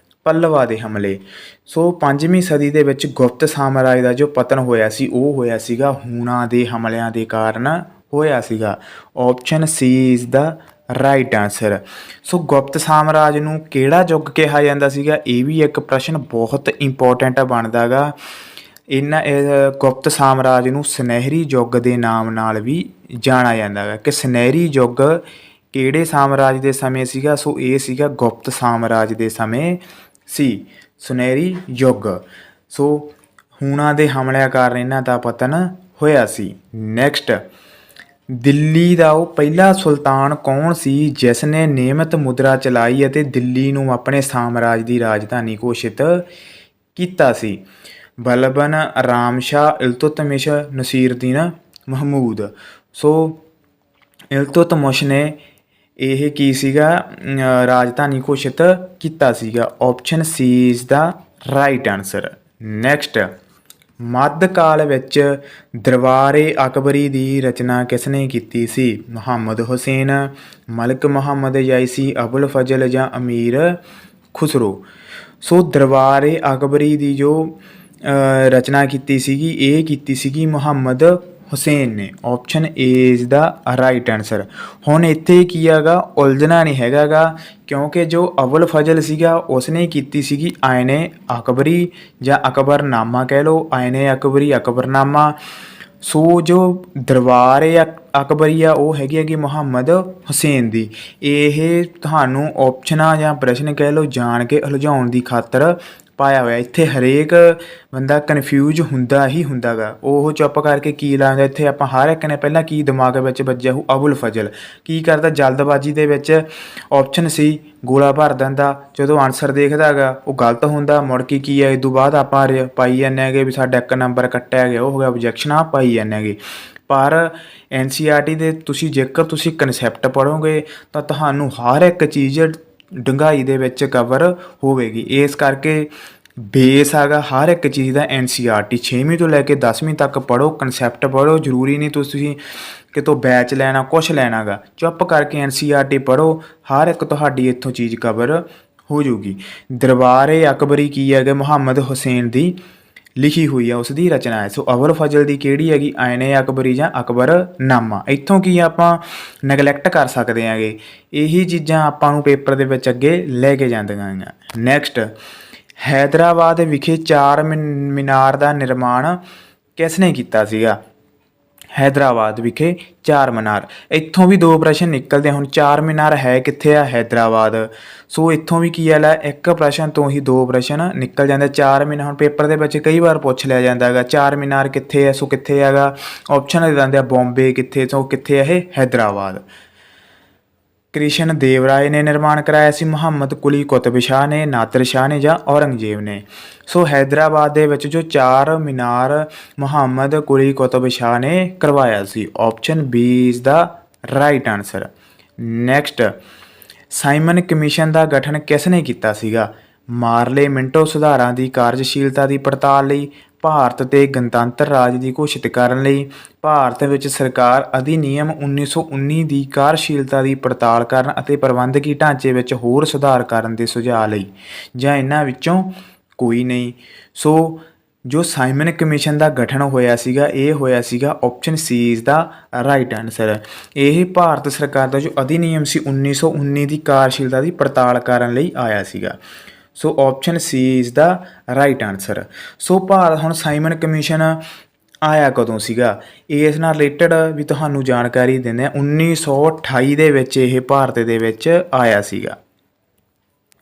[SPEAKER 1] ਪੱਲਵਾ ਦੇ ਹਮਲੇ। ਸੋ 5ਵੀਂ ਸਦੀ ਦੇ ਵਿੱਚ ਗੁਪਤ ਸਾਮਰਾਜ ਦਾ ਜੋ ਪਤਨ ਹੋਇਆ ਸੀ ਉਹ ਹੋਇਆ ਸੀਗਾ ਹੂਣਾ ਦੇ ਹਮਲਿਆਂ ਦੇ ਕਾਰਨ ਹੋਇਆ ਸੀਗਾ। Option C is the right answer. So Gupta ਸਾਮਰਾਜ ਨੂੰ ਕਿਹੜਾ ਯੁੱਗ ਕਿਹਾ ਜਾਂਦਾ ਸੀਗਾ, ਇਹ ਵੀ ਇੱਕ ਪ੍ਰਸ਼ਨ ਬਹੁਤ ਇੰਪੋਰਟੈਂਟ ਬਣਦਾ ਗਾ। ਗੁਪਤ ਸਾਮਰਾਜ ਨੂੰ ਸੁਨਹਿਰੀ ਯੁੱਗ ਦੇ ਨਾਮ ਨਾਲ ਵੀ ਜਾਣਿਆ ਜਾਂਦਾ ਗਾ ਕਿ ਸੁਨਹਿਰੀ ਯੁੱਗ ਕਿਹੜੇ ਸਾਮਰਾਜ ਦੇ ਸਮੇਂ ਸੀਗਾ। ਸੋ ਇਹ ਸੀਗਾ ਗੁਪਤ ਸਾਮਰਾਜ ਦੇ ਸਮੇਂ ਸੀ ਸੁਨਹਿਰੀ ਯੁੱਗ। ਸੋ ਹੂਣਾਂ ਦੇ ਹਮਲਿਆਂ ਕਾਰਨ ਇਹਨਾਂ ਦਾ ਪਤਨ ਹੋਇਆ ਸੀ। ਨੈਕਸਟ, ਦਿੱਲੀ ਦਾ ਉਹ ਪਹਿਲਾ ਸੁਲਤਾਨ ਕੌਣ ਸੀ ਜਿਸ ਨੇ ਨਿਯਮਿਤ ਮੁਦਰਾ ਚਲਾਈ ਅਤੇ ਦਿੱਲੀ ਨੂੰ ਆਪਣੇ ਸਾਮਰਾਜ ਦੀ ਰਾਜਧਾਨੀ ਘੋਸ਼ਿਤ ਕੀਤਾ ਸੀ? ਬਲਬਨ, ਆਰਾਮ ਸ਼ਾਹ, ਇਲਤੁਤਮਿਸ਼, ਨਸੀਰੁਦੀਨ ਮਹਿਮੂਦ। ਸੋ ਇਲਤੁਤਮਿਸ਼ ਨੇ ਇਹ ਕੀ ਸੀਗਾ ਰਾਜਧਾਨੀ ਘੋਸ਼ਿਤ ਕੀਤਾ ਸੀਗਾ। Option C is the right answer. Next, ਮੱਧਕਾਲ ਵਿੱਚ ਦਰਬਾਰੇ ਅਕਬਰੀ ਦੀ ਰਚਨਾ ਕਿਸ ਨੇ ਕੀਤੀ ਸੀ? ਮੁਹੰਮਦ ਹੁਸੈਨ, ਮਲਿਕ ਮੁਹੰਮਦ ਜਾਇਸੀ, ਅਬੁਲ ਫਜ਼ਲ ਜਾਂ ਅਮੀਰ ਖੁਸਰੋ। ਸੋ ਦਰਬਾਰੇ ਅਕਬਰੀ ਦੀ ਜੋ ਰਚਨਾ ਕੀਤੀ ਸੀਗੀ ਇਹ ਕੀਤੀ ਸੀਗੀ ਮੁਹੰਮਦ ਹੁਸੈਨ ਨੇ। Option A is the right answer. ਹੁਣ ਇੱਥੇ ਕੀ ਹੈਗਾ, ਉਲਝਣਾ ਨਹੀਂ ਹੈਗਾ ਗਾ, ਕਿਉਂਕਿ ਜੋ ਅਬੁਲ ਫਜ਼ਲ ਸੀਗਾ ਉਸਨੇ ਕੀਤੀ ਸੀਗੀ ਆਇਨੇ ਅਕਬਰੀ ਜਾਂ ਅਕਬਰਨਾਮਾ ਕਹਿ ਲਓ, ਆਇਨੇ ਅਕਬਰੀ, ਅਕਬਰਨਾਮਾ। ਸੋ ਜੋ ਦਰਬਾਰੇ ਅਕਬਰੀ ਆ ਉਹ ਹੈਗੀ ਮੁਹੰਮਦ ਹੁਸੈਨ ਦੀ। ਇਹ ਤੁਹਾਨੂੰ ਆਪਸ਼ਨਾਂ ਜਾਂ ਪ੍ਰਸ਼ਨ ਕਹਿ ਲਓ ਜਾਣ ਕੇ ਉਲਝਾਉਣ ਦੀ ਖਾਤਰ ਪਾਇਆ ਹੋਇਆ। ਇੱਥੇ ਹਰੇਕ ਬੰਦਾ ਕਨਫਿਊਜ਼ ਹੁੰਦਾ ਹੀ ਹੁੰਦਾ ਗਾ। ਉਹ ਚੁੱਪ ਕਰਕੇ ਕੀ ਲਾਉਂਦਾ, ਇੱਥੇ ਆਪਾਂ ਹਰ ਇੱਕ ਨੇ ਪਹਿਲਾਂ ਕੀ ਦਿਮਾਗ ਵਿੱਚ ਵੱਜਿਆ ਉਹ ਅਬੁਲ ਫਜ਼ਲ ਕੀ ਕਰਦਾ, ਜਲਦਬਾਜ਼ੀ ਦੇ ਵਿੱਚ ਆਪਸ਼ਨ ਸੀ ਗੋਲਾ ਭਰ ਦਿੰਦਾ। ਜਦੋਂ ਆਨਸਰ ਦੇਖਦਾ ਹੈਗਾ ਉਹ ਗਲਤ ਹੁੰਦਾ, ਮੁੜ ਕੇ ਕੀ ਹੈ ਇਸ ਤੋਂ ਬਾਅਦ ਆਪਾਂ ਪਾਈ ਜਾਂਦੇ ਹੈਗੇ ਵੀ ਸਾਡਾ ਇੱਕ ਨੰਬਰ ਕੱਟਿਆ ਗਿਆ, ਉਹ ਹੋ ਗਿਆ ਓਬਜੈਕਸ਼ਨਾਂ ਪਾਈ ਜਾਂਦੇ ਹੈਗੇ। ਪਰ NCERT ਦੇ ਜੇਕਰ ਤੁਸੀਂ ਕਨਸੈਪਟ ਪੜ੍ਹੋਗੇ ਤਾਂ ਤੁਹਾਨੂੰ ਹਰ ਇੱਕ ਚੀਜ਼ ਡੂੰਘਾਈ ਦੇ ਵਿੱਚ ਕਵਰ ਹੋਵੇਗੀ। ਇਸ ਕਰਕੇ ਬੇਸ ਹੈਗਾ ਹਰ ਇੱਕ ਚੀਜ਼ ਦਾ NCERT 6ਵੀਂ ਤੋਂ ਲੈ ਕੇ 10ਵੀਂ ਤੱਕ ਪੜ੍ਹੋ, ਕਨਸੈਪਟ ਪੜ੍ਹੋ। ਜ਼ਰੂਰੀ ਨਹੀਂ ਤੁਸੀਂ ਕਿਤੋਂ ਬੈਚ ਲੈਣਾ ਕੁਛ ਲੈਣਾ ਗਾ, ਚੁੱਪ ਕਰਕੇ NCERT ਪੜ੍ਹੋ, ਹਰ ਇੱਕ ਤੁਹਾਡੀ ਇੱਥੋਂ ਚੀਜ਼ ਕਵਰ ਹੋ ਜੂਗੀ। ਦਰਬਾਰੇ ਅਕਬਰੀ ਕੀ ਹੈਗਾ, ਮੁਹੰਮਦ ਹੁਸੈਨ ਦੀ ਲਿਖੀ ਹੋਈ ਆ, ਉਸ ਦੀ ਰਚਨਾ ਹੈ। ਸੋ ਅਬੁਲ ਫਜ਼ਲ ਦੀ ਕਿਹੜੀ ਹੈਗੀ, ਆਇਨੇ ਅਕਬਰੀ ਜਾਂ ਅਕਬਰਨਾਮਾ। ਇੱਥੋਂ ਕੀ ਆਪਾਂ ਨੈਗਲੈਕਟ ਕਰ ਸਕਦੇ ਹੈਗੇ, ਇਹੀ ਚੀਜ਼ਾਂ ਆਪਾਂ ਨੂੰ ਪੇਪਰ ਦੇ ਵਿੱਚ ਅੱਗੇ ਲੈ ਕੇ ਜਾਂਦੀਆਂ ਗੀਆਂ। ਨੈਕਸਟ, ਹੈਦਰਾਬਾਦ ਵਿਖੇ ਚਾਰ ਮੀਨਾਰ ਦਾ ਨਿਰਮਾਣ ਕਿਸ ਨੇ ਕੀਤਾ ਸੀਗਾ? ਹੈਦਰਾਬਾਦ ਵਿਖੇ ਚਾਰ ਮੀਨਾਰ। ਇੱਥੋਂ ਵੀ ਦੋ ਪ੍ਰਸ਼ਨ ਨਿਕਲਦੇ ਹੁਣ, ਚਾਰ ਮੀਨਾਰ ਹੈ ਕਿੱਥੇ ਆ? ਹੈਦਰਾਬਾਦ। ਸੋ ਇੱਥੋਂ ਵੀ ਕੀ ਹਾਲ ਹੈ, ਇੱਕ ਪ੍ਰਸ਼ਨ ਤੋਂ ਹੀ ਦੋ ਪ੍ਰਸ਼ਨ ਨਿਕਲ ਜਾਂਦੇ। ਚਾਰ ਮੀਨਾਰ ਹੁਣ ਪੇਪਰ ਦੇ ਵਿੱਚ ਕਈ ਵਾਰ ਪੁੱਛ ਲਿਆ ਜਾਂਦਾ ਹੈਗਾ ਚਾਰ ਮੀਨਾਰ ਕਿੱਥੇ ਹੈ, ਸੋ ਕਿੱਥੇ ਹੈਗਾ ਆਪਸ਼ਨ ਦੇ ਦਿੰਦੇ ਆ ਬੰਬੇ ਕਿੱਥੇ, ਸੋ ਕਿੱਥੇ ਹੈ ਇਹ ਹੈਦਰਾਬਾਦ। ਕ੍ਰਿਸ਼ਨ ਦੇਵ ਰਾਏ ਨੇ ਨਿਰਮਾਣ ਕਰਾਇਆ ਸੀ, ਮੁਹੰਮਦ ਕੁਲੀ ਕੁਤਬ ਸ਼ਾਹ ਨੇ, ਨਾਦਰ ਸ਼ਾਹ ਨੇ ਜਾਂ ਔਰੰਗਜ਼ੇਬ ਨੇ। ਸੋ ਹੈਦਰਾਬਾਦ ਦੇ ਵਿੱਚ ਜੋ ਚਾਰ ਮੀਨਾਰ ਮੁਹੰਮਦ ਕੁਲੀ ਕੁਤਬ ਸ਼ਾਹ ਨੇ ਕਰਵਾਇਆ ਸੀ। Option B is the right answer. Next, Simon commission ਦਾ ਗਠਨ ਕਿਸ ਨੇ ਕੀਤਾ ਸੀਗਾ? ਮਾਰਲੇ ਮਿੰਟੋ ਸੁਧਾਰਾਂ ਦੀ ਕਾਰਜਸ਼ੀਲਤਾ ਦੀ ਪੜਤਾਲ ਲਈ, ਭਾਰਤ ਦੇ ਗਣਤੰਤਰ ਰਾਜ ਦੀ ਘੋਸ਼ਿਤ ਕਰਨ ਲਈ, ਭਾਰਤ ਵਿੱਚ ਸਰਕਾਰ ਅਧਿਨਿਯਮ 1919 ਦੀ ਕਾਰਜਸ਼ੀਲਤਾ ਦੀ ਪੜਤਾਲ ਕਰਨ ਅਤੇ ਪ੍ਰਬੰਧਕੀ ਢਾਂਚੇ ਵਿੱਚ ਹੋਰ ਸੁਧਾਰ ਕਰਨ ਦੇ ਸੁਝਾਅ ਲਈ, ਜਾਂ ਇਹਨਾਂ ਵਿੱਚੋਂ ਕੋਈ ਨਹੀਂ। ਸੋ ਜੋ ਸਾਈਮਨ ਕਮਿਸ਼ਨ ਦਾ ਗਠਨ ਹੋਇਆ ਸੀਗਾ ਇਹ ਹੋਇਆ ਸੀਗਾ option C is the right answer. ਇਹ ਭਾਰਤ ਸਰਕਾਰ ਦਾ ਜੋ ਅਧਿਨਿਯਮ ਸੀ 1919 ਦੀ ਕਾਰਜਸ਼ੀਲਤਾ ਦੀ ਪੜਤਾਲ ਕਰਨ ਲਈ ਆਇਆ ਸੀਗਾ। So option C is the right answer. So Bharat ਹੁਣ ਸਾਈਮਨ ਕਮਿਸ਼ਨ ਆਇਆ ਕਦੋਂ ਸੀਗਾ, ਇਸ ਨਾਲ ਰਿਲੇਟਡ ਵੀ ਤੁਹਾਨੂੰ ਜਾਣਕਾਰੀ ਦਿੰਦੇ ਹਾਂ। 1928 ਦੇ ਵਿੱਚ ਇਹ ਭਾਰਤ ਦੇ ਵਿੱਚ ਆਇਆ ਸੀਗਾ।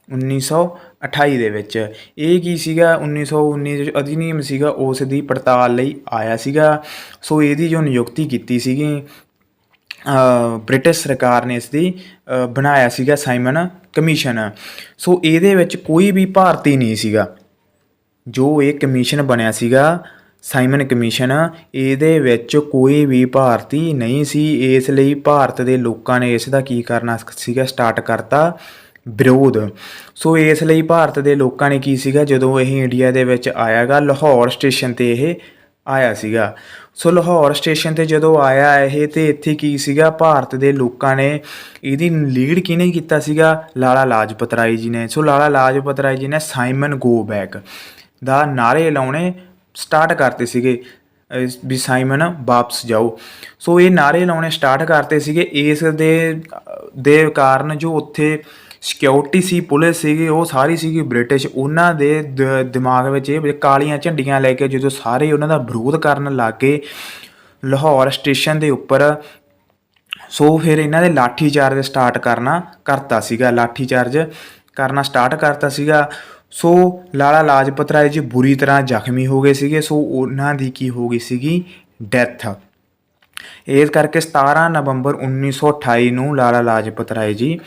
[SPEAKER 1] 1928 ਦੇ ਵਿੱਚ ਇਹ ਕੀ ਸੀਗਾ, 1919 ਜੋ ਅਧਿਨਿਯਮ ਸੀਗਾ ਉਸ ਦੀ ਪੜਤਾਲ ਲਈ ਆਇਆ ਸੀਗਾ। ਸੋ ਇਹਦੀ ਜੋ ਨਿਯੁਕਤੀ ਕੀਤੀ ਸੀਗੀ ਬ੍ਰਿਟਿਸ਼ ਸਰਕਾਰ ਨੇ ਇਸ ਦੀ ਬਣਾਇਆ ਸੀਗਾ ਸਾਈਮਨ ਕਮਿਸ਼ਨ। ਸੋ ਇਹਦੇ ਵਿੱਚ ਕੋਈ ਵੀ ਭਾਰਤੀ ਨਹੀਂ ਸੀਗਾ। ਜੋ ਇਹ ਕਮਿਸ਼ਨ ਬਣਿਆ ਸੀਗਾ ਸਾਈਮਨ ਕਮਿਸ਼ਨ, ਇਹਦੇ ਵਿੱਚ ਕੋਈ ਵੀ ਭਾਰਤੀ ਨਹੀਂ ਸੀ। ਇਸ ਲਈ ਭਾਰਤ ਦੇ ਲੋਕਾਂ ਨੇ ਇਸ ਦਾ ਕੀ ਕਰਨਾ ਸੀਗਾ, ਸਟਾਰਟ ਕਰਤਾ ਵਿਰੋਧ। ਸੋ ਇਸ ਲਈ ਭਾਰਤ ਦੇ ਲੋਕਾਂ ਨੇ ਕੀ ਸੀਗਾ, ਜਦੋਂ ਇਹ ਇੰਡੀਆ ਦੇ ਵਿੱਚ ਆਇਆ ਗਾ ਲਾਹੌਰ ਸਟੇਸ਼ਨ 'ਤੇ ਇਹ ਆਇਆ ਸੀਗਾ। ਸੋ ਲਾਹੌਰ ਸਟੇਸ਼ਨ 'ਤੇ ਜਦੋਂ ਆਇਆ ਇਹ, ਅਤੇ ਇੱਥੇ ਕੀ ਸੀਗਾ ਭਾਰਤ ਦੇ ਲੋਕਾਂ ਨੇ ਇਹਦੀ ਲੀਡ ਕਿਹਨੇ ਕੀਤਾ ਸੀਗਾ, ਲਾਲਾ ਲਾਜਪਤ ਰਾਏ ਜੀ ਨੇ। ਸੋ ਲਾਲਾ ਲਾਜਪਤ ਰਾਏ ਜੀ ਨੇ ਸਾਈਮਨ ਗੋ ਬੈਕ ਦਾ ਨਾਅਰੇ ਲਾਉਣੇ ਸਟਾਰਟ ਕਰਤੇ ਸੀਗੇ। ਵੀ ਸਾਈਮਨ ਵਾਪਸ ਜਾਓ। ਸੋ ਇਹ ਨਾਅਰੇ ਲਾਉਣੇ ਸਟਾਰਟ ਕਰਤੇ ਸੀਗੇ। ਇਸ ਦੇ ਕਾਰਨ ਜੋ ਉੱਥੇ ਸਿਕਿਉਰਿਟੀ ਸੀ, ਪੁਲਿਸ ਸੀਗੀ, ਉਹ ਸਾਰੀ ਸੀਗੀ ਬ੍ਰਿਟਿਸ਼। ਉਹਨਾਂ ਦੇ ਦਿਮਾਗ ਵਿੱਚ ਇਹ ਕਾਲੀਆਂ ਝੰਡੀਆਂ ਲੈ ਕੇ ਜਦੋਂ ਸਾਰੇ ਉਹਨਾਂ ਦਾ ਵਿਰੋਧ ਕਰਨ ਲੱਗ ਗਏ ਲਾਹੌਰ ਸਟੇਸ਼ਨ ਦੇ ਉੱਪਰ, ਸੋ ਫਿਰ ਇਹਨਾਂ ਦੇ ਲਾਠੀਚਾਰਜ ਸਟਾਰਟ ਕਰਨਾ ਸਟਾਰਟ ਕਰਤਾ ਸੀਗਾ। ਸੋ ਲਾਲਾ ਲਾਜਪਤ ਰਾਏ ਜੀ ਬੁਰੀ ਤਰ੍ਹਾਂ ਜ਼ਖਮੀ ਹੋ ਗਏ ਸੀਗੇ। ਸੋ ਉਹਨਾਂ ਦੀ ਕੀ ਹੋ ਗਈ ਸੀਗੀ, ਡੈਥ। ਇਸ ਕਰਕੇ 17 ਨਵੰਬਰ 1928 ਨੂੰ ਲਾਲਾ ਲਾਜਪਤ ਰਾਏ ਜੀ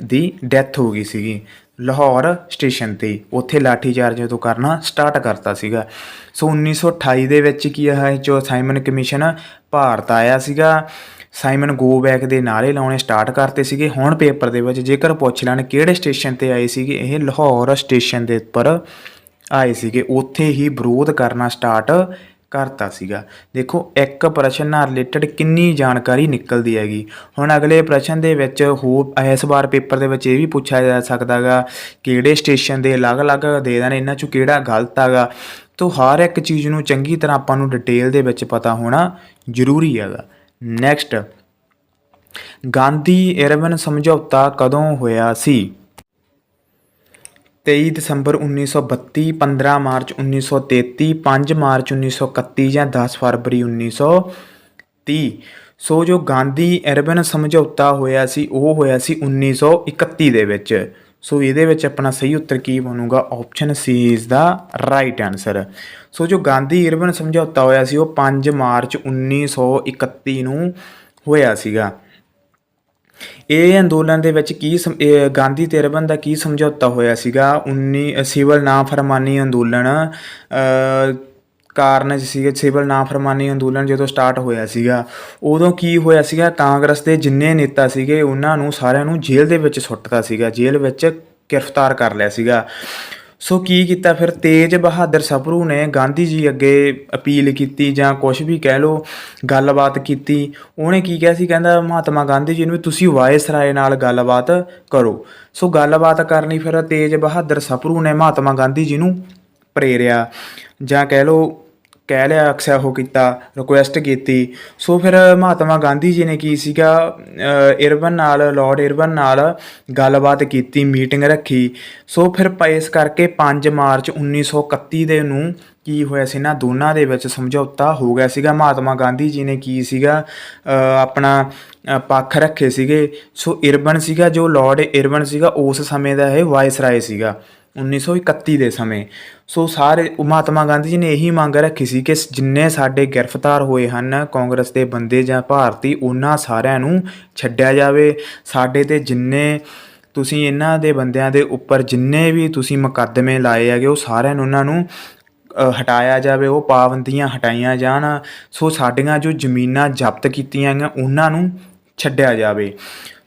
[SPEAKER 1] ਦੀ ਡੈਥ ਹੋ ਗਈ ਸੀਗੀ ਲਾਹੌਰ ਸਟੇਸ਼ਨ 'ਤੇ। ਉੱਥੇ ਲਾਠੀਚਾਰਜ ਜਦੋਂ ਕਰਨਾ ਸਟਾਰਟ ਕਰਤਾ ਸੀਗਾ। ਸੋ 1928 ਦੇ ਵਿੱਚ ਕੀ ਹੈ ਜੋ ਸਾਈਮਨ ਕਮਿਸ਼ਨ ਭਾਰਤ ਆਇਆ ਸੀਗਾ। ਸਾਈਮਨ ਗੋ ਬੈਕ ਦੇ ਨਾਅਰੇ ਲਾਉਣੇ ਸਟਾਰਟ ਕਰਤੇ ਸੀਗੇ। ਹੁਣ ਪੇਪਰ ਦੇ ਵਿੱਚ ਜੇਕਰ ਪੁੱਛ ਲੈਣ ਕਿਹੜੇ ਸਟੇਸ਼ਨ 'ਤੇ ਆਏ ਸੀਗੇ, ਇਹ ਲਾਹੌਰ ਸਟੇਸ਼ਨ ਦੇ ਉੱਪਰ ਆਏ ਸੀਗੇ। ਉੱਥੇ ਹੀ ਵਿਰੋਧ ਕਰਨਾ ਸਟਾਰਟ ਕਰਤਾ ਸੀਗਾ। ਦੇਖੋ ਇੱਕ ਪ੍ਰਸ਼ਨ ਨਾਲ ਰਿਲੇਟਡ ਕਿੰਨੀ ਜਾਣਕਾਰੀ ਨਿਕਲਦੀ ਹੈਗੀ। ਹੁਣ ਅਗਲੇ ਪ੍ਰਸ਼ਨ ਦੇ ਵਿੱਚ ਇਸ ਵਾਰ ਪੇਪਰ ਦੇ ਵਿੱਚ ਇਹ ਵੀ ਪੁੱਛਿਆ ਜਾ ਸਕਦਾ ਗਾ ਕਿਹੜੇ ਸਟੇਸ਼ਨ ਦੇ ਅਲੱਗ-ਅਲੱਗ ਦੇ ਦੇਣ, ਇਹਨਾਂ 'ਚੋਂ ਕਿਹੜਾ ਗਲਤ ਹੈਗਾ। ਤੋ ਹਰ ਇੱਕ ਚੀਜ਼ ਨੂੰ ਚੰਗੀ ਤਰ੍ਹਾਂ ਆਪਾਂ ਨੂੰ ਡਿਟੇਲ ਦੇ ਵਿੱਚ ਪਤਾ ਹੋਣਾ ਜ਼ਰੂਰੀ ਹੈਗਾ। ਨੈਕਸਟ, ਗਾਂਧੀ ਇਰਵਿਨ ਸਮਝੌਤਾ ਕਦੋਂ ਹੋਇਆ ਸੀ? 23 ਦਸੰਬਰ 1932, 15 ਮਾਰਚ 1933, 5 ਮਾਰਚ 1931 ਜਾਂ 10 ਫਰਵਰੀ 1930। ਸੋ ਜੋ ਗਾਂਧੀ ਇਰਵਿਨ ਸਮਝੌਤਾ ਹੋਇਆ ਸੀ ਉਹ ਹੋਇਆ ਸੀ 1931 ਦੇ ਵਿੱਚ। ਸੋ ਇਹਦੇ ਵਿੱਚ ਆਪਣਾ ਸਹੀ ਉੱਤਰ ਕੀ ਬਣੂਗਾ? Option C is the right answer. So ਜੋ ਗਾਂਧੀ ਇਰਵਿਨ ਸਮਝੌਤਾ ਹੋਇਆ ਸੀ ਉਹ 5 ਮਾਰਚ 1931 ਨੂੰ ਹੋਇਆ ਸੀਗਾ। ਇਹ ਅੰਦੋਲਨ ਦੇ ਵਿੱਚ ਗਾਂਧੀ ਤੇ ਇਰਵਿਨ ਦਾ ਕੀ ਸਮਝੌਤਾ ਹੋਇਆ ਸੀਗਾ? ਸਿਵਲ ਨਾਫਰਮਾਨੀ ਅੰਦੋਲਨ ਕਾਰਨ ਸੀਗੇ। ਸਿਵਲ ਨਾਫਰਮਾਨੀ ਅੰਦੋਲਨ ਜਦੋਂ ਸਟਾਰਟ ਹੋਇਆ ਸੀਗਾ ਉਦੋਂ ਕੀ ਹੋਇਆ ਸੀਗਾ, ਕਾਂਗਰਸ ਦੇ ਜਿੰਨੇ ਨੇਤਾ ਸੀਗੇ ਉਹਨਾਂ ਨੂੰ ਸਾਰਿਆਂ ਨੂੰ ਜੇਲ੍ਹ ਦੇ ਵਿੱਚ ਸੁੱਟਤਾ ਸੀਗਾ, ਜੇਲ੍ਹ ਵਿੱਚ ਗ੍ਰਿਫਤਾਰ ਕਰ ਲਿਆ ਸੀਗਾ। ਸੋ ਕੀ ਕੀਤਾ ਫਿਰ, ਤੇਜ ਬਹਾਦਰ ਸਪਰੂ ਨੇ ਗਾਂਧੀ ਜੀ ਅੱਗੇ ਅਪੀਲ ਕੀਤੀ ਜਾਂ ਕੁਛ ਵੀ ਕਹਿ ਲਓ, ਗੱਲਬਾਤ ਕੀਤੀ। ਉਹਨੇ ਕੀ ਕਿਹਾ ਸੀ, ਕਹਿੰਦਾ ਮਹਾਤਮਾ ਗਾਂਧੀ ਜੀ ਨੂੰ ਵੀ ਤੁਸੀਂ ਵਾਇਸਰਾਏ ਨਾਲ ਗੱਲਬਾਤ ਕਰੋ। ਸੋ ਗੱਲਬਾਤ ਕਰਨੀ ਫਿਰ ਤੇਜ ਬਹਾਦਰ ਸਪਰੂ ਨੇ ਮਹਾਤਮਾ ਗਾਂਧੀ ਜੀ ਨੂੰ ਪ੍ਰੇਰਿਆ ਜਾਂ ਕਹਿ ਲਿਆ ਅਕਸਰ ਉਹ ਕੀਤਾ, ਰਿਕੁਐਸਟ ਕੀਤੀ। ਸੋ ਫਿਰ ਮਹਾਤਮਾ ਗਾਂਧੀ ਜੀ ਨੇ ਕੀ ਸੀਗਾ, ਲਾਰਡ ਇਰਵਿਨ ਨਾਲ ਗੱਲਬਾਤ ਕੀਤੀ, ਮੀਟਿੰਗ ਰੱਖੀ। ਸੋ ਫਿਰ ਇਸ ਕਰਕੇ 5 ਮਾਰਚ 1931 ਦੇ ਨੂੰ ਕੀ ਹੋਇਆ ਸੀ, ਇਹਨਾਂ ਦੋਨਾਂ ਦੇ ਵਿੱਚ ਸਮਝੌਤਾ ਹੋ ਗਿਆ ਸੀਗਾ। ਮਹਾਤਮਾ ਗਾਂਧੀ ਜੀ ਨੇ ਕੀ ਸੀਗਾ ਆਪਣਾ ਪੱਖ ਰੱਖੇ ਸੀਗੇ। ਸੋ ਇਰਵਿਨ ਸੀਗਾ, ਜੋ ਲਾਰਡ ਇਰਵਿਨ ਸੀਗਾ ਉਸ ਸਮੇਂ ਦਾ ਇਹ ਵਾਇਸਰਾਏ ਸੀਗਾ 1931 ਦੇ ਸਮੇਂ। ਸੋ ਮਹਾਤਮਾ ਗਾਂਧੀ ਜੀ ਨੇ ਇਹੀ ਮੰਗ ਰੱਖੀ ਸੀ ਕਿ ਜਿੰਨੇ ਸਾਡੇ ਗ੍ਰਿਫਤਾਰ ਹੋਏ ਹਨ ਕਾਂਗਰਸ ਦੇ ਬੰਦੇ ਜਾਂ ਭਾਰਤੀ, ਉਹਨਾਂ ਸਾਰਿਆਂ ਨੂੰ ਛੱਡਿਆ ਜਾਵੇ। ਸਾਡੇ 'ਤੇ ਜਿੰਨੇ ਤੁਸੀਂ ਇਹਨਾਂ ਦੇ ਬੰਦਿਆਂ ਦੇ ਉੱਪਰ ਜਿੰਨੇ ਵੀ ਤੁਸੀਂ ਮੁਕੱਦਮੇ ਲਾਏ ਹੈਗੇ ਉਹ ਸਾਰਿਆਂ ਨੂੰ ਉਹਨਾਂ ਨੂੰ ਹਟਾਇਆ ਜਾਵੇ, ਉਹ ਪਾਬੰਦੀਆਂ ਹਟਾਈਆਂ ਜਾਣ। ਸੋ ਸਾਡੀਆਂ ਜੋ ਜ਼ਮੀਨਾਂ ਜ਼ਬਤ ਕੀਤੀਆਂ ਗਈਆਂ ਉਹਨਾਂ ਨੂੰ ਛੱਡਿਆ ਜਾਵੇ।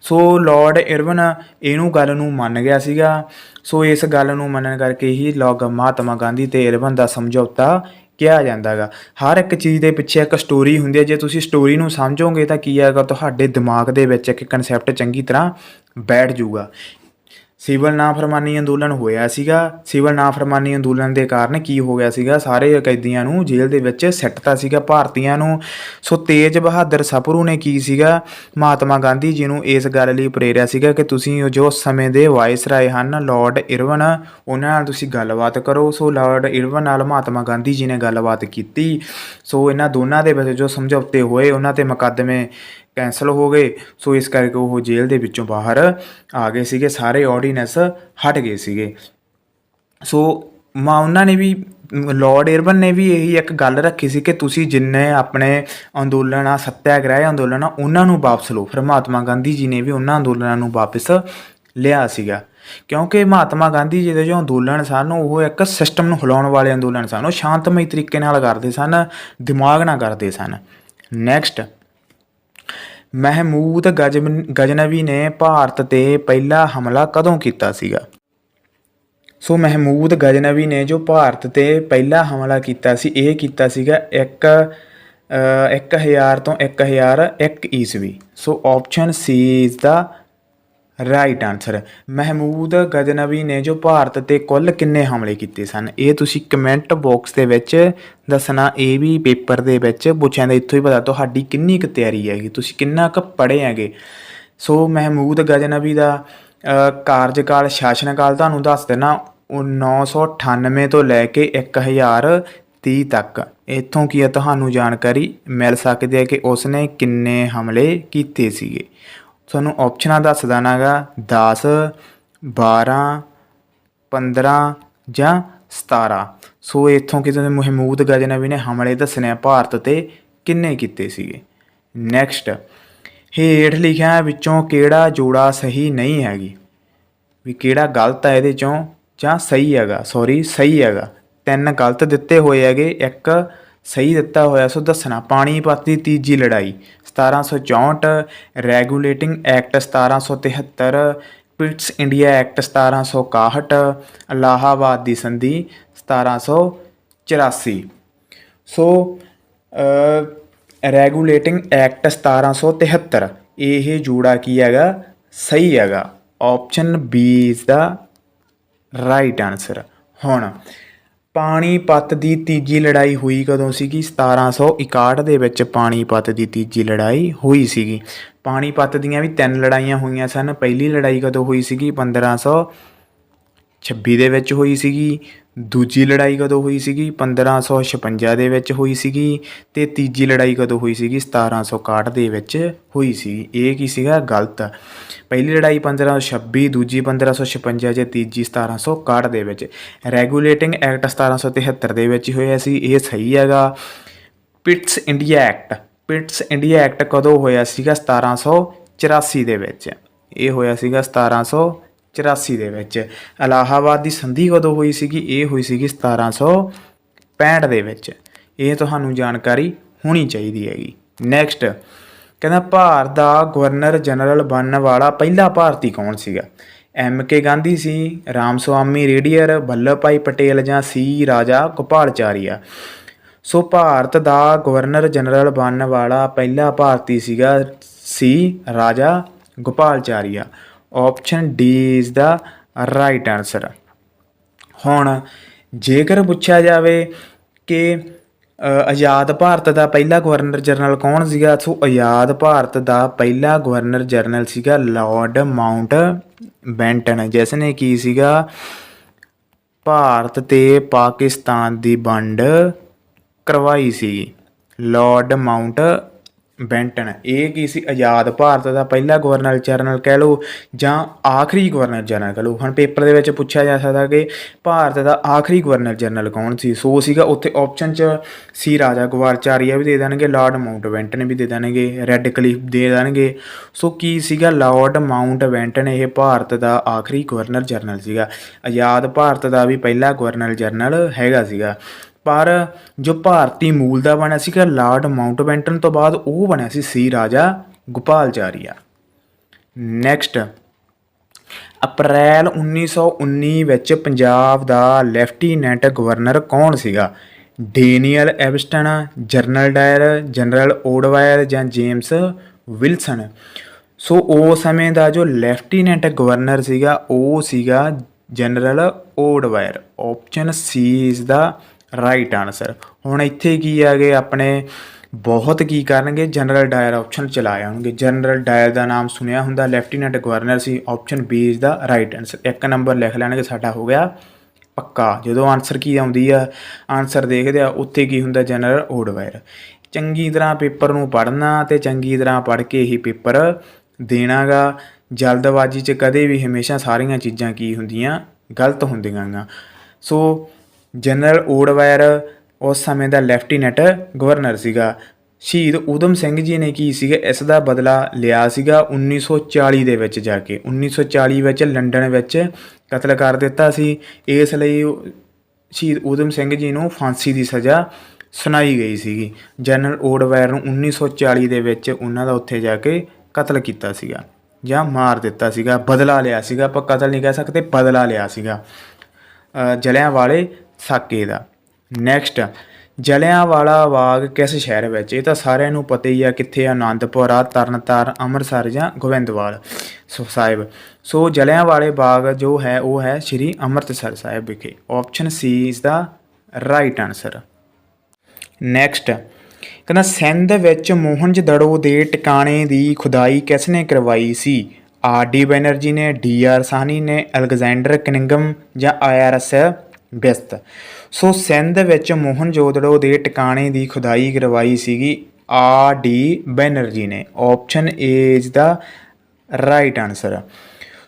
[SPEAKER 1] ਸੋ ਲਾਰਡ ਇਰਵਿਨ ਗੱਲ ਨੂੰ ਮੰਨ ਗਿਆ ਸੀਗਾ। ਸੋ ਇਸ ਗੱਲ ਨੂੰ ਮੰਨਣ ਕਰਕੇ ਹੀ ਮਹਾਤਮਾ ਗਾਂਧੀ ਅਤੇ ਇਰਵਿਨ ਦਾ ਸਮਝੌਤਾ ਕਿਹਾ ਜਾਂਦਾ ਗਾ। ਹਰ ਇੱਕ ਚੀਜ਼ ਦੇ ਪਿੱਛੇ ਇੱਕ ਸਟੋਰੀ ਹੁੰਦੀ ਹੈ। ਜੇ ਤੁਸੀਂ ਸਟੋਰੀ ਨੂੰ ਸਮਝੋਗੇ ਤਾਂ ਕੀ ਹੈਗਾ, ਤੁਹਾਡੇ ਦਿਮਾਗ ਦੇ ਵਿੱਚ ਇੱਕ ਕਨਸੈਪਟ ਚੰਗੀ ਤਰ੍ਹਾਂ ਬੈਠ ਜੂਗਾ। ਸਿਵਲ ਨਾਫਰਮਾਨੀ ਅੰਦੋਲਨ ਹੋਇਆ ਸੀਗਾ। ਸਿਵਲ ਨਾਫਰਮਾਨੀ ਅੰਦੋਲਨ ਦੇ ਕਾਰਨ ਕੀ ਹੋ ਗਿਆ ਸੀਗਾ, ਸਾਰੇ ਕੈਦੀਆਂ ਨੂੰ ਜੇਲ੍ਹ ਦੇ ਵਿੱਚ ਸਿੱਟਤਾ ਸੀਗਾ, ਭਾਰਤੀਆਂ ਨੂੰ। ਸੋ ਤੇਜ ਬਹਾਦਰ ਸਪਰੂ ਨੇ ਕੀ ਸੀਗਾ, ਮਹਾਤਮਾ ਗਾਂਧੀ ਜੀ ਨੂੰ ਇਸ ਗੱਲ ਲਈ ਪ੍ਰੇਰਿਆ ਸੀਗਾ ਕਿ ਤੁਸੀਂ ਜੋ ਉਸ ਸਮੇਂ ਦੇ ਵਾਇਸਰਾਏ ਹਨ ਲਾਰਡ ਇਰਵਿਨ, ਉਹਨਾਂ ਨਾਲ ਤੁਸੀਂ ਗੱਲਬਾਤ ਕਰੋ। ਸੋ ਲਾਰਡ ਇਰਵਿਨ ਨਾਲ ਮਹਾਤਮਾ ਗਾਂਧੀ ਜੀ ਨੇ ਗੱਲਬਾਤ ਕੀਤੀ। ਸੋ ਇਹਨਾਂ ਦੋਨਾਂ ਦੇ ਵਿੱਚ ਜੋ ਸਮਝੌਤੇ ਹੋਏ ਉਹਨਾਂ 'ਤੇ ਮੁਕੱਦਮੇ ਕੈਂਸਲ ਹੋ ਗਏ। ਸੋ ਇਸ ਕਰਕੇ ਉਹ ਜੇਲ੍ਹ ਦੇ ਵਿੱਚੋਂ ਬਾਹਰ ਆ ਗਏ ਸੀਗੇ, ਸਾਰੇ ਆਰਡੀਨੈਂਸ ਹਟ ਗਏ ਸੀਗੇ। ਸੋ ਉਹਨਾਂ ਨੇ ਵੀ, ਲਾਰਡ ਇਰਵਿਨ ਨੇ ਵੀ ਇਹੀ ਇੱਕ ਗੱਲ ਰੱਖੀ ਸੀ ਕਿ ਤੁਸੀਂ ਜਿੰਨੇ ਆਪਣੇ ਅੰਦੋਲਨ ਆ, ਸੱਤਿਆਗ੍ਰਹਿ ਅੰਦੋਲਨ ਆ, ਉਹਨਾਂ ਨੂੰ ਵਾਪਸ ਲਓ। ਫਿਰ ਮਹਾਤਮਾ ਗਾਂਧੀ ਜੀ ਨੇ ਵੀ ਉਹਨਾਂ ਅੰਦੋਲਨਾਂ ਨੂੰ ਵਾਪਸ ਲਿਆ ਸੀਗਾ, ਕਿਉਂਕਿ ਮਹਾਤਮਾ ਗਾਂਧੀ ਜੀ ਦੇ ਜੋ ਅੰਦੋਲਨ ਸਨ ਉਹ ਇੱਕ ਸਿਸਟਮ ਨੂੰ ਹਿਲਾਉਣ ਵਾਲੇ ਅੰਦੋਲਨ ਸਨ। ਉਹ ਸ਼ਾਂਤਮਈ ਤਰੀਕੇ ਨਾਲ ਕਰਦੇ ਸਨ, ਦਿਮਾਗ ਨਾਲ ਕਰਦੇ ਸਨ। ਨੈਕਸਟ, ਮਹਿਮੂਦ ਗਜ਼ਨਵੀ ਨੇ ਭਾਰਤ 'ਤੇ ਪਹਿਲਾ ਹਮਲਾ ਕਦੋਂ ਕੀਤਾ ਸੀਗਾ? ਸੋ ਮਹਿਮੂਦ ਗਜ਼ਨਵੀ ਨੇ ਜੋ ਭਾਰਤ 'ਤੇ ਪਹਿਲਾ ਹਮਲਾ ਕੀਤਾ ਸੀ ਇਹ ਕੀਤਾ ਸੀਗਾ 1000 ਤੋਂ 1001 ਈਸਵੀ। So option C is the right answer. Mahmud Ghaznavi ਨੇ ਜੋ ਭਾਰਤ 'ਤੇ ਕੁੱਲ ਕਿੰਨੇ ਹਮਲੇ ਕੀਤੇ ਸਨ, ਇਹ ਤੁਸੀਂ ਕਮੈਂਟ ਬਾਕਸ ਦੇ ਵਿੱਚ ਦੱਸਣਾ। ਇਹ ਵੀ ਪੇਪਰ ਦੇ ਵਿੱਚ ਪੁੱਛਿਆ ਜਾਂਦਾ, ਇੱਥੋਂ ਹੀ ਪਤਾ ਤੁਹਾਡੀ ਕਿੰਨੀ ਕੁ ਤਿਆਰੀ ਹੈਗੀ, ਤੁਸੀਂ ਕਿੰਨਾ ਕੁ ਪੜ੍ਹੇ ਹੈਗੇ। ਸੋ ਮਹਿਮੂਦ ਗਜ਼ਨਵੀ ਦਾ ਕਾਰਜਕਾਲ, ਸ਼ਾਸਨਕਾਲ ਤੁਹਾਨੂੰ ਦੱਸ ਦੇਣਾ, ਉਹ 998 ਤੋਂ ਲੈ ਕੇ 1030 ਤੱਕ। ਇੱਥੋਂ ਕੀ ਹੈ ਤੁਹਾਨੂੰ ਜਾਣਕਾਰੀ ਮਿਲ ਸਕਦੀ ਹੈ ਕਿ ਉਸਨੇ ਕਿੰਨੇ ਹਮਲੇ ਕੀਤੇ ਸੀਗੇ। ਤੁਹਾਨੂੰ ਆਪਸ਼ਨਾਂ ਦੱਸ ਦੇਣਾ ਗਾ, 10, 12, 15 ਜਾਂ 17। ਸੋ ਇੱਥੋਂ ਕਿਸੇ ਮਹਿਮੂਦ ਗਜ਼ਨਵੀ ਨੇ ਹਮਲੇ ਦੱਸਣੇ ਆ ਭਾਰਤ 'ਤੇ ਕਿੰਨੇ ਕੀਤੇ ਸੀਗੇ। ਨੈਕਸਟ, ਹੇਠ ਲਿਖਿਆਂ ਵਿੱਚੋਂ ਕਿਹੜਾ ਜੋੜਾ ਸਹੀ ਨਹੀਂ ਹੈਗੀ, ਵੀ ਕਿਹੜਾ ਗਲਤ ਹੈ ਇਹਦੇ 'ਚੋਂ ਜਾਂ ਸਹੀ ਹੈਗਾ। ਸਹੀ ਹੈਗਾ। 3 ਗਲਤ ਦਿੱਤੇ ਹੋਏ ਹੈਗੇ, 1 ਸਹੀ ਦਿੱਤਾ ਹੋਇਆ। ਸੋ ਦੱਸਣਾ, ਪਾਣੀਪਤ ਦੀ ਤੀਜੀ ਲੜਾਈ 1764, regulating act 1773, Pits India act 1761, Allahabad ਦੀ ਸੰਧੀ 1784। ਸੋ ਰੈਗੂਲੇਟਿੰਗ ਐਕਟ 1773 ਇਹ ਜੋੜਾ ਕੀ ਹੈਗਾ, ਸਹੀ ਹੈਗਾ। Option B is the right answer. ਹੁਣ ਪਾਣੀਪਤ ਦੀ ਤੀਜੀ ਲੜਾਈ ਹੋਈ ਕਦੋਂ ਸੀਗੀ? 1761 ਦੇ ਵਿੱਚ ਪਾਣੀਪਤ ਦੀ ਤੀਜੀ ਲੜਾਈ ਹੋਈ ਸੀਗੀ। ਪਾਣੀਪਤ ਦੀਆਂ ਵੀ 3 ਲੜਾਈਆਂ ਹੋਈਆਂ ਸਨ। ਪਹਿਲੀ ਲੜਾਈ ਕਦੋਂ ਹੋਈ ਸੀਗੀ? 1526 ਦੇ ਵਿੱਚ ਹੋਈ ਸੀਗੀ। ਦੂਜੀ ਲੜਾਈ ਕਦੋਂ ਹੋਈ ਸੀਗੀ? 1556 ਦੇ ਵਿੱਚ ਹੋਈ ਸੀਗੀ। ਅਤੇ ਤੀਜੀ ਲੜਾਈ ਕਦੋਂ ਹੋਈ ਸੀਗੀ? 1761 ਦੇ ਵਿੱਚ ਹੋਈ ਸੀਗੀ। ਇਹ ਕੀ ਸੀਗਾ? ਗਲਤ। ਪਹਿਲੀ ਲੜਾਈ 1526, ਦੂਜੀ 1556 ਜਾਂ ਤੀਜੀ 1761 ਦੇ ਵਿੱਚ। ਰੈਗੂਲੇਟਿੰਗ ਐਕਟ 1773 ਦੇ ਵਿੱਚ ਹੋਇਆ ਸੀ, ਇਹ ਸਹੀ ਹੈਗਾ। ਪਿਟਸ ਇੰਡੀਆ ਐਕਟ ਕਦੋਂ ਹੋਇਆ ਸੀਗਾ? 1784 ਦੇ ਵਿੱਚ। ਇਹ ਹੋਇਆ ਸੀਗਾ 1784 ਦੇ ਵਿੱਚ। ਇਲਾਹਾਬਾਦ ਦੀ ਸੰਧੀ ਕਦੋਂ ਹੋਈ ਸੀਗੀ? ਇਹ ਹੋਈ ਸੀਗੀ 1765 ਦੇ ਵਿੱਚ। ਇਹ ਤੁਹਾਨੂੰ ਜਾਣਕਾਰੀ ਹੋਣੀ ਚਾਹੀਦੀ ਹੈਗੀ। ਨੈਕਸਟ, ਕਹਿੰਦਾ ਭਾਰਤ ਦਾ ਗਵਰਨਰ ਜਨਰਲ ਬਣਨ ਵਾਲਾ ਪਹਿਲਾ ਭਾਰਤੀ ਕੌਣ ਸੀਗਾ? MK ਗਾਂਧੀ ਸੀ, ਰਾਮਸਵਾਮੀ ਰੇਡੀਅਰ, ਵੱਲਭ ਭਾਈ ਪਟੇਲ ਜਾਂ C Rajagopalachari. So Bharat ਦਾ ਗਵਰਨਰ ਜਨਰਲ ਬਣਨ ਵਾਲਾ ਪਹਿਲਾ ਭਾਰਤੀ ਸੀਗਾ C Rajagopalachari. Option D is the right answer. ਹੁਣ ਜੇਕਰ ਪੁੱਛਿਆ ਜਾਵੇ ਕਿ ਆਜ਼ਾਦ ਭਾਰਤ ਦਾ ਪਹਿਲਾ ਗਵਰਨਰ ਜਨਰਲ ਕੌਣ ਸੀਗਾ? ਸੋ ਆਜ਼ਾਦ ਭਾਰਤ ਦਾ ਪਹਿਲਾ ਗਵਰਨਰ ਜਨਰਲ ਸੀਗਾ ਲਾਰਡ ਮਾਊਂਟ ਬੈਂਟਨ, ਜਿਸ ਨੇ ਕੀ ਸੀਗਾ ਭਾਰਤ ਤੇ ਪਾਕਿਸਤਾਨ ਦੀ ਵੰਡ ਕਰਵਾਈ ਸੀ। Lord Mount Benton. ਇਹ ਕੀ ਸੀ? ਆਜ਼ਾਦ ਭਾਰਤ ਦਾ ਪਹਿਲਾ ਗਵਰਨਰ ਜਨਰਲ ਕਹਿ ਲਓ ਜਾਂ ਆਖਰੀ ਗਵਰਨਰ ਜਨਰਲ ਕਹਿ ਲਓ। ਹੁਣ ਪੇਪਰ ਦੇ ਵਿੱਚ ਪੁੱਛਿਆ ਜਾ ਸਕਦਾ ਕਿ ਭਾਰਤ ਦਾ ਆਖਰੀ ਗਵਰਨਰ ਜਨਰਲ ਕੌਣ ਸੀ? ਸੋ ਸੀਗਾ ਉੱਥੇ ਆਪਸ਼ਨ 'ਚ ਸੀ ਰਾਜਾ ਗੋਪਾਲਚਾਰੀਆ ਵੀ ਦੇ ਦੇਣਗੇ, ਲਾਰਡ ਮਾਊਂਟ ਬੈਂਟਨ ਵੀ ਦੇ ਦੇਣਗੇ, ਰੈੱਡ ਕਲਿਫ ਦੇ ਦੇਣਗੇ। ਸੋ ਕੀ ਸੀਗਾ? ਲਾਰਡ ਮਾਊਂਟ ਬੈਂਟਨ ਇਹ ਭਾਰਤ ਦਾ ਆਖਰੀ ਗਵਰਨਰ ਜਨਰਲ ਸੀਗਾ। ਆਜ਼ਾਦ ਭਾਰਤ ਦਾ ਵੀ ਪਹਿਲਾ ਗਵਰਨਰ ਜਨਰਲ ਹੈਗਾ ਸੀਗਾ, ਪਰ ਜੋ ਭਾਰਤੀ ਮੂਲ ਦਾ ਬਣਿਆ ਸੀਗਾ ਲਾਰਡ ਮਾਊਂਟ ਬੈਂਟਨ ਤੋਂ ਬਾਅਦ ਉਹ ਬਣਿਆ ਸੀ ਰਾਜਾ ਗੋਪਾਲਚਾਰੀਆ। ਨੈਕਸਟ, ਅਪ੍ਰੈਲ 1919 ਵਿੱਚ ਪੰਜਾਬ ਦਾ ਲੈਫਟੀਨੈਂਟ ਗਵਰਨਰ ਕੌਣ ਸੀਗਾ? ਡੇਨੀਅਲ ਐਵਸਟਨ, ਜਨਰਲ ਡਾਇਰ, ਜਨਰਲ ਓਡਵਾਇਰ ਜਾਂ ਜੇਮਸ ਵਿਲਸਨ। ਸੋ ਉਸ ਸਮੇਂ ਦਾ ਜੋ ਲੈਫਟੀਨੈਂਟ ਗਵਰਨਰ ਸੀਗਾ ਉਹ ਸੀਗਾ general O'Dwyer. Option C is the right answer. ਹੁਣ ਇੱਥੇ ਕੀ ਆ ਗਏ ਆਪਣੇ ਬਹੁਤ ਕੀ ਕਰਨਗੇ, ਜਨਰਲ ਡਾਇਰ ਆਪਸ਼ਨ ਚਲਾਏ ਹੋਣਗੇ। ਜਨਰਲ ਡਾਇਰ ਦਾ ਨਾਮ ਸੁਣਿਆ ਹੁੰਦਾ, lieutenant governor C. Option B is the right answer. 1 number ਲਿਖ ਲੈਣਗੇ, ਸਾਡਾ ਹੋ ਗਿਆ ਪੱਕਾ। ਜਦੋਂ ਆਨਸਰ ਕੀ ਆਉਂਦੀ ਆ, ਆਨਸਰ ਦੇਖਦੇ ਆ ਉੱਥੇ ਕੀ ਹੁੰਦਾ, ਜਨਰਲ ਓਡਵਾਇਰ। ਚੰਗੀ ਤਰ੍ਹਾਂ ਪੇਪਰ ਨੂੰ ਪੜ੍ਹਨਾ ਅਤੇ ਚੰਗੀ ਤਰ੍ਹਾਂ ਪੜ੍ਹ ਕੇ ਹੀ ਪੇਪਰ ਦੇਣਾ ਗਾ। ਜਲਦਬਾਜ਼ੀ 'ਚ ਕਦੇ ਵੀ ਹਮੇਸ਼ਾ ਸਾਰੀਆਂ ਚੀਜ਼ਾਂ ਕੀ ਹੁੰਦੀਆਂ, ਗਲਤ ਹੁੰਦੀਆਂ ਗਾ। ਸੋ ਜਨਰਲ ਓਡਵਾਇਰ ਉਸ ਸਮੇਂ ਦਾ ਲੈਫਟੀਨੈਂਟ ਗਵਰਨਰ ਸੀਗਾ। ਸ਼ਹੀਦ ਊਧਮ ਸਿੰਘ ਜੀ ਨੇ ਕੀ ਸੀਗਾ ਇਸ ਦਾ ਬਦਲਾ ਲਿਆ ਸੀਗਾ 1940 ਦੇ ਵਿੱਚ ਜਾ ਕੇ। 1940 ਵਿੱਚ ਲੰਡਨ ਵਿੱਚ ਕਤਲ ਕਰ ਦਿੱਤਾ ਸੀ। ਇਸ ਲਈ ਸ਼ਹੀਦ ਊਧਮ ਸਿੰਘ ਜੀ ਨੂੰ ਫਾਂਸੀ ਦੀ ਸਜ਼ਾ ਸੁਣਾਈ ਗਈ ਸੀਗੀ। ਜਨਰਲ ਓਡਵਾਇਰ ਨੂੰ 1940 ਦੇ ਵਿੱਚ ਉਹਨਾਂ ਦਾ ਉੱਥੇ ਜਾ ਕੇ ਕਤਲ ਕੀਤਾ ਸੀਗਾ ਜਾਂ ਮਾਰ ਦਿੱਤਾ ਸੀਗਾ, ਬਦਲਾ ਲਿਆ ਸੀਗਾ। ਆਪਾਂ ਕਤਲ ਨਹੀਂ ਕਹਿ ਸਕਦੇ, ਬਦਲਾ ਲਿਆ ਸੀਗਾ ਜਲਿਆਂਵਾਲੇ ਸਾਕੇ ਦਾ। ਨੈਕਸਟ, ਜਲਿਆਂਵਾਲਾ ਬਾਗ ਕਿਸ ਸ਼ਹਿਰ ਵਿੱਚ? ਇਹ ਤਾਂ ਸਾਰਿਆਂ ਨੂੰ ਪਤਾ ਹੀ ਆ ਕਿੱਥੇ, ਆਨੰਦਪੁਰ ਆ, ਤਰਨਤਾਰਨ, ਅੰਮ੍ਰਿਤਸਰ ਜਾਂ ਗੋਬਿੰਦਵਾਲ ਸਾਹਿਬ। ਸੋ ਜਲਿਆਂਵਾਲੇ ਬਾਗ ਜੋ ਹੈ ਉਹ ਹੈ ਸ਼੍ਰੀ ਅੰਮ੍ਰਿਤਸਰ ਸਾਹਿਬ ਵਿਖੇ। Option C is the right answer. Next ਕਹਿੰਦਾ ਸਿੰਧ ਵਿੱਚ ਮੋਹਨਜਦੜੋ ਦੇ ਟਿਕਾਣੇ ਦੀ ਖੁਦਾਈ ਕਿਸ ਨੇ ਕਰਵਾਈ ਸੀ? ਆਰ ਡੀ ਬੈਨਰਜੀ ਨੇ, ਡੀ ਆਰ ਸਾਹਨੀ ਨੇ, ਅਲੈਗਜ਼ੈਂਡਰ ਕਨਿੰਗਮ ਜਾਂ IRS ਬਿਸਤ। ਸੋ ਸਿੰਧ ਵਿੱਚ ਮੋਹਨਜੋਦੜੋ ਦੇ ਟਿਕਾਣੇ ਦੀ ਖੁਦਾਈ ਕਰਵਾਈ ਸੀਗੀ ਆਰ ਡੀ ਬੈਨਰਜੀ ਨੇ। Option A is the right answer.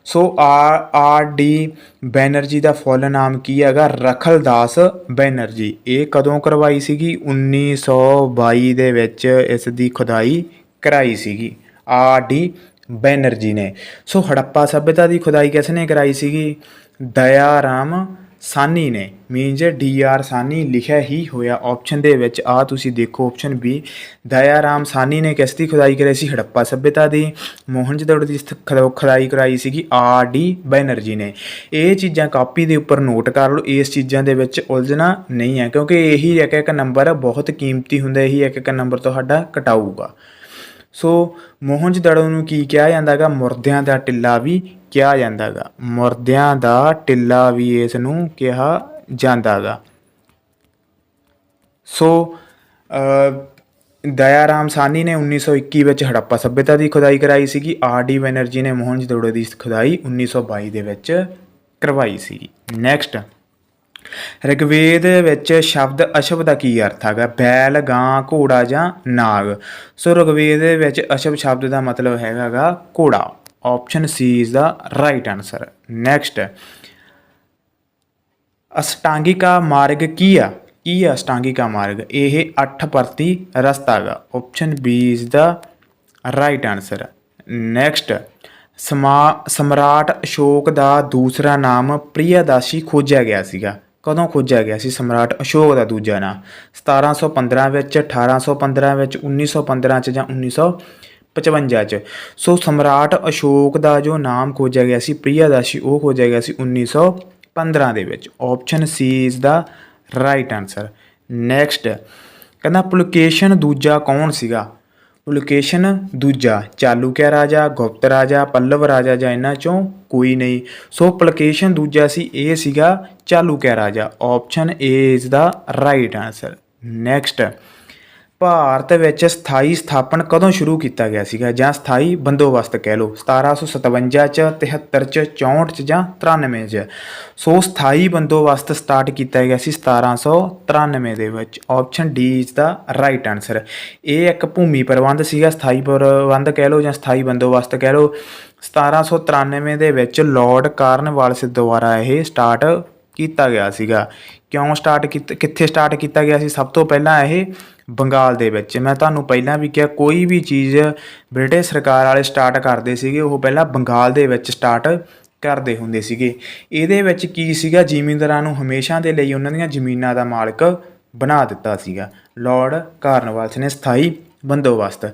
[SPEAKER 1] So R D Banerjee ਦਾ ਫੁੱਲ ਨਾਮ ਕੀ ਹੈਗਾ? ਰਖਲਦਾਸ ਬੈਨਰਜੀ। ਇਹ ਕਦੋਂ ਕਰਵਾਈ ਸੀਗੀ? 1922 ਦੇ ਵਿੱਚ ਇਸ ਦੀ ਖੁਦਾਈ ਕਰਾਈ ਸੀਗੀ ਆਰ ਡੀ ਬੈਨਰਜੀ ਨੇ। ਸੋ ਹੜੱਪਾ ਸੱਭਿਅਤਾ ਦੀ ਖੁਦਾਈ ਕਿਸ ਨੇ ਕਰਾਈ ਸੀਗੀ? ਦਇਆ ਰਾਮ ਸਾਨੀ ਨੇ। ਮੀਨਜ਼ ਡੀ ਆਰ ਸਾਨੀ ਲਿਖਿਆ ਹੀ ਹੋਇਆ ਆਪਸ਼ਨ ਦੇ ਵਿੱਚ। ਆ ਤੁਸੀਂ ਦੇਖੋ ਆਪਸ਼ਨ ਬੀ, ਦਇਆ ਰਾਮ ਸਾਨੀ ਨੇ ਕਿਸ ਦੀ ਖੁਦਾਈ ਕਰਾਈ ਸੀ? ਹੜੱਪਾ ਸੱਭਿਅਤਾ ਦੀ। ਮੋਹਨਜੋਦੜੋ ਦੀ ਖੁਦਾਈ ਕਰਾਈ ਸੀਗੀ ਆਰ ਡੀ ਬੈਨਰਜੀ ਨੇ। ਇਹ ਚੀਜ਼ਾਂ ਕਾਪੀ ਦੇ ਉੱਪਰ ਨੋਟ ਕਰ ਲਓ, ਇਸ ਚੀਜ਼ਾਂ ਦੇ ਵਿੱਚ ਉਲਝਣਾ ਨਹੀਂ ਹੈ ਕਿਉਂਕਿ ਇਹੀ ਇੱਕ ਇੱਕ ਨੰਬਰ ਬਹੁਤ ਕੀਮਤੀ ਹੁੰਦਾ, ਇਹੀ ਇੱਕ ਇੱਕ ਨੰਬਰ ਤੁਹਾਡਾ ਕਟਾਊਗਾ। ਸੋ ਮੋਹਨਜੋਦੜੋ ਨੂੰ ਕੀ ਕਿਹਾ ਜਾਂਦਾ ਗਾ? ਮੁਰਦਿਆਂ ਦਾ ਟਿੱਲਾ ਵੀ ਕਿਹਾ ਜਾਂਦਾ ਗਾ। ਮੁਰਦਿਆਂ ਦਾ ਟਿੱਲਾ ਵੀ ਇਸ ਨੂੰ ਕਿਹਾ ਜਾਂਦਾ ਗਾ। ਸੋ ਦਇਆ ਰਾਮ ਸਾਨੀ ਨੇ 1921 ਵਿੱਚ ਹੜੱਪਾ ਸੱਭਿਅਤਾ ਦੀ ਖੁਦਾਈ ਕਰਾਈ ਸੀਗੀ। ਆਰ ਡੀ ਬੈਨਰਜੀ ਨੇ ਮੋਹਨਜੋਦੜੋ ਦੀ ਖੁਦਾਈ 1922 ਦੇ ਵਿੱਚ ਕਰਵਾਈ ਸੀ। ਨੈਕਸਟ ਰਿਗਵੇਦ ਵਿੱਚ ਸ਼ਬਦ ਅਸ਼ੁਭ ਦਾ ਕੀ ਅਰਥ ਹੈਗਾ? ਬੈਲ, ਗਾਂ, ਘੋੜਾ ਜਾਂ ਨਾਗ। ਸੋ ਰਿਗਵੇਦ ਵਿੱਚ ਅਸ਼ੁਭ ਸ਼ਬਦ ਦਾ ਮਤਲਬ ਹੈਗਾ ਗਾ ਘੋੜਾ। Option C is the right answer. Next ਅਸ਼ਟਾਂਗਿਕਾ ਮਾਰਗ ਕੀ ਆ? ਕੀ ਆ ਅਸ਼ਟਾਂਗਿਕਾ ਮਾਰਗ? ਇਹ 8 ਪਰਤੀ ਰਸਤਾ ਗਾ। Option B is the right answer. Next ਸਮਰਾਟ ਅਸ਼ੋਕ ਦਾ ਦੂਸਰਾ ਨਾਮ ਪ੍ਰਿਯਦਾਸੀ ਖੋਜਿਆ ਗਿਆ ਸੀਗਾ। ਕਦੋਂ ਖੋਜਿਆ ਗਿਆ ਸੀ ਸਮਰਾਟ ਅਸ਼ੋਕ ਦਾ ਦੂਜਾ ਨਾਮ? 1715 ਵਿੱਚ, 1815 ਵਿੱਚ, 1915 'ਚ ਜਾਂ 1955 'ਚ। ਸੋ ਸਮਰਾਟ ਅਸ਼ੋਕ ਦਾ ਜੋ ਨਾਮ ਖੋਜਿਆ ਗਿਆ ਸੀ ਪ੍ਰਿਯਦਾਸੀ, ਉਹ ਖੋਜਿਆ ਗਿਆ ਸੀ 1915 ਦੇ ਵਿੱਚ। Option C is the right answer. Next ਕਹਿੰਦਾ ਪੁਲਕੇਸ਼ਨ ਦੂਜਾ ਕੌਣ ਸੀਗਾ? ਪੁਲਕੇਸ਼ਨ ਦੂਜਾ ਚਾਲੁਕਿਆ ਰਾਜਾ, ਗੁਪਤ ਰਾਜਾ, ਪੱਲਵ ਰਾਜਾ ਜਾਂ ਇਹਨਾਂ ਚੋਂ ਕੋਈ ਨਹੀਂ। ਸੋ ਪੁਲਕੇਸ਼ਨ ਦੂਜਾ ਸੀ, ਇਹ ਸੀਗਾ ਚਾਲੁਕਿਆ ਰਾਜਾ। Option A is the right answer. Next Bharat ਵਿੱਚ ਸਥਾਈ ਸਥਾਪਨ ਕਦੋਂ ਸ਼ੁਰੂ ਕੀਤਾ ਗਿਆ ਸੀਗਾ ਜਾਂ ਸਥਾਈ ਬੰਦੋਬਸਤ ਕਹਿ ਲਓ? 1757 'ਚ, 73 'ਚ, 64 'ਚ ਜਾਂ 93 'ਚ। ਸੋ ਸਥਾਈ ਬੰਦੋਬਸਤ ਸਟਾਰਟ ਕੀਤਾ ਗਿਆ ਸੀ 1793 ਦੇ ਵਿੱਚ। Option D is the right answer. ਇਹ ਇੱਕ ਭੂਮੀ ਪ੍ਰਬੰਧ ਸੀਗਾ, ਸਥਾਈ ਪ੍ਰਬੰਧ ਕਹਿ ਲਓ ਜਾਂ ਸਥਾਈ ਬੰਦੋਬਸਤ ਕਹਿ ਲਓ। 1793 ਦੇ ਵਿੱਚ ਲਾਰਡ ਕਾਰਨਵਾਲਿਸ ਦੁਆਰਾ ਇਹ ਸਟਾਰਟ ਕੀਤਾ ਗਿਆ ਸੀਗਾ। ਕਿਉਂ ਸਟਾਰਟ ਕੀਤਾ, ਕਿੱਥੇ ਸਟਾਰਟ ਕੀਤਾ ਗਿਆ ਸੀ? ਸਭ ਤੋਂ ਪਹਿਲਾਂ ਇਹ ਬੰਗਾਲ ਦੇ ਵਿੱਚ। ਮੈਂ ਤੁਹਾਨੂੰ ਪਹਿਲਾਂ ਵੀ ਕਿਹਾ ਕੋਈ ਵੀ ਚੀਜ਼ ਬ੍ਰਿਟਿਸ਼ ਸਰਕਾਰ ਵਾਲੇ ਸਟਾਰਟ ਕਰਦੇ ਸੀਗੇ ਉਹ ਪਹਿਲਾਂ ਬੰਗਾਲ ਦੇ ਵਿੱਚ ਸਟਾਰਟ ਕਰਦੇ ਹੁੰਦੇ ਸੀਗੇ। ਇਹਦੇ ਵਿੱਚ ਕੀ ਸੀਗਾ? ਜ਼ਿਮੀਂਦਾਰਾਂ ਨੂੰ ਹਮੇਸ਼ਾ ਦੇ ਲਈ ਉਹਨਾਂ ਦੀਆਂ ਜ਼ਮੀਨਾਂ ਦਾ ਮਾਲਕ ਬਣਾ ਦਿੱਤਾ ਸੀਗਾ ਲਾਰਡ ਕਾਰਨਵਾਲਿਸ ਨੇ। ਸਥਾਈ ਬੰਦੋਬਸਤ,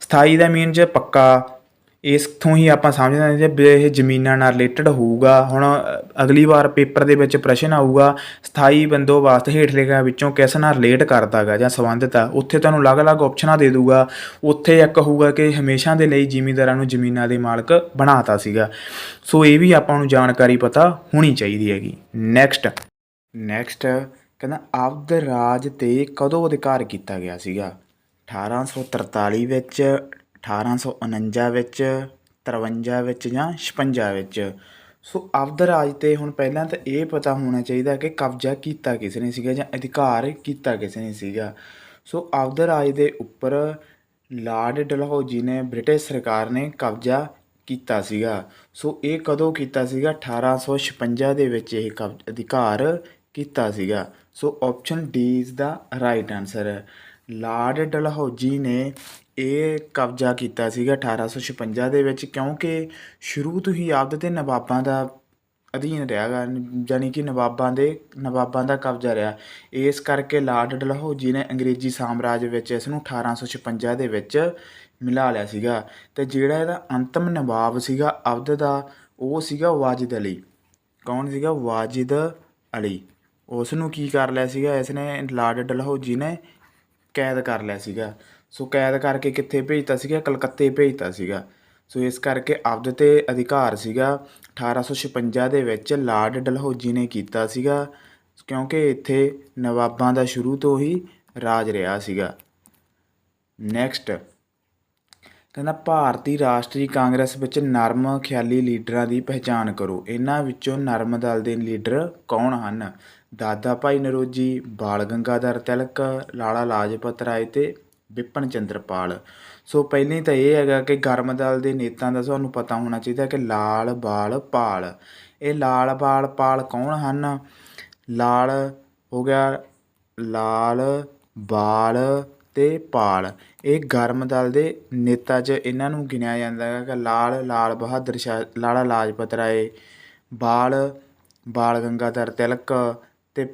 [SPEAKER 1] ਸਥਾਈ ਦਾ ਮੀਨਜ਼ ਪੱਕਾ। ਇਸਥੋਂ ਹੀ ਆਪਾਂ ਸਮਝਦੇ ਹਾਂ ਜੇ ਇਹ ਜ਼ਮੀਨਾਂ ਨਾਲ ਰਿਲੇਟਡ ਹੋਊਗਾ। ਹੁਣ ਅਗਲੀ ਵਾਰ ਪੇਪਰ ਦੇ ਵਿੱਚ ਪ੍ਰਸ਼ਨ ਆਊਗਾ ਸਥਾਈ ਬੰਦੋਬਸਤ ਹੇਠਲੇ ਵਿੱਚੋਂ ਕਿਸ ਨਾਲ ਰਿਲੇਟ ਕਰਦਾ ਗਾ ਜਾਂ ਸੰਬੰਧਿਤ ਆ, ਉੱਥੇ ਤੁਹਾਨੂੰ ਅਲੱਗ-ਅਲੱਗ ਆਪਸ਼ਨਾਂ ਦੇ ਦੂਗਾ। ਉੱਥੇ ਇੱਕ ਹੋਊਗਾ ਕਿ ਹਮੇਸ਼ਾ ਦੇ ਲਈ ਜ਼ਿਮੀਂਦਾਰਾਂ ਨੂੰ ਜ਼ਮੀਨਾਂ ਦੇ ਮਾਲਕ ਬਣਾਤਾ ਸੀਗਾ। ਸੋ ਇਹ ਵੀ ਆਪਾਂ ਨੂੰ ਜਾਣਕਾਰੀ ਪਤਾ ਹੋਣੀ ਚਾਹੀਦੀ ਹੈਗੀ। ਨੈਕਸਟ ਕਹਿੰਦਾ ਅਵਧ ਰਾਜ 'ਤੇ ਕਦੋਂ ਅਧਿਕਾਰ ਕੀਤਾ ਗਿਆ ਸੀਗਾ? 1843 ਵਿੱਚ, 1849 ਵਿੱਚ, 53 ਵਿੱਚ ਜਾਂ 56 ਵਿੱਚ। ਸੋ ਅਵਧ ਰਾਜ 'ਤੇ ਹੁਣ ਪਹਿਲਾਂ ਤਾਂ ਇਹ ਪਤਾ ਹੋਣਾ ਚਾਹੀਦਾ ਕਿ ਕਬਜ਼ਾ ਕੀਤਾ ਕਿਸ ਨੇ ਸੀਗਾ ਜਾਂ ਅਧਿਕਾਰ ਕੀਤਾ ਕਿਸ ਨੇ ਸੀਗਾ। ਸੋ ਅਵਧ ਰਾਜ ਦੇ ਉੱਪਰ ਲਾਰਡ ਡਲਹੌਜੀ ਨੇ, ਬ੍ਰਿਟਿਸ਼ ਸਰਕਾਰ ਨੇ ਕਬਜ਼ਾ ਕੀਤਾ ਸੀਗਾ। ਸੋ ਇਹ ਕਦੋਂ ਕੀਤਾ ਸੀਗਾ? 1856 ਦੇ ਵਿੱਚ ਇਹ ਅਧਿਕਾਰ ਕੀਤਾ ਸੀਗਾ। So option D is the right answer. Lord Dalhousie ਨੇ ਇਹ ਕਬਜ਼ਾ ਕੀਤਾ ਸੀਗਾ 1856 ਦੇ ਵਿੱਚ ਕਿਉਂਕਿ ਸ਼ੁਰੂ ਤੋਂ ਹੀ ਅਵਧ 'ਤੇ ਨਵਾਬਾਂ ਦਾ ਅਧੀਨ ਰਿਹਾ ਗਾ, ਯਾਨੀ ਕਿ ਨਵਾਬਾਂ ਦਾ ਕਬਜ਼ਾ ਰਿਹਾ। ਇਸ ਕਰਕੇ ਲਾਰਡ ਡਲਹੌਜੀ ਨੇ ਅੰਗਰੇਜ਼ੀ ਸਾਮਰਾਜ ਵਿੱਚ ਇਸ ਨੂੰ 1856 ਦੇ ਵਿੱਚ ਮਿਲਾ ਲਿਆ ਸੀਗਾ। ਅਤੇ ਜਿਹੜਾ ਇਹਦਾ ਅੰਤਮ ਨਵਾਬ ਸੀਗਾ ਅਵਧ ਦਾ ਉਹ ਸੀਗਾ ਵਾਜਿਦ ਅਲੀ। ਕੌਣ ਸੀਗਾ? ਵਾਜਿਦ ਅਲੀ। ਉਸ ਨੂੰ ਕੀ ਕਰ ਲਿਆ ਸੀਗਾ, ਇਸ ਨੇ ਲਾਰਡ ਡਲਹੌਜੀ ਨੇ ਕੈਦ ਕਰ ਲਿਆ ਸੀਗਾ। ਸੋ ਕੈਦ ਕਰਕੇ ਕਿੱਥੇ ਭੇਜਤਾ ਸੀਗਾ, ਕਲਕੱਤੇ ਭੇਜਤਾ ਸੀਗਾ। ਸੋ ਇਸ ਕਰਕੇ ਅਵਧ 'ਤੇ ਅਧਿਕਾਰ ਸੀਗਾ 1856 ਦੇ ਵਿੱਚ ਲਾਰਡ ਡਲਹੌਜੀ ਨੇ ਕੀਤਾ ਸੀਗਾ, ਕਿਉਂਕਿ ਇੱਥੇ ਨਵਾਬਾਂ ਦਾ ਸ਼ੁਰੂ ਤੋਂ ਹੀ ਰਾਜ ਰਿਹਾ ਸੀਗਾ। ਨੈਕਸਟ ਕਹਿੰਦਾ ਭਾਰਤੀ ਰਾਸ਼ਟਰੀ ਕਾਂਗਰਸ ਵਿੱਚ ਨਰਮ ਖਿਆਲੀ ਲੀਡਰਾਂ ਦੀ ਪਹਿਚਾਣ ਕਰੋ। ਇਹਨਾਂ ਵਿੱਚੋਂ ਨਰਮ ਦਲ ਦੇ ਲੀਡਰ ਕੌਣ ਹਨ? ਦਾਦਾ ਭਾਈ ਨਰੋਜੀ, ਬਾਲ ਗੰਗਾਧਰ ਤਿਲਕ, ਲਾਲਾ ਲਾਜਪਤ ਰਾਏ ਅਤੇ ਬਿਪਨ ਚੰਦਰ ਪਾਲ। ਸੋ ਪਹਿਲੀ ਤਾਂ ਇਹ ਹੈਗਾ ਕਿ ਗਰਮ ਦਲ ਦੇ ਨੇਤਾ ਦਾ ਤੁਹਾਨੂੰ ਪਤਾ ਹੋਣਾ ਚਾਹੀਦਾ ਕਿ ਲਾਲ ਬਾਲ ਪਾਲ। ਇਹ ਲਾਲ ਬਾਲ ਪਾਲ ਕੌਣ ਹਨ? ਲਾਲ ਹੋ ਗਿਆ, ਲਾਲ ਬਾਲ ਅਤੇ ਪਾਲ, ਇਹ ਗਰਮ ਦਲ ਦੇ ਨੇਤਾ 'ਚ ਇਹਨਾਂ ਨੂੰ ਗਿਣਿਆ ਜਾਂਦਾ ਹੈ ਕਿ ਲਾਲ ਬਹਾਦਰ ਸ਼ਾਹ, ਲਾਲਾ ਲਾਜਪਤ ਰਾਏ, ਬਾਲ ਗੰਗਾਧਰ ਤਿਲਕ ਅਤੇ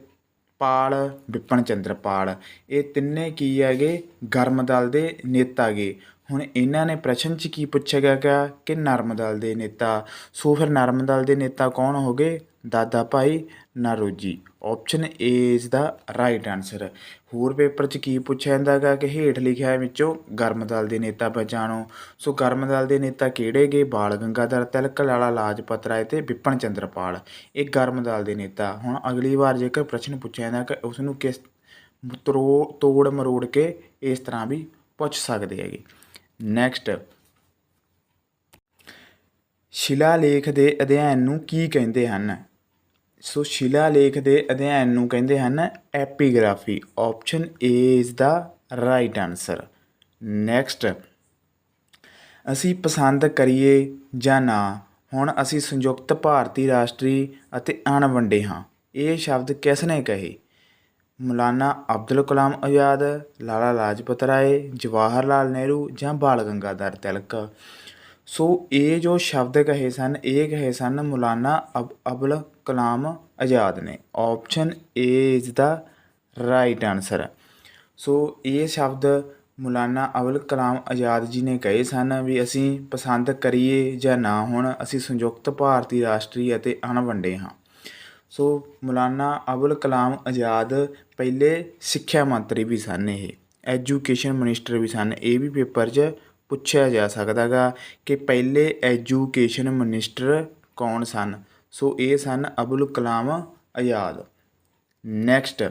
[SPEAKER 1] ਪਾਲ ਬਿਪਨ ਚੰਦਰ ਪਾਲ। ਇਹ ਤਿੰਨੇ ਕੀ ਹੈਗੇ? ਗਰਮ ਦਲ ਦੇ ਨੇਤਾ ਗੇ। ਹੁਣ ਇਹਨਾਂ ਨੇ ਪ੍ਰਸ਼ਨ 'ਚ ਕੀ ਪੁੱਛਿਆ ਗਿਆ ਕਿ ਨਰਮ ਦਲ ਦੇ ਨੇਤਾ। ਸੋ ਫਿਰ ਨਰਮ ਦਲ ਦੇ ਨੇਤਾ ਕੌਣ ਹੋ ਗਏ? Dadabhai Naoroji. Option A is the right answer. ਹੋਰ ਪੇਪਰ 'ਚ ਕੀ ਪੁੱਛਿਆ ਜਾਂਦਾ ਹੈਗਾ ਕਿ ਹੇਠ ਲਿਖਿਆ ਵਿੱਚੋਂ ਗਰਮ ਦਲ ਦੇ ਨੇਤਾ ਪਛਾਣੋ। ਸੋ ਗਰਮ ਦਲ ਦੇ ਨੇਤਾ ਕਿਹੜੇ ਗਏ? ਬਾਲ ਗੰਗਾਧਰ ਤਿਲਕ, ਲਾਲਾ ਲਾਜਪਤ ਰਾਏ ਅਤੇ ਬਿਪਨ ਚੰਦਰ ਪਾਲ। ਇਹ ਗਰਮ ਦਲ ਦੇ ਨੇਤਾ। ਹੁਣ ਅਗਲੀ ਵਾਰ ਜੇਕਰ ਪ੍ਰਸ਼ਨ ਪੁੱਛਿਆ ਜਾਂਦਾ ਕਿ ਉਸ ਨੂੰ ਕਿਸ ਤੋੜ ਮਰੋੜ ਕੇ ਇਸ ਤਰ੍ਹਾਂ ਵੀ ਪੁੱਛ ਸਕਦੇ ਹੈਗੇ। ਨੈਕਸਟ ਸ਼ਿਲਾਲੇਖ ਦੇ ਅਧਿਐਨ ਨੂੰ ਕੀ ਕਹਿੰਦੇ ਹਨ? ਸੋ ਸ਼ਿਲਾਲੇਖ ਦੇ ਅਧਿਐਨ ਨੂੰ ਕਹਿੰਦੇ ਹਨ epigraphy. Option A is the right answer. Next ਅਸੀਂ ਪਸੰਦ ਕਰੀਏ ਜਾਂ ਨਾ, ਹੁਣ ਅਸੀਂ ਸੰਯੁਕਤ ਭਾਰਤੀ ਰਾਸ਼ਟਰੀ ਅਤੇ ਅਣਵੰਡੇ ਹਾਂ, ਇਹ ਸ਼ਬਦ ਕਿਸ ਨੇ ਕਹੇ? ਮੌਲਾਨਾ ਅਬਦੁਲ ਕਲਾਮ ਆਜ਼ਾਦ, ਲਾਲਾ ਲਾਜਪਤ ਰਾਏ, ਜਵਾਹਰ ਲਾਲ ਨਹਿਰੂ ਜਾਂ ਬਾਲ ਗੰਗਾਧਰ ਤਿਲਕ। ਸੋ ਇਹ ਜੋ ਸ਼ਬਦ ਕਹੇ ਸਨ, ਇਹ ਕਹੇ ਸਨ ਮੌਲਾਨਾ ਅਬੁਲ ਕਲਾਮ ਆਜ਼ਾਦ ਨੇ। Option A is the right answer. So ਇਹ ਸ਼ਬਦ ਮੌਲਾਨਾ ਅਬੁਲ ਕਲਾਮ ਆਜ਼ਾਦ ਜੀ ਨੇ ਕਹੇ ਸਨ ਵੀ ਅਸੀਂ ਪਸੰਦ ਕਰੀਏ ਜਾਂ ਨਾ, ਹੁਣ ਅਸੀਂ ਸੰਯੁਕਤ ਭਾਰਤੀ ਰਾਸ਼ਟਰੀ ਅਤੇ ਅਣਵੰਡੇ ਹਾਂ। ਸੋ ਮੌਲਾਨਾ ਅਬੁਲ ਕਲਾਮ ਆਜ਼ਾਦ ਪਹਿਲੇ ਸਿੱਖਿਆ ਮੰਤਰੀ ਵੀ ਸਨ, ਇਹ ਐਜੂਕੇਸ਼ਨ ਮਿਨਿਸਟਰ ਵੀ ਸਨ। ਇਹ ਵੀ ਪੇਪਰ 'ਚ ਪੁੱਛਿਆ ਜਾ ਸਕਦਾ ਗਾ ਕਿ ਪਹਿਲੇ ਐਜੂਕੇਸ਼ਨ ਮਿਨਿਸਟਰ ਕੌਣ ਸਨ। ਸੋ ਇਹ ਸਨ ਅਬੁਲ ਕਲਾਮ ਆਜ਼ਾਦ। ਨੈਕਸਟ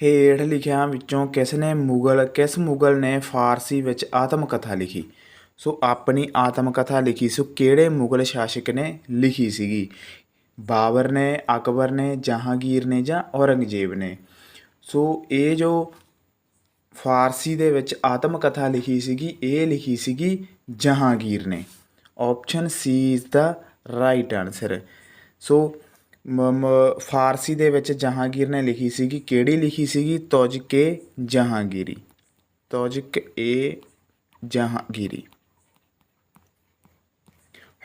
[SPEAKER 1] ਹੇਠ ਲਿਖਿਆਂ ਵਿੱਚੋਂ ਕਿਸ ਮੁਗਲ ਨੇ ਫਾਰਸੀ ਵਿੱਚ ਆਤਮ ਕਥਾ ਲਿਖੀ? ਸੋ ਆਪਣੀ ਆਤਮ ਕਥਾ ਲਿਖੀ। ਸੋ ਕਿਹੜੇ ਮੁਗਲ ਸ਼ਾਸਕ ਨੇ ਲਿਖੀ ਸੀਗੀ? ਬਾਬਰ ਨੇ, ਅਕਬਰ ਨੇ, ਜਹਾਂਗੀਰ ਨੇ ਜਾਂ ਔਰੰਗਜ਼ੇਬ ਨੇ? ਸੋ ਇਹ ਜੋ ਫਾਰਸੀ ਦੇ ਵਿੱਚ ਆਤਮ ਕਥਾ ਲਿਖੀ ਸੀਗੀ, ਇਹ ਲਿਖੀ ਸੀਗੀ ਜਹਾਂਗੀਰ ਨੇ। Option C is the right answer. So Farsi ਦੇ ਵਿੱਚ ਜਹਾਂਗੀਰ ਨੇ ਲਿਖੀ ਸੀਗੀ। ਕਿਹੜੀ ਲਿਖੀ ਸੀਗੀ? ਤੁਜ਼ਕ-ਏ ਜਹਾਂਗੀਰੀ। ਤੁਜ਼ਕ-ਏ ਜਹਾਂਗੀਰੀ।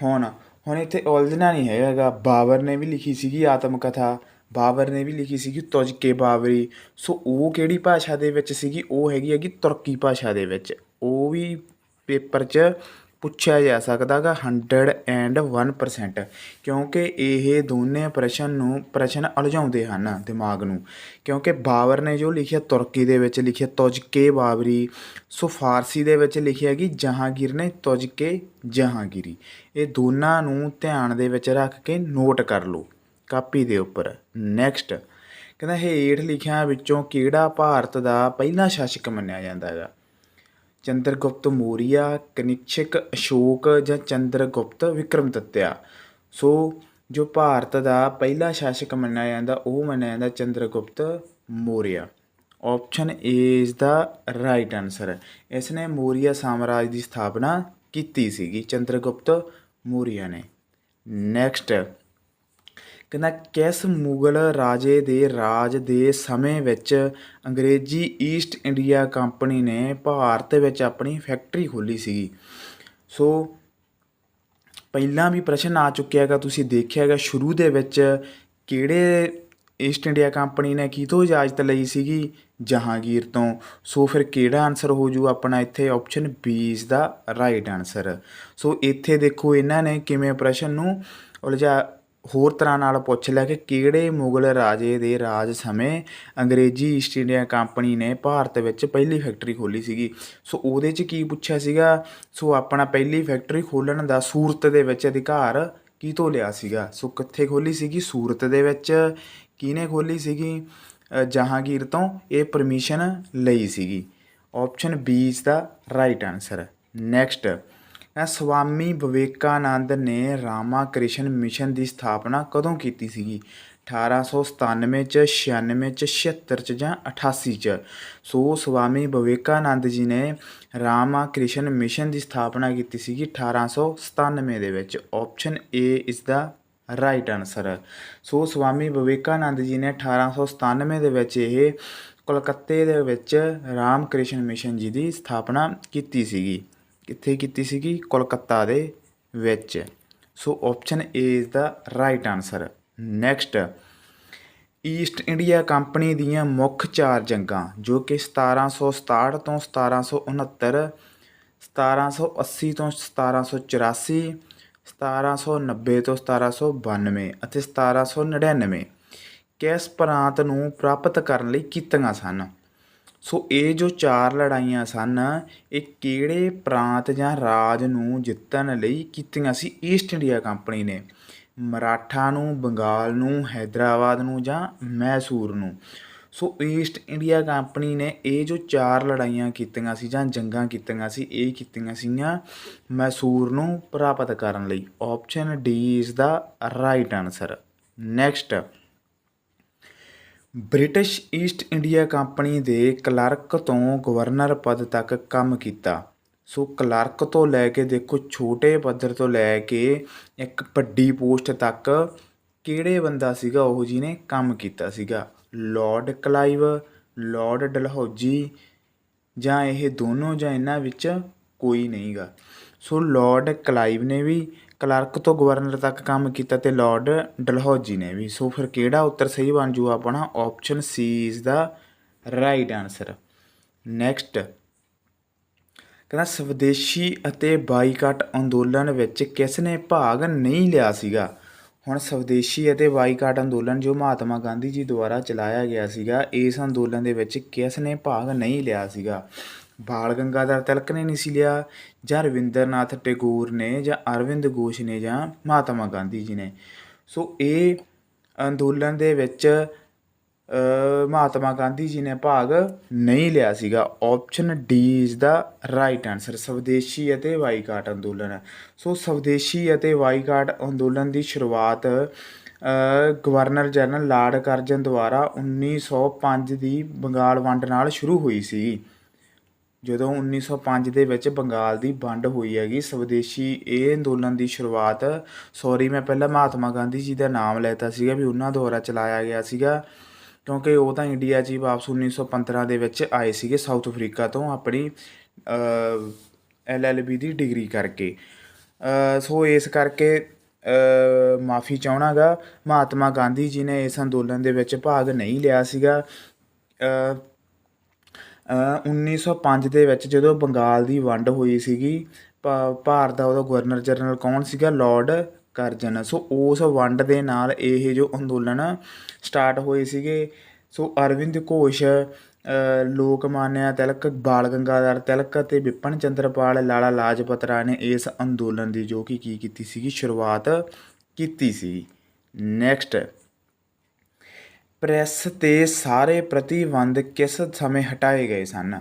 [SPEAKER 1] ਹੁਣ ਇੱਥੇ ਉਲਝਣਾ ਨਹੀਂ ਹੈਗਾ। ਬਾਬਰ ਨੇ ਵੀ ਲਿਖੀ ਸੀਗੀ ਆਤਮ ਕਥਾ, ਬਾਬਰ ਨੇ ਵੀ ਲਿਖੀ ਸੀਗੀ ਤੁਜ਼ਕ-ਏ ਬਾਬਰੀ। ਸੋ ਉਹ ਕਿਹੜੀ ਭਾਸ਼ਾ ਦੇ ਵਿੱਚ ਸੀਗੀ? ਉਹ ਹੈਗੀ ਤੁਰਕੀ ਭਾਸ਼ਾ ਦੇ ਵਿੱਚ। ਉਹ ਵੀ ਪੇਪਰ 'ਚ ਪੁੱਛਿਆ ਜਾ ਸਕਦਾ ਗਾ 101%, ਕਿਉਂਕਿ ਇਹ ਦੋਨੇ ਪ੍ਰਸ਼ਨ ਉਲਝਾਉਂਦੇ ਹਨ ਦਿਮਾਗ ਨੂੰ। ਕਿਉਂਕਿ ਬਾਬਰ ਨੇ ਜੋ ਲਿਖਿਆ ਤੁਰਕੀ ਦੇ ਵਿੱਚ ਲਿਖਿਆ ਤੁਜ਼ਕ-ਏ ਬਾਬਰੀ, ਸੋ ਫਾਰਸੀ ਦੇ ਵਿੱਚ ਲਿਖਿਆ ਕਿ ਜਹਾਂਗੀਰ ਨੇ ਤੁਜ਼ਕ-ਏ ਜਹਾਂਗੀਰੀ। ਇਹ ਦੋਨਾਂ ਨੂੰ ਧਿਆਨ ਦੇ ਵਿੱਚ ਰੱਖ ਕੇ ਨੋਟ ਕਰ ਲਓ ਕਾਪੀ ਦੇ ਉੱਪਰ। ਨੈਕਸਟ ਕਹਿੰਦਾ ਹੇਠ ਲਿਖਿਆਂ ਵਿੱਚੋਂ ਕਿਹੜਾ ਭਾਰਤ ਦਾ ਪਹਿਲਾ ਸ਼ਾਸਕ ਮੰਨਿਆ ਜਾਂਦਾ ਹੈਗਾ? ਚੰਦਰਗੁਪਤ ਮੌਰੀਆ, ਕਨਿਸ਼ਕ, ਅਸ਼ੋਕ ਜਾਂ ਚੰਦਰਗੁਪਤ ਵਿਕਰਮਾਦਿੱਤਿਆ। ਸੋ ਜੋ ਭਾਰਤ ਦਾ ਪਹਿਲਾ ਸ਼ਾਸਕ ਮੰਨਿਆ ਜਾਂਦਾ, ਉਹ ਮੰਨਿਆ ਜਾਂਦਾ Chandragupta Maurya. Option A is the right answer. ਇਸ ਨੇ ਮੌਰੀਆ ਸਾਮਰਾਜ ਦੀ ਸਥਾਪਨਾ ਕੀਤੀ ਸੀਗੀ ਚੰਦਰਗੁਪਤ ਮੌਰੀਆ ਨੇ। ਨੈਕਸਟ ਕਹਿੰਦਾ ਕਿਸ ਮੁਗਲ ਰਾਜੇ ਦੇ ਰਾਜ ਦੇ ਸਮੇਂ ਵਿੱਚ ਅੰਗਰੇਜ਼ੀ ਈਸਟ ਇੰਡੀਆ ਕੰਪਨੀ ਨੇ ਭਾਰਤ ਵਿੱਚ ਆਪਣੀ ਫੈਕਟਰੀ ਖੋਲ੍ਹੀ ਸੀਗੀ? ਸੋ ਪਹਿਲਾਂ ਵੀ ਪ੍ਰਸ਼ਨ ਆ ਚੁੱਕਿਆ ਹੈਗਾ, ਤੁਸੀਂ ਦੇਖਿਆ ਹੈਗਾ ਸ਼ੁਰੂ ਦੇ ਵਿੱਚ ਕਿਹੜੇ ਈਸਟ ਇੰਡੀਆ ਕੰਪਨੀ ਨੇ ਕਿਹਤੋਂ ਇਜਾਜ਼ਤ ਲਈ ਸੀਗੀ? ਜਹਾਂਗੀਰ ਤੋਂ। ਸੋ ਫਿਰ ਕਿਹੜਾ ਆਨਸਰ ਹੋ ਜੂ ਆਪਣਾ ਇੱਥੇ? Option B is the right answer. So ਇੱਥੇ ਦੇਖੋ ਇਹਨਾਂ ਨੇ ਕਿਵੇਂ ਪ੍ਰਸ਼ਨ ਨੂੰ ਹੋਰ ਤਰ੍ਹਾਂ ਨਾਲ ਪੁੱਛ ਲਿਆ ਕਿ ਕਿਹੜੇ ਮੁਗਲ ਰਾਜੇ ਦੇ ਰਾਜ ਸਮੇਂ ਅੰਗਰੇਜ਼ੀ ਈਸਟ ਇੰਡੀਆ ਕੰਪਨੀ ਨੇ ਭਾਰਤ ਵਿੱਚ ਪਹਿਲੀ ਫੈਕਟਰੀ ਖੋਲ੍ਹੀ ਸੀਗੀ। ਸੋ ਉਹਦੇ 'ਚ ਕੀ ਪੁੱਛਿਆ ਸੀਗਾ, ਸੋ ਆਪਣਾ ਪਹਿਲੀ ਫੈਕਟਰੀ ਖੋਲ੍ਹਣ ਦਾ ਸੂਰਤ ਦੇ ਵਿੱਚ ਅਧਿਕਾਰ ਕਿਹਤੋਂ ਲਿਆ ਸੀਗਾ। ਸੋ ਕਿੱਥੇ ਖੋਲ੍ਹੀ ਸੀਗੀ, ਸੂਰਤ ਦੇ ਵਿੱਚ। ਕਿਹਨੇ ਖੋਲ੍ਹੀ ਸੀਗੀ, ਜਹਾਂਗੀਰ ਤੋਂ ਇਹ ਪਰਮਿਸ਼ਨ ਲਈ ਸੀਗੀ। Option B is the right answer. Next, Swami Vivekananda ਨੇ ਰਾਮਾ ਕ੍ਰਿਸ਼ਨ ਮਿਸ਼ਨ ਦੀ ਸਥਾਪਨਾ ਕਦੋਂ ਕੀਤੀ ਸੀਗੀ। 1897 'ਚ, 96 'ਚ, 76 'ਚ ਜਾਂ 88 'ਚ। ਸੋ ਸਵਾਮੀ ਵਿਵੇਕਾਨੰਦ ਜੀ ਨੇ ਰਾਮਾ ਕ੍ਰਿਸ਼ਨ ਮਿਸ਼ਨ ਦੀ ਸਥਾਪਨਾ ਕੀਤੀ ਸੀਗੀ 1897 ਦੇ ਵਿੱਚ। Option A is the right answer. So Swami Vivekananda ji ਨੇ 1897 ਦੇ ਵਿੱਚ ਇਹ ਕੋਲਕਾਤੇ ਦੇ ਵਿੱਚ ਰਾਮ ਕ੍ਰਿਸ਼ਨ ਮਿਸ਼ਨ ਜੀ ਦੀ ਸਥਾਪਨਾ ਕੀਤੀ ਸੀਗੀ। ਕਿੱਥੇ ਕੀਤੀ ਸੀਗੀ, ਕੋਲਕਾਤਾ ਦੇ ਵਿੱਚ। ਸੋ option A is the right answer. Next, East India company ਦੀਆਂ ਮੁੱਖ 4 ਜੰਗਾਂ ਜੋ ਕਿ 1767 ਤੋਂ 1769, 1780 ਤੋਂ 1784, 1790 ਤੋਂ 1792 ਅਤੇ 1799 ਕਿਸ ਪ੍ਰਾਂਤ ਨੂੰ ਪ੍ਰਾਪਤ ਕਰਨ ਲਈ ਕੀਤੀਆਂ ਸਨ। ਸੋ ਇਹ ਜੋ 4 ਲੜਾਈਆਂ ਸਨ, ਇਹ ਕਿਹੜੇ ਪ੍ਰਾਂਤ ਜਾਂ ਰਾਜ ਨੂੰ ਜਿੱਤਣ ਲਈ ਕੀਤੀਆਂ ਸੀ ਈਸਟ ਇੰਡੀਆ ਕੰਪਨੀ ਨੇ। ਮਰਾਠਾ ਨੂੰ, ਬੰਗਾਲ ਨੂੰ, ਹੈਦਰਾਬਾਦ ਨੂੰ ਜਾਂ ਮੈਸੂਰ ਨੂੰ। ਸੋ ਈਸਟ ਇੰਡੀਆ ਕੰਪਨੀ ਨੇ ਇਹ ਜੋ 4 ਲੜਾਈਆਂ ਕੀਤੀਆਂ ਸੀ ਜਾਂ ਜੰਗਾਂ ਕੀਤੀਆਂ ਸੀ, ਇਹ ਕੀਤੀਆਂ ਸੀਗੀਆਂ ਮੈਸੂਰ ਨੂੰ ਪ੍ਰਾਪਤ ਕਰਨ ਲਈ। Option D is the right answer. Next, British East India company ਦੇ ਕਲਰਕ ਤੋਂ ਗਵਰਨਰ ਪਦ ਤੱਕ ਕੰਮ ਕੀਤਾ। ਸੋ ਕਲਰਕ ਤੋਂ ਲੈ ਕੇ ਦੇਖੋ, ਛੋਟੇ ਪੱਧਰ ਤੋਂ ਲੈ ਕੇ ਇੱਕ ਵੱਡੀ ਪੋਸਟ ਤੱਕ ਕਿਹੜੇ ਬੰਦਾ ਸੀਗਾ ਉਹ ਜਿਹਨੇ ਕੰਮ ਕੀਤਾ ਸੀਗਾ। ਲਾਰਡ ਕਲਾਈਵ, ਲਾਰਡ ਡਲਹੌਜੀ ਜਾਂ ਇਹ ਦੋਨੋਂ ਜਾਂ ਇਹਨਾਂ ਵਿੱਚ ਕੋਈ ਨਹੀਂ ਗਾ। ਸੋ ਲਾਰਡ ਕਲਾਈਵ ਨੇ ਵੀ ਕਲਰਕ ਤੋਂ ਗਵਰਨਰ ਤੱਕ ਕੰਮ ਕੀਤਾ ਅਤੇ ਲਾਰਡ ਡਲਹੌਜੀ ਨੇ ਵੀ। ਸੋ ਫਿਰ ਕਿਹੜਾ ਉੱਤਰ ਸਹੀ ਬਣ ਜੂ ਆਪਣਾ, option C is the right answer. Next, ਕਹਿੰਦਾ ਸਵਦੇਸ਼ੀ ਅਤੇ ਬਾਈਕਾਟ ਅੰਦੋਲਨ ਵਿੱਚ ਕਿਸ ਨੇ ਭਾਗ ਨਹੀਂ ਲਿਆ ਸੀਗਾ। ਹੁਣ ਸਵਦੇਸ਼ੀ ਅਤੇ ਬਾਈਕਾਟ ਅੰਦੋਲਨ ਜੋ ਮਹਾਤਮਾ ਗਾਂਧੀ ਜੀ ਦੁਆਰਾ ਚਲਾਇਆ ਗਿਆ ਸੀਗਾ, ਇਸ ਅੰਦੋਲਨ ਦੇ ਵਿੱਚ ਕਿਸ ਨੇ ਭਾਗ ਨਹੀਂ ਲਿਆ ਸੀਗਾ। ਬਾਲ ਗੰਗਾਧਰ ਤਿਲਕ ਨੇ ਨਹੀਂ ਸੀ ਲਿਆ, ਜਾਂ ਰਵਿੰਦਰਨਾਥ ਟੈਗੋਰ ਨੇ, ਜਾਂ ਅਰਵਿੰਦ ਘੋਸ਼ ਨੇ, ਜਾਂ ਮਹਾਤਮਾ ਗਾਂਧੀ ਜੀ ਨੇ। ਸੋ ਇਹ ਅੰਦੋਲਨ ਦੇ ਵਿੱਚ ਮਹਾਤਮਾ ਗਾਂਧੀ ਜੀ ਨੇ ਭਾਗ ਨਹੀਂ ਲਿਆ ਸੀਗਾ। Option D is the right answer, ਸਵਦੇਸ਼ੀ ਅਤੇ ਬਾਈਕਾਟ ਅੰਦੋਲਨ। ਸੋ ਸਵਦੇਸ਼ੀ ਅਤੇ ਬਾਈਕਾਟ ਅੰਦੋਲਨ ਦੀ ਸ਼ੁਰੂਆਤ ਗਵਰਨਰ ਜਨਰਲ ਲਾਰਡ ਕਰਜ਼ਨ ਦੁਆਰਾ 1905 ਦੀ ਬੰਗਾਲ ਵੰਡ ਨਾਲ ਸ਼ੁਰੂ ਹੋਈ ਸੀ। ਜਦੋਂ 1905 ਦੇ ਵਿੱਚ ਬੰਗਾਲ ਦੀ ਵੰਡ ਹੋਈ ਹੈਗੀ, ਸਵਦੇਸ਼ੀ ਇਹ ਅੰਦੋਲਨ ਦੀ ਸ਼ੁਰੂਆਤ, ਮੈਂ ਪਹਿਲਾਂ ਮਹਾਤਮਾ ਗਾਂਧੀ ਜੀ ਦਾ ਨਾਮ ਲੈਤਾ ਸੀਗਾ ਵੀ ਉਹਨਾਂ ਦੁਆਰਾ ਚਲਾਇਆ ਗਿਆ ਸੀਗਾ, ਕਿਉਂਕਿ ਉਹ ਤਾਂ ਇੰਡੀਆ 'ਚ ਹੀ ਵਾਪਸ 1915 ਦੇ ਵਿੱਚ ਆਏ ਸੀਗੇ ਸਾਊਥ ਅਫਰੀਕਾ ਤੋਂ ਆਪਣੀ LLB ਦੀ ਡਿਗਰੀ ਕਰਕੇ। ਸੋ ਇਸ ਕਰਕੇ ਮਾਫੀ ਚਾਹੁੰਦਾ ਗਾ, ਮਹਾਤਮਾ ਗਾਂਧੀ ਜੀ ਨੇ ਇਸ ਅੰਦੋਲਨ ਦੇ ਵਿੱਚ ਭਾਗ ਨਹੀਂ ਲਿਆ ਸੀਗਾ। 1905 ਦੇ ਵਿੱਚ ਜਦੋਂ ਬੰਗਾਲ ਦੀ ਵੰਡ ਹੋਈ ਸੀਗੀ, ਭਾਰਤ ਦਾ ਉਹਦਾ ਗਵਰਨਰ ਜਨਰਲ ਕੌਣ ਸੀਗਾ, ਲਾਰਡ ਕਰਜ਼ਨ। ਸੋ ਉਸ ਵੰਡ ਦੇ ਨਾਲ ਇਹ ਜੋ ਅੰਦੋਲਨ ਸਟਾਰਟ ਹੋਏ ਸੀਗੇ। ਸੋ ਅਰਵਿੰਦ ਘੋਸ਼, ਲੋਕਮਾਨਿਆ ਤਿਲਕ, ਬਾਲ ਗੰਗਾਧਰ ਤਿਲਕ ਅਤੇ ਬਿਪਨ ਚੰਦਰ ਪਾਲ, ਲਾਲਾ ਲਾਜਪਤ ਰਾਏ ਨੇ ਇਸ ਅੰਦੋਲਨ ਦੀ ਜੋ ਕਿ ਕੀ ਕੀਤੀ ਸੀਗੀ, ਸ਼ੁਰੂਆਤ ਕੀਤੀ ਸੀ। ਨੈਕਸਟ, ਪ੍ਰੈਸ 'ਤੇ ਸਾਰੇ ਪ੍ਰਤੀਬੰਧ ਕਿਸ ਸਮੇਂ ਹਟਾਏ ਗਏ ਸਨ।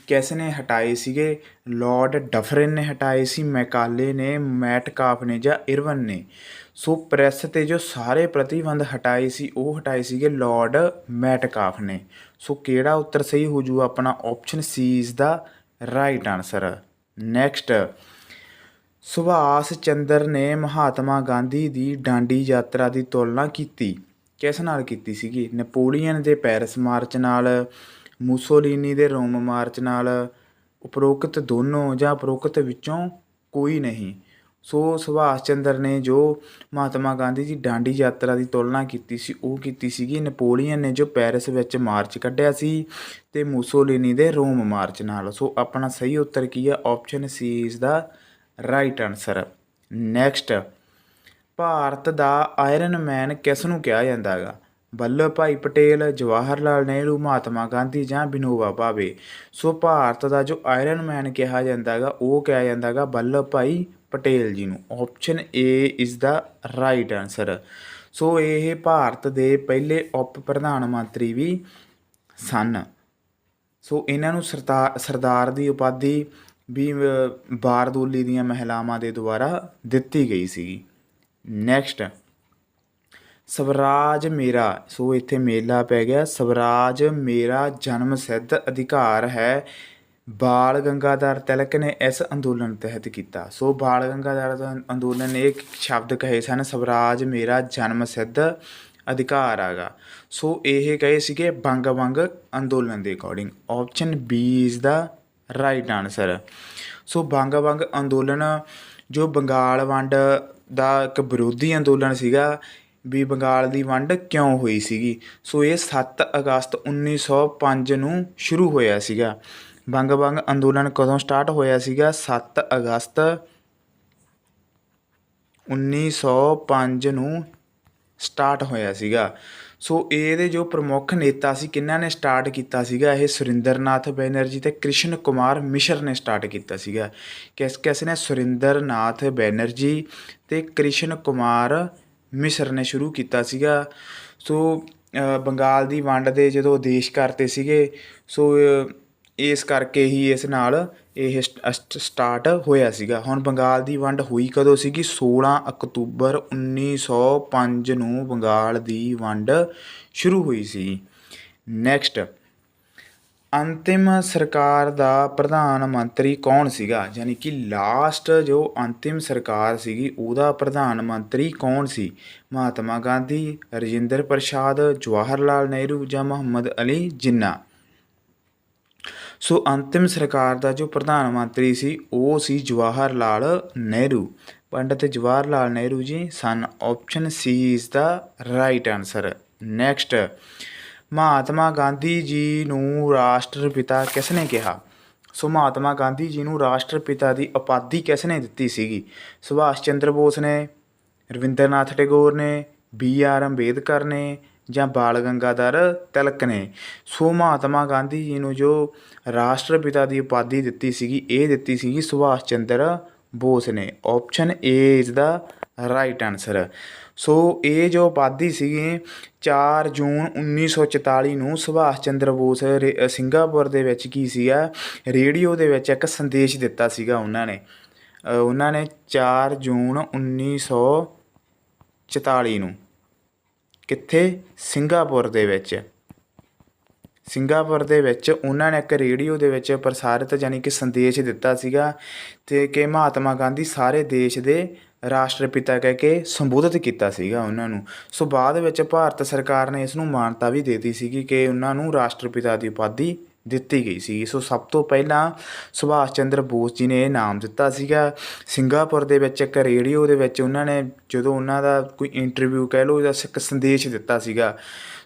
[SPEAKER 1] ਕਿਸ ਨੇ ਹਟਾਏ ਸੀਗੇ, ਲਾਰਡ ਡਫਰਿਨ ਨੇ ਹਟਾਏ ਸੀ, ਮੈਕਾਲੇ ਨੇ, ਮੈਟਕਾਫ ਨੇ, ਜਾਂ ਇਰਵਨ ਨੇ। ਸੋ ਪ੍ਰੈਸ 'ਤੇ ਜੋ ਸਾਰੇ ਪ੍ਰਤੀਬੰਧ ਹਟਾਏ ਸੀ ਉਹ ਹਟਾਏ ਸੀਗੇ ਲਾਰਡ ਮੈਟਕਾਫ ਨੇ। ਸੋ ਕਿਹੜਾ ਉੱਤਰ ਸਹੀ ਹੋ ਜੂ ਆਪਣਾ, option C is the right answer. Next, Subhash Chandra ਨੇ ਮਹਾਤਮਾ ਗਾਂਧੀ ਦੀ ਡਾਂਡੀ ਯਾਤਰਾ ਦੀ ਤੁਲਨਾ ਕੀਤੀ, ਕਿਸ ਨਾਲ ਕੀਤੀ ਸੀਗੀ। ਨੈਪੋਲੀਅਨ ਦੇ ਪੈਰਿਸ ਮਾਰਚ ਨਾਲ, ਮੁਸੋਲੀਨੀ ਦੇ ਰੋਮ ਮਾਰਚ ਨਾਲ, ਉਪਰੋਕਤ ਦੋਨੋਂ, ਜਾਂ ਉਪਰੋਕਤ ਵਿੱਚੋਂ ਕੋਈ ਨਹੀਂ। ਸੋ ਸੁਭਾਸ਼ ਚੰਦਰ ਨੇ ਜੋ ਮਹਾਤਮਾ ਗਾਂਧੀ ਦੀ ਡਾਂਡੀ ਯਾਤਰਾ ਦੀ ਤੁਲਨਾ ਕੀਤੀ ਸੀ ਉਹ ਕੀਤੀ ਸੀਗੀ ਨੈਪੋਲੀਅਨ ਨੇ ਜੋ ਪੈਰਿਸ ਵਿੱਚ ਮਾਰਚ ਕੱਢਿਆ ਸੀ, ਅਤੇ ਮੁਸੋਲੀਨੀ ਦੇ ਰੋਮ ਮਾਰਚ ਨਾਲ। ਸੋ ਆਪਣਾ ਸਹੀ ਉੱਤਰ ਕੀ ਹੈ, option C is the right answer. Next, Bharat ਦਾ ਆਇਰਨ ਮੈਨ ਕਿਸ ਨੂੰ ਕਿਹਾ ਜਾਂਦਾ ਗਾ? ਵੱਲਭ ਭਾਈ ਪਟੇਲ, ਜਵਾਹਰ ਲਾਲ ਨਹਿਰੂ, ਮਹਾਤਮਾ ਗਾਂਧੀ ਜਾਂ ਵਿਨੋਬਾ ਭਾਵੇ। ਸੋ ਭਾਰਤ ਦਾ ਜੋ ਆਇਰਨ ਮੈਨ ਕਿਹਾ ਜਾਂਦਾ ਗਾ ਉਹ ਕਿਹਾ ਜਾਂਦਾ ਗਾ ਵੱਲਭ ਭਾਈ ਪਟੇਲ ਜੀ ਨੂੰ। Option A is the right answer. So ਇਹ ਭਾਰਤ ਦੇ ਪਹਿਲੇ ਉਪ ਪ੍ਰਧਾਨ ਮੰਤਰੀ ਵੀ ਸਨ। ਸੋ ਇਹਨਾਂ ਨੂੰ ਸਰਦਾਰ ਦੀ ਉਪਾਧੀ ਵੀ ਬਾਰਦੌਲੀ ਦੀਆਂ ਮਹਿਲਾਵਾਂ ਦੇ ਦੁਆਰਾ ਦਿੱਤੀ ਗਈ ਸੀਗੀ। ਨੈਕਸਟ, ਸਵਰਾਜ ਮੇਰਾ, ਸੋ ਇੱਥੇ ਮੇਲਾ ਪੈ ਗਿਆ। ਸਵਰਾਜ ਮੇਰਾ ਜਨਮ ਸਿੱਧ ਅਧਿਕਾਰ ਹੈ, ਬਾਲ ਗੰਗਾਧਰ ਤਿਲਕ ਨੇ ਇਸ ਅੰਦੋਲਨ ਤਹਿਤ ਕੀਤਾ। ਸੋ ਬਾਲ ਗੰਗਾਧਰ ਅੰਦੋਲਨ ਨੇ ਇੱਕ ਸ਼ਬਦ ਕਹੇ ਸਨ, ਸਵਰਾਜ ਮੇਰਾ ਜਨਮ ਸਿੱਧ ਅਧਿਕਾਰ ਹੈਗਾ। ਸੋ ਇਹ ਕਹੇ ਸੀਗੇ ਬੰਗ ਬੰਗ ਅੰਦੋਲਨ ਦੇ according. Option B is the right answer. So ਬੰਗ ਬੰਗ ਅੰਦੋਲਨ ਜੋ ਬੰਗਾਲ ਵੰਡ ਦਾ ਇੱਕ ਵਿਰੋਧੀ ਅੰਦੋਲਨ ਸੀਗਾ, ਵੀ ਬੰਗਾਲ ਦੀ ਵੰਡ ਕਿਉਂ ਹੋਈ ਸੀਗੀ। ਸੋ ਇਹ 7 ਅਗਸਤ 1905 ਨੂੰ ਸ਼ੁਰੂ ਹੋਇਆ ਸੀਗਾ। ਬੰਗ ਬੰਗ ਅੰਦੋਲਨ ਕਦੋਂ ਸਟਾਰਟ ਹੋਇਆ ਸੀਗਾ? 7 ਅਗਸਤ 1905 ਨੂੰ ਸਟਾਰਟ ਹੋਇਆ ਸੀਗਾ। ਸੋ ਇਹਦੇ ਜੋ ਪ੍ਰਮੁੱਖ ਨੇਤਾ ਸੀ, ਕਿਹਨਾਂ ਨੇ ਸਟਾਰਟ ਕੀਤਾ ਸੀਗਾ? ਇਹ ਸੁਰਿੰਦਰ ਨਾਥ ਬੈਨਰਜੀ ਅਤੇ ਕ੍ਰਿਸ਼ਨ ਕੁਮਾਰ ਮਿਸ਼ਰ ਨੇ ਸਟਾਰਟ ਕੀਤਾ ਸੀਗਾ। ਕਿਸ ਨੇ? ਸੁਰਿੰਦਰ ਨਾਥ ਬੈਨਰਜੀ ਅਤੇ ਕ੍ਰਿਸ਼ਨ ਕੁਮਾਰ ਮਿਸ਼ਰ ਨੇ ਸ਼ੁਰੂ ਕੀਤਾ ਸੀਗਾ। ਸੋ ਬੰਗਾਲ ਦੀ ਵੰਡ ਦੇ ਜਦੋਂ ਆਦੇਸ਼ ਕਰਤੇ ਸੀਗੇ, ਸੋ ਇਸ ਕਰਕੇ ਹੀ ਇਸ ਨਾਲ ਇਹ ਸਟਾਰਟ ਹੋਇਆ ਸੀਗਾ। ਹੁਣ ਬੰਗਾਲ ਦੀ ਵੰਡ ਹੋਈ ਕਦੋਂ ਸੀਗੀ? 16 ਅਕਤੂਬਰ 1905 ਨੂੰ ਬੰਗਾਲ ਦੀ ਵੰਡ ਸ਼ੁਰੂ ਹੋਈ ਸੀ। ਨੈਕਸਟ, ਅੰਤਿਮ ਸਰਕਾਰ ਦਾ ਪ੍ਰਧਾਨ ਮੰਤਰੀ ਕੌਣ ਸੀਗਾ? ਯਾਨੀ ਕਿ ਲਾਸਟ ਜੋ ਅੰਤਿਮ ਸਰਕਾਰ ਸੀਗੀ ਉਹਦਾ ਪ੍ਰਧਾਨ ਮੰਤਰੀ ਕੌਣ ਸੀ? ਮਹਾਤਮਾ ਗਾਂਧੀ, ਰਾਜਿੰਦਰ ਪ੍ਰਸਾਦ, ਜਵਾਹਰ ਲਾਲ ਨਹਿਰੂ ਜਾਂ ਮੁਹੰਮਦ ਅਲੀ ਜਿੰਨਾ। ਸੋ ਅੰਤਿਮ ਸਰਕਾਰ ਦਾ ਜੋ ਪ੍ਰਧਾਨ ਮੰਤਰੀ ਸੀ ਉਹ ਸੀ ਜਵਾਹਰ ਲਾਲ ਨਹਿਰੂ। ਪੰਡਿਤ ਜਵਾਹਰ ਲਾਲ ਨਹਿਰੂ ਜੀ ਸਨ। Option C is the right answer. Next, Mahatma Gandhi ji ਨੂੰ ਰਾਸ਼ਟਰਪਿਤਾ ਕਿਸ ਨੇ ਕਿਹਾ? ਸੋ ਮਹਾਤਮਾ ਗਾਂਧੀ ਜੀ ਨੂੰ ਰਾਸ਼ਟਰਪਿਤਾ ਦੀ ਉਪਾਧੀ ਕਿਸ ਨੇ ਦਿੱਤੀ ਸੀਗੀ? ਸੁਭਾਸ਼ ਚੰਦਰ ਬੋਸ ਨੇ, ਰਵਿੰਦਰਨਾਥ ਟੈਗੋਰ ਨੇ, BR ਅੰਬੇਦਕਰ ਨੇ ਜਾਂ ਬਾਲ ਗੰਗਾਧਰ ਤਿਲਕ ਨੇ। ਸੋ ਮਹਾਤਮਾ ਗਾਂਧੀ ਜੀ ਨੂੰ ਜੋ ਰਾਸ਼ਟਰਪਿਤਾ ਦੀ ਉਪਾਧੀ ਦਿੱਤੀ ਸੀਗੀ ਇਹ ਦਿੱਤੀ ਸੀਗੀ ਸੁਭਾਸ਼ ਚੰਦਰ ਬੋਸ ਨੇ। Option A is the right answer. So ਇਹ ਜੋ ਉਪਾਧੀ ਸੀਗੀ 4 ਜੂਨ 1944 ਨੂੰ ਸੁਭਾਸ਼ ਚੰਦਰ ਬੋਸ ਸਿੰਗਾਪੁਰ ਦੇ ਵਿੱਚ ਕੀ ਸੀਗਾ, ਰੇਡੀਓ ਦੇ ਵਿੱਚ ਇੱਕ ਸੰਦੇਸ਼ ਦਿੱਤਾ ਸੀਗਾ ਉਹਨਾਂ ਨੇ 4 ਜੂਨ 1944 ਨੂੰ ਕਿੱਥੇ? ਸਿੰਗਾਪੁਰ ਦੇ ਵਿੱਚ ਉਹਨਾਂ ਨੇ ਇੱਕ ਰੇਡੀਓ ਦੇ ਵਿੱਚ ਪ੍ਰਸਾਰਿਤ ਯਾਨੀ ਕਿ ਸੰਦੇਸ਼ ਦਿੱਤਾ ਸੀਗਾ ਅਤੇ ਕਿ ਮਹਾਤਮਾ ਗਾਂਧੀ ਸਾਰੇ ਦੇਸ਼ ਦੇ ਰਾਸ਼ਟਰਪਿਤਾ ਕਹਿ ਕੇ ਸੰਬੋਧਿਤ ਕੀਤਾ ਸੀਗਾ ਉਹਨਾਂ ਨੂੰ। ਸੋ ਬਾਅਦ ਵਿੱਚ ਭਾਰਤ ਸਰਕਾਰ ਨੇ ਇਸ ਨੂੰ ਮਾਨਤਾ ਵੀ ਦੇ ਦਿੱਤੀ ਸੀਗੀ ਕਿ ਉਹਨਾਂ ਨੂੰ ਰਾਸ਼ਟਰਪਿਤਾ ਦੀ ਉਪਾਧੀ ਦਿੱਤੀ ਗਈ ਸੀ। ਸੋ ਸਭ ਤੋਂ ਪਹਿਲਾਂ ਸੁਭਾਸ਼ ਚੰਦਰ ਬੋਸ ਜੀ ਨੇ ਇਹ ਨਾਮ ਦਿੱਤਾ ਸੀਗਾ। ਸਿੰਗਾਪੁਰ ਦੇ ਵਿੱਚ ਇੱਕ ਰੇਡੀਓ ਦੇ ਵਿੱਚ ਉਹਨਾਂ ਨੇ ਜਦੋਂ ਉਹਨਾਂ ਦਾ ਕੋਈ ਇੰਟਰਵਿਊ ਕਹਿ ਲਓ ਜਾਂ ਇੱਕ ਸੰਦੇਸ਼ ਦਿੱਤਾ ਸੀਗਾ।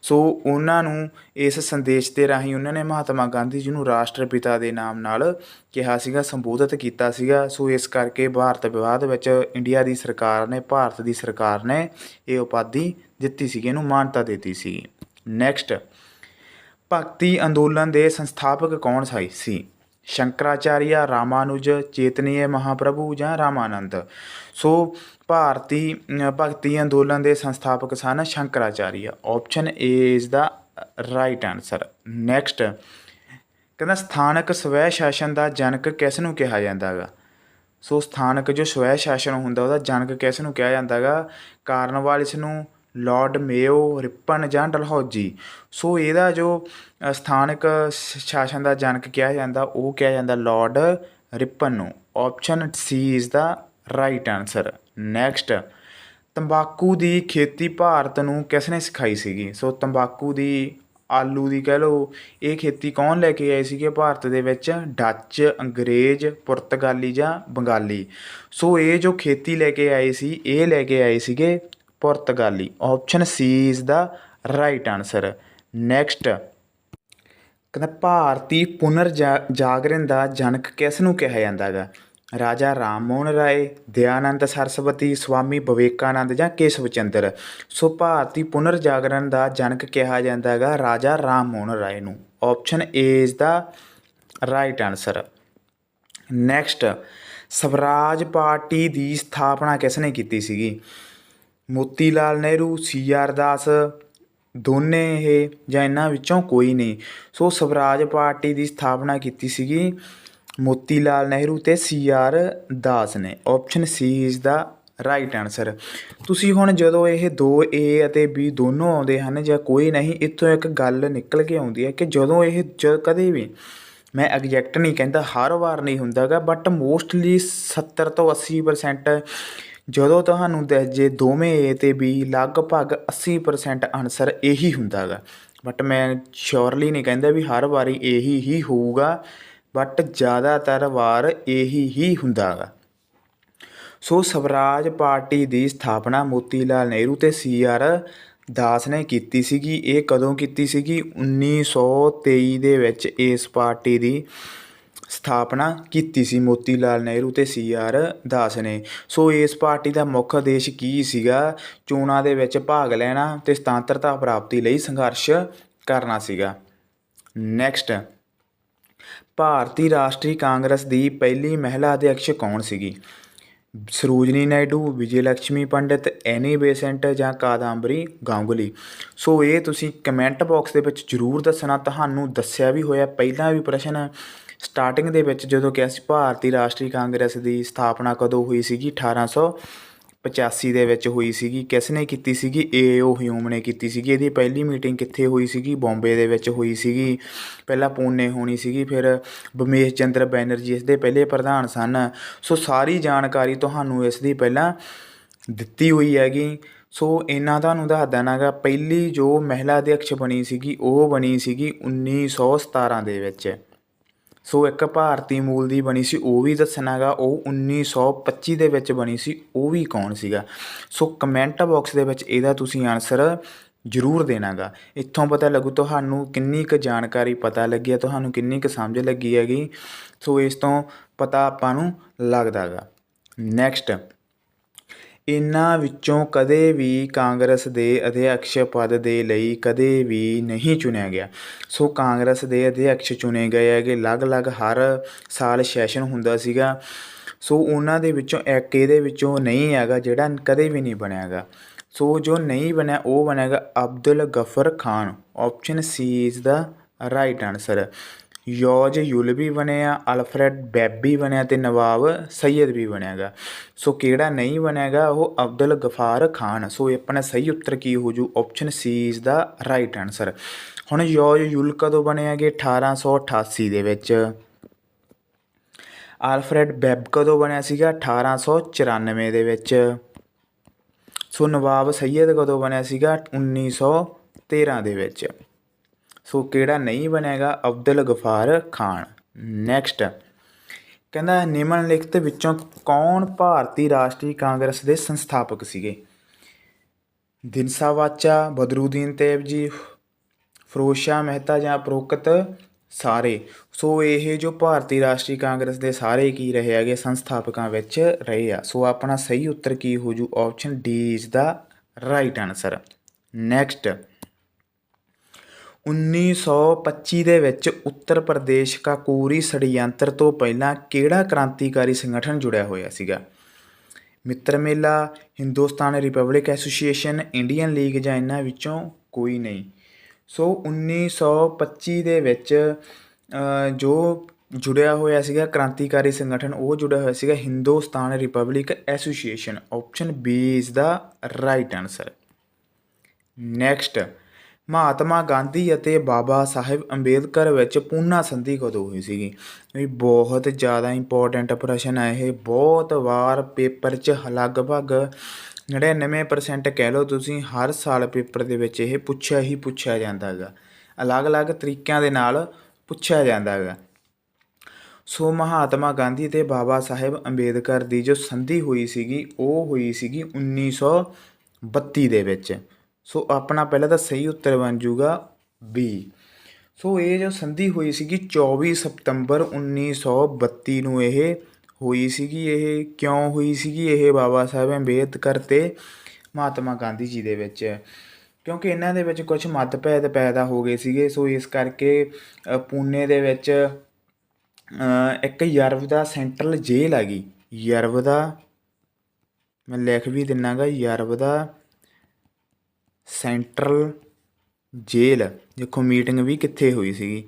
[SPEAKER 1] ਸੋ ਉਹਨਾਂ ਨੂੰ ਇਸ ਸੰਦੇਸ਼ ਦੇ ਰਾਹੀਂ ਉਹਨਾਂ ਨੇ ਮਹਾਤਮਾ ਗਾਂਧੀ ਜੀ ਨੂੰ ਰਾਸ਼ਟਰਪਿਤਾ ਦੇ ਨਾਮ ਨਾਲ ਕਿਹਾ ਸੀਗਾ, ਸੰਬੋਧਿਤ ਕੀਤਾ ਸੀਗਾ। ਸੋ ਇਸ ਕਰਕੇ ਭਾਰਤ ਵਿਵਾਦ ਵਿੱਚ ਭਾਰਤ ਦੀ ਸਰਕਾਰ ਨੇ ਇਹ ਉਪਾਧੀ ਦਿੱਤੀ ਸੀਗੀ, ਇਹਨੂੰ ਮਾਨਤਾ ਦਿੱਤੀ ਸੀ। ਨੈਕਸਟ, ਭਗਤੀ ਅੰਦੋਲਨ ਦੇ ਸੰਸਥਾਪਕ ਕੌਣ ਸੀ? ਸ਼ੰਕਰਾਚਾਰੀਆ, ਰਾਮਾਨੁਜ, ਚੇਤਨੀਏ ਮਹਾਪ੍ਰਭੂ ਜਾਂ ਰਾਮਾਨੰਦ। ਸੋ ਭਗਤੀ ਅੰਦੋਲਨ ਦੇ ਸੰਸਥਾਪਕ ਸਨ Shankaracharya. Option A is the right answer. Next, ਕਹਿੰਦਾ ਸਥਾਨਕ ਸਵੈ ਸ਼ਾਸਨ ਦਾ ਜਨਕ ਕਿਸ ਨੂੰ ਕਿਹਾ ਜਾਂਦਾ ਗਾ? ਸੋ ਸਥਾਨਕ ਜੋ ਸਵੈ ਸ਼ਾਸਨ ਹੁੰਦਾ ਉਹਦਾ ਜਨਕ ਕਿਸ ਨੂੰ ਕਿਹਾ ਜਾਂਦਾ ਗਾ? ਕਾਰਨਵਾਲਿਸ ਨੂੰ, ਲਾਰਡ ਮੇਓ, ਰਿਪਨ ਜਾਂ ਡਲਹੌਜੀ। ਸੋ ਇਹਦਾ ਜੋ ਸਥਾਨਕ ਸ਼ਾਸਨ ਦਾ ਜਨਕ ਕਿਹਾ ਜਾਂਦਾ ਉਹ ਕਿਹਾ ਜਾਂਦਾ ਲਾਰਡ ਰਿਪਨ ਨੂੰ। Option C is the right answer. Next, ਤੰਬਾਕੂ ਦੀ ਖੇਤੀ ਭਾਰਤ ਨੂੰ ਕਿਸ ਨੇ ਸਿਖਾਈ ਸੀਗੀ? ਸੋ ਤੰਬਾਕੂ ਦੀ, ਆਲੂ ਦੀ ਕਹਿ ਲਓ, ਇਹ ਖੇਤੀ ਕੌਣ ਲੈ ਕੇ ਆਏ ਸੀਗੇ ਭਾਰਤ ਦੇ ਵਿੱਚ? ਡੱਚ, ਅੰਗਰੇਜ਼, ਪੁਰਤਗਾਲੀ ਜਾਂ ਬੰਗਾਲੀ। ਸੋ ਇਹ ਜੋ ਖੇਤੀ ਲੈ ਕੇ ਆਏ ਸੀ ਇਹ ਲੈ ਕੇ ਆਏ ਸੀਗੇ ਪੁਰਤਗਾਲੀ। Option C is the right answer. Next, ਕਹਿੰਦਾ ਭਾਰਤੀ ਪੁਨਰ ਜਾਗਰਣ ਦਾ ਜਨਕ ਕਿਸ ਨੂੰ ਕਿਹਾ ਜਾਂਦਾ ਗਾ? ਰਾਜਾ ਰਾਮ ਮੋਹਨ ਰਾਏ, ਦਇਆਨੰਦ ਸਰਸਵਤੀ, ਸਵਾਮੀ ਵਿਵੇਕਾਨੰਦ ਜਾਂ ਕੇਸ਼ਵ ਚੰਦਰ। ਸੋ ਭਾਰਤੀ ਪੁਨਰ ਜਾਗਰਣ ਦਾ ਜਨਕ ਕਿਹਾ ਜਾਂਦਾ ਹੈਗਾ ਰਾਜਾ ਰਾਮ ਮੋਹਨ ਰਾਏ ਨੂੰ। Option A is the right answer. Next, Swaraj party ਦੀ ਸਥਾਪਨਾ ਕਿਸ ਨੇ ਕੀਤੀ ਸੀਗੀ? ਮੋਤੀ ਲਾਲ ਨਹਿਰੂ, ਸੀ ਆਰ ਦਾਸ, ਦੋਨੇ ਇਹ ਜਾਂ ਇਹਨਾਂ ਵਿੱਚੋਂ ਕੋਈ ਨਹੀਂ। ਸੋ ਸਵਰਾਜ ਪਾਰਟੀ ਦੀ ਸਥਾਪਨਾ ਕੀਤੀ ਸੀਗੀ ਮੋਤੀ ਲਾਲ ਨਹਿਰੂ ਅਤੇ ਸੀ ਆਰ ਦਾਸ ਨੇ। Option C is the right answer. ਤੁਸੀਂ ਹੁਣ ਜਦੋਂ ਇਹ ਦੋ ਏ ਅਤੇ ਬੀ ਦੋਨੋਂ ਆਉਂਦੇ ਹਨ ਜਾਂ ਕੋਈ ਨਹੀਂ, ਇੱਥੋਂ ਇੱਕ ਗੱਲ ਨਿਕਲ ਕੇ ਆਉਂਦੀ ਹੈ ਕਿ ਜਦੋਂ ਇਹ ਕਦੇ ਵੀ, ਮੈਂ ਐਗਜੈਕਟ ਨਹੀਂ ਕਹਿੰਦਾ, ਹਰ ਵਾਰ ਨਹੀਂ ਹੁੰਦਾ ਗਾ, ਬਟ ਮੋਸਟਲੀ 70 ਤੋਂ 80% ਜਦੋਂ ਤੁਹਾਨੂੰ ਜੇ ਦੋਵੇਂ ਏ ਅਤੇ ਬੀ ਲਗਭਗ 80% ਆਨਸਰ ਇਹੀ ਹੁੰਦਾ ਗਾ। ਬਟ ਮੈਂ ਸ਼ੋਰਲੀ ਨਹੀਂ ਕਹਿੰਦਾ ਵੀ ਹਰ ਵਾਰੀ ਇਹੀ ਹੀ ਹੋਊਗਾ, ਬਟ ਜ਼ਿਆਦਾਤਰ ਵਾਰ ਇਹੀ ਹੀ ਹੁੰਦਾ ਗਾ। ਸੋ ਸਵਰਾਜ ਪਾਰਟੀ ਦੀ ਸਥਾਪਨਾ ਮੋਤੀ ਲਾਲ ਨਹਿਰੂ ਅਤੇ ਸੀ ਆਰ ਦਾਸ ਨੇ ਕੀਤੀ ਸੀਗੀ। ਇਹ ਕਦੋਂ ਕੀਤੀ ਸੀਗੀ? 1923 ਦੇ ਵਿੱਚ ਇਸ ਪਾਰਟੀ ਦੀ ਸਥਾਪਨਾ ਕੀਤੀ ਸੀ ਮੋਤੀ ਲਾਲ ਨਹਿਰੂ ਅਤੇ ਸੀ ਆਰ ਦਾਸ ਨੇ। ਸੋ ਇਸ ਪਾਰਟੀ ਦਾ ਮੁੱਖ ਉਦੇਸ਼ ਕੀ ਸੀਗਾ? ਚੋਣਾਂ ਦੇ ਵਿੱਚ ਭਾਗ ਲੈਣਾ ਅਤੇ ਸੁਤੰਤਰਤਾ ਪ੍ਰਾਪਤੀ ਲਈ ਸੰਘਰਸ਼ ਕਰਨਾ ਸੀਗਾ। ਨੈਕਸਟ, ਭਾਰਤੀ ਰਾਸ਼ਟਰੀ ਕਾਂਗਰਸ ਦੀ ਪਹਿਲੀ ਮਹਿਲਾ ਅਧਿਅਕਸ਼ ਕੌਣ ਸੀਗੀ? ਸਰੋਜਨੀ ਨਾਇਡੂ, ਵਿਜੇ ਲਕਸ਼ਮੀ ਪੰਡਿਤ, ਐਨੀ ਬੇਸੈਂਟ ਜਾਂ ਕਾਦੰਬਰੀ ਗਾਂਗੁਲੀ। ਸੋ ਇਹ ਤੁਸੀਂ ਕਮੈਂਟ ਬਾਕਸ ਦੇ ਵਿੱਚ ਜ਼ਰੂਰ ਦੱਸਣਾ। ਤੁਹਾਨੂੰ ਦੱਸਿਆ ਵੀ ਹੋਇਆ ਪਹਿਲਾਂ ਵੀ ਪ੍ਰਸ਼ਨ ਸਟਾਰਟਿੰਗ ਦੇ ਵਿੱਚ ਜਦੋਂ ਕਿਹਾ ਸੀ ਭਾਰਤੀ ਰਾਸ਼ਟਰੀ ਕਾਂਗਰਸ ਦੀ ਸਥਾਪਨਾ ਕਦੋਂ ਹੋਈ ਸੀਗੀ? 1885 ਦੇ ਵਿੱਚ ਹੋਈ ਸੀਗੀ। ਕਿਸ ਨੇ ਕੀਤੀ ਸੀਗੀ? ਏ.ਓ. ਹਿਊਮ ਨੇ ਕੀਤੀ ਸੀਗੀ। ਇਹਦੀ ਪਹਿਲੀ ਮੀਟਿੰਗ ਕਿੱਥੇ ਹੋਈ ਸੀਗੀ? ਬੰਬੇ ਦੇ ਵਿੱਚ ਹੋਈ ਸੀਗੀ। ਪਹਿਲਾਂ ਪੂਨੇ ਹੋਣੀ ਸੀਗੀ, ਫਿਰ ਬਮੇਸ਼ ਚੰਦਰ ਬੈਨਰਜੀ ਇਸ ਦੇ ਪਹਿਲੇ ਪ੍ਰਧਾਨ ਸਨ। ਸੋ ਸਾਰੀ ਜਾਣਕਾਰੀ ਤੁਹਾਨੂੰ ਇਸ ਦੀ ਪਹਿਲਾਂ ਦਿੱਤੀ ਹੋਈ ਹੈਗੀ। ਸੋ ਇੰਨਾ ਤੁਹਾਨੂੰ ਦੱਸ ਦੇਣਾ ਗਾ, ਪਹਿਲੀ ਜੋ ਮਹਿਲਾ ਅਧਿਅਕਸ਼ ਬਣੀ ਸੀਗੀ ਉਹ ਬਣੀ ਸੀਗੀ 1917 ਦੇ ਵਿੱਚ। ਸੋ ਇੱਕ ਭਾਰਤੀ ਮੂਲ ਦੀ ਬਣੀ ਸੀ ਉਹ ਵੀ ਦੱਸਣਾ ਗਾ, ਉਹ 1925 ਦੇ ਵਿੱਚ ਬਣੀ ਸੀ, ਉਹ ਵੀ ਕੌਣ ਸੀਗਾ। ਸੋ ਕਮੈਂਟ ਬਾਕਸ ਦੇ ਵਿੱਚ ਇਹਦਾ ਤੁਸੀਂ ਆਨਸਰ ਜ਼ਰੂਰ ਦੇਣਾ ਗਾ। ਇੱਥੋਂ ਪਤਾ ਲੱਗੂ ਤੁਹਾਨੂੰ ਕਿੰਨੀ ਕੁ ਜਾਣਕਾਰੀ ਪਤਾ ਲੱਗੀ ਹੈ, ਤੁਹਾਨੂੰ ਕਿੰਨੀ ਕੁ ਸਮਝ ਲੱਗੀ ਹੈਗੀ। ਸੋ ਇਸ ਤੋਂ ਪਤਾ ਆਪਾਂ ਨੂੰ ਲੱਗਦਾ ਗਾ। ਨੈਕਸਟ, ਇਹਨਾਂ ਵਿੱਚੋਂ ਕਦੇ ਵੀ ਕਾਂਗਰਸ ਦੇ ਅਧਿਅਕਸ਼ ਪਦ ਦੇ ਲਈ ਕਦੇ ਵੀ ਨਹੀਂ ਚੁਣਿਆ ਗਿਆ। ਸੋ ਕਾਂਗਰਸ ਦੇ ਅਧਿਅਕਸ਼ ਚੁਣੇ ਗਏ ਹੈਗੇ ਅਲੱਗ-ਅਲੱਗ, ਹਰ ਸਾਲ ਸੈਸ਼ਨ ਹੁੰਦਾ ਸੀਗਾ। ਸੋ ਉਹਨਾਂ ਦੇ ਵਿੱਚੋਂ ਇੱਕ ਇਹਦੇ ਵਿੱਚੋਂ ਨਹੀਂ ਹੈਗਾ ਜਿਹੜਾ ਕਦੇ ਵੀ ਨਹੀਂ ਬਣਿਆ ਹੈਗਾ। ਸੋ ਜੋ ਨਹੀਂ ਬਣਿਆ ਉਹ ਬਣੇਗਾ Abdul Ghaffar Khan. Option C is the right answer. George ਯੂਲਬੀ ਬਣਿਆ, ਅਲਫਰੈਡ ਬੈਬੀ ਬਣਿਆ ਅਤੇ ਨਵਾਬ ਸਈਦ ਵੀ ਬਣਿਆ ਗਾ। ਸੋ ਕਿਹੜਾ ਨਹੀਂ ਬਣਿਆ ਗਾ? ਉਹ ਅਬਦੁਲ ਗਫਾਰ ਖਾਨ। ਸੋ ਆਪਣਾ ਸਹੀ ਉੱਤਰ ਕੀ ਹੋ ਜੂ? Option C is the right answer. ਹੁਣ ਜੋਰਜ ਯੂਲ ਕਦੋਂ ਬਣਿਆ ਗੇ? 1888 ਦੇ ਵਿੱਚ। ਅਲਫਰੈਡ ਵੈਬ ਕਦੋਂ ਬਣਿਆ ਸੀਗਾ? 1894 ਦੇ ਵਿੱਚ। ਸੋ ਨਵਾਬ ਸਈਦ ਕਦੋਂ ਬਣਿਆ ਸੀਗਾ? 1913 ਦੇ ਵਿੱਚ। ਸੋ ਕਿਹੜਾ ਨਹੀਂ ਬਣੇਗਾ? ਅਬਦੁਲ ਗਫਾਰ ਖਾਨ। ਨੈਕਸਟ, ਕਹਿੰਦਾ ਨਿਮਨਲਿਖਤ ਵਿੱਚੋਂ ਕੌਣ ਭਾਰਤੀ ਰਾਸ਼ਟਰੀ ਕਾਂਗਰਸ ਦੇ ਸੰਸਥਾਪਕ ਸੀਗੇ? ਦਿਨਸਾ ਵਾਚਾ, ਬਦਰੂਦੀਨ ਤੇਵਜੀ, ਫਿਰੋਜ਼ ਸ਼ਾਹ ਮਹਿਤਾ ਜਾਂ ਉਪਰੋਕਤ ਸਾਰੇ। ਸੋ ਇਹ ਜੋ ਭਾਰਤੀ ਰਾਸ਼ਟਰੀ ਕਾਂਗਰਸ ਦੇ ਸਾਰੇ ਕੀ ਰਹੇ ਹੈਗੇ? ਸੰਸਥਾਪਕਾਂ ਵਿੱਚ ਰਹੇ ਆ। ਸੋ ਆਪਣਾ ਸਹੀ ਉੱਤਰ ਕੀ ਹੋ ਜੂ? Option D is the right answer. Next, 1925 ਦੇ ਵਿੱਚ ਉੱਤਰ ਪ੍ਰਦੇਸ਼ ਕਾਕੋਰੀ ષਡਯੰਤਰ ਤੋਂ ਪਹਿਲਾਂ ਕਿਹੜਾ ਕ੍ਰਾਂਤੀਕਾਰੀ ਸੰਗਠਨ ਜੁੜਿਆ ਹੋਇਆ ਸੀਗਾ? ਮਿੱਤਰ ਮੇਲਾ, Hindustan republic association, Indian league ਜਾਂ ਇਹਨਾਂ ਵਿੱਚੋਂ ਕੋਈ ਨਹੀਂ। ਸੋ 1925 ਦੇ ਵਿੱਚ ਜੋ ਜੁੜਿਆ ਹੋਇਆ ਸੀਗਾ ਕ੍ਰਾਂਤੀਕਾਰੀ ਸੰਗਠਨ, ਉਹ ਜੁੜਿਆ ਹੋਇਆ ਸੀਗਾ Hindustan republic association. Option B is the right answer. Next, Mahatma Gandhi ਅਤੇ ਬਾਬਾ ਸਾਹਿਬ ਅੰਬੇਦਕਰ ਵਿੱਚ ਪੂਨਾ ਸੰਧੀ ਕਦੋਂ ਹੋਈ ਸੀਗੀ? ਇਹ ਬਹੁਤ ਜ਼ਿਆਦਾ ਇੰਪੋਰਟੈਂਟ ਪ੍ਰਸ਼ਨ ਹੈ। ਇਹ ਬਹੁਤ ਵਾਰ ਪੇਪਰ 'ਚ ਲਗਭਗ 99% ਕਹਿ ਲਓ ਤੁਸੀਂ, ਹਰ ਸਾਲ ਪੇਪਰ ਦੇ ਵਿੱਚ ਇਹ ਪੁੱਛਿਆ ਹੀ ਪੁੱਛਿਆ ਜਾਂਦਾ ਹੈਗਾ। ਅਲੱਗ-ਅਲੱਗ ਤਰੀਕਿਆਂ ਦੇ ਨਾਲ ਪੁੱਛਿਆ ਜਾਂਦਾ ਹੈਗਾ। ਸੋ ਮਹਾਤਮਾ ਗਾਂਧੀ ਅਤੇ ਬਾਬਾ ਸਾਹਿਬ ਅੰਬੇਦਕਰ ਦੀ ਜੋ ਸੰਧੀ ਹੋਈ ਸੀਗੀ ਉਹ ਹੋਈ ਸੀਗੀ 1932 ਦੇ ਵਿੱਚ। ਸੋ ਆਪਣਾ ਪਹਿਲਾਂ ਤਾਂ ਸਹੀ ਉੱਤਰ ਬਣ ਜੂਗਾ ਬੀ। ਸੋ ਇਹ ਜੋ ਸੰਧੀ ਹੋਈ ਸੀਗੀ 24 ਸਤੰਬਰ 1932 ਨੂੰ ਇਹ ਹੋਈ ਸੀਗੀ ਇਹ ਕਿਉਂ ਹੋਈ ਸੀਗੀ ਇਹ ਬਾਬਾ ਸਾਹਿਬ ਅੰਬੇਦਕਰ ਅਤੇ ਮਹਾਤਮਾ ਗਾਂਧੀ ਜੀ ਦੇ ਵਿੱਚ, ਕਿਉਂਕਿ ਇਹਨਾਂ ਦੇ ਵਿੱਚ ਕੁਛ ਮਤਭੇਦ ਪੈਦਾ ਹੋ ਗਏ ਸੀਗੇ। ਸੋ ਇਸ ਕਰਕੇ ਪੂਨੇ ਦੇ ਵਿੱਚ ਇੱਕ ਯਰਵ ਦਾ ਸੈਂਟਰਲ ਜੇਲ੍ਹ ਆ ਗਈ। ਯਰਵ ਦਾ ਮੈਂ ਲਿਖ ਵੀ ਦਿੰਨਾ ਗਾ, ਯਰਵ ਦਾ ਸੈਂਟਰਲ ਜੇਲ੍ਹ। ਦੇਖੋ ਮੀਟਿੰਗ ਵੀ ਕਿੱਥੇ ਹੋਈ ਸੀਗੀ,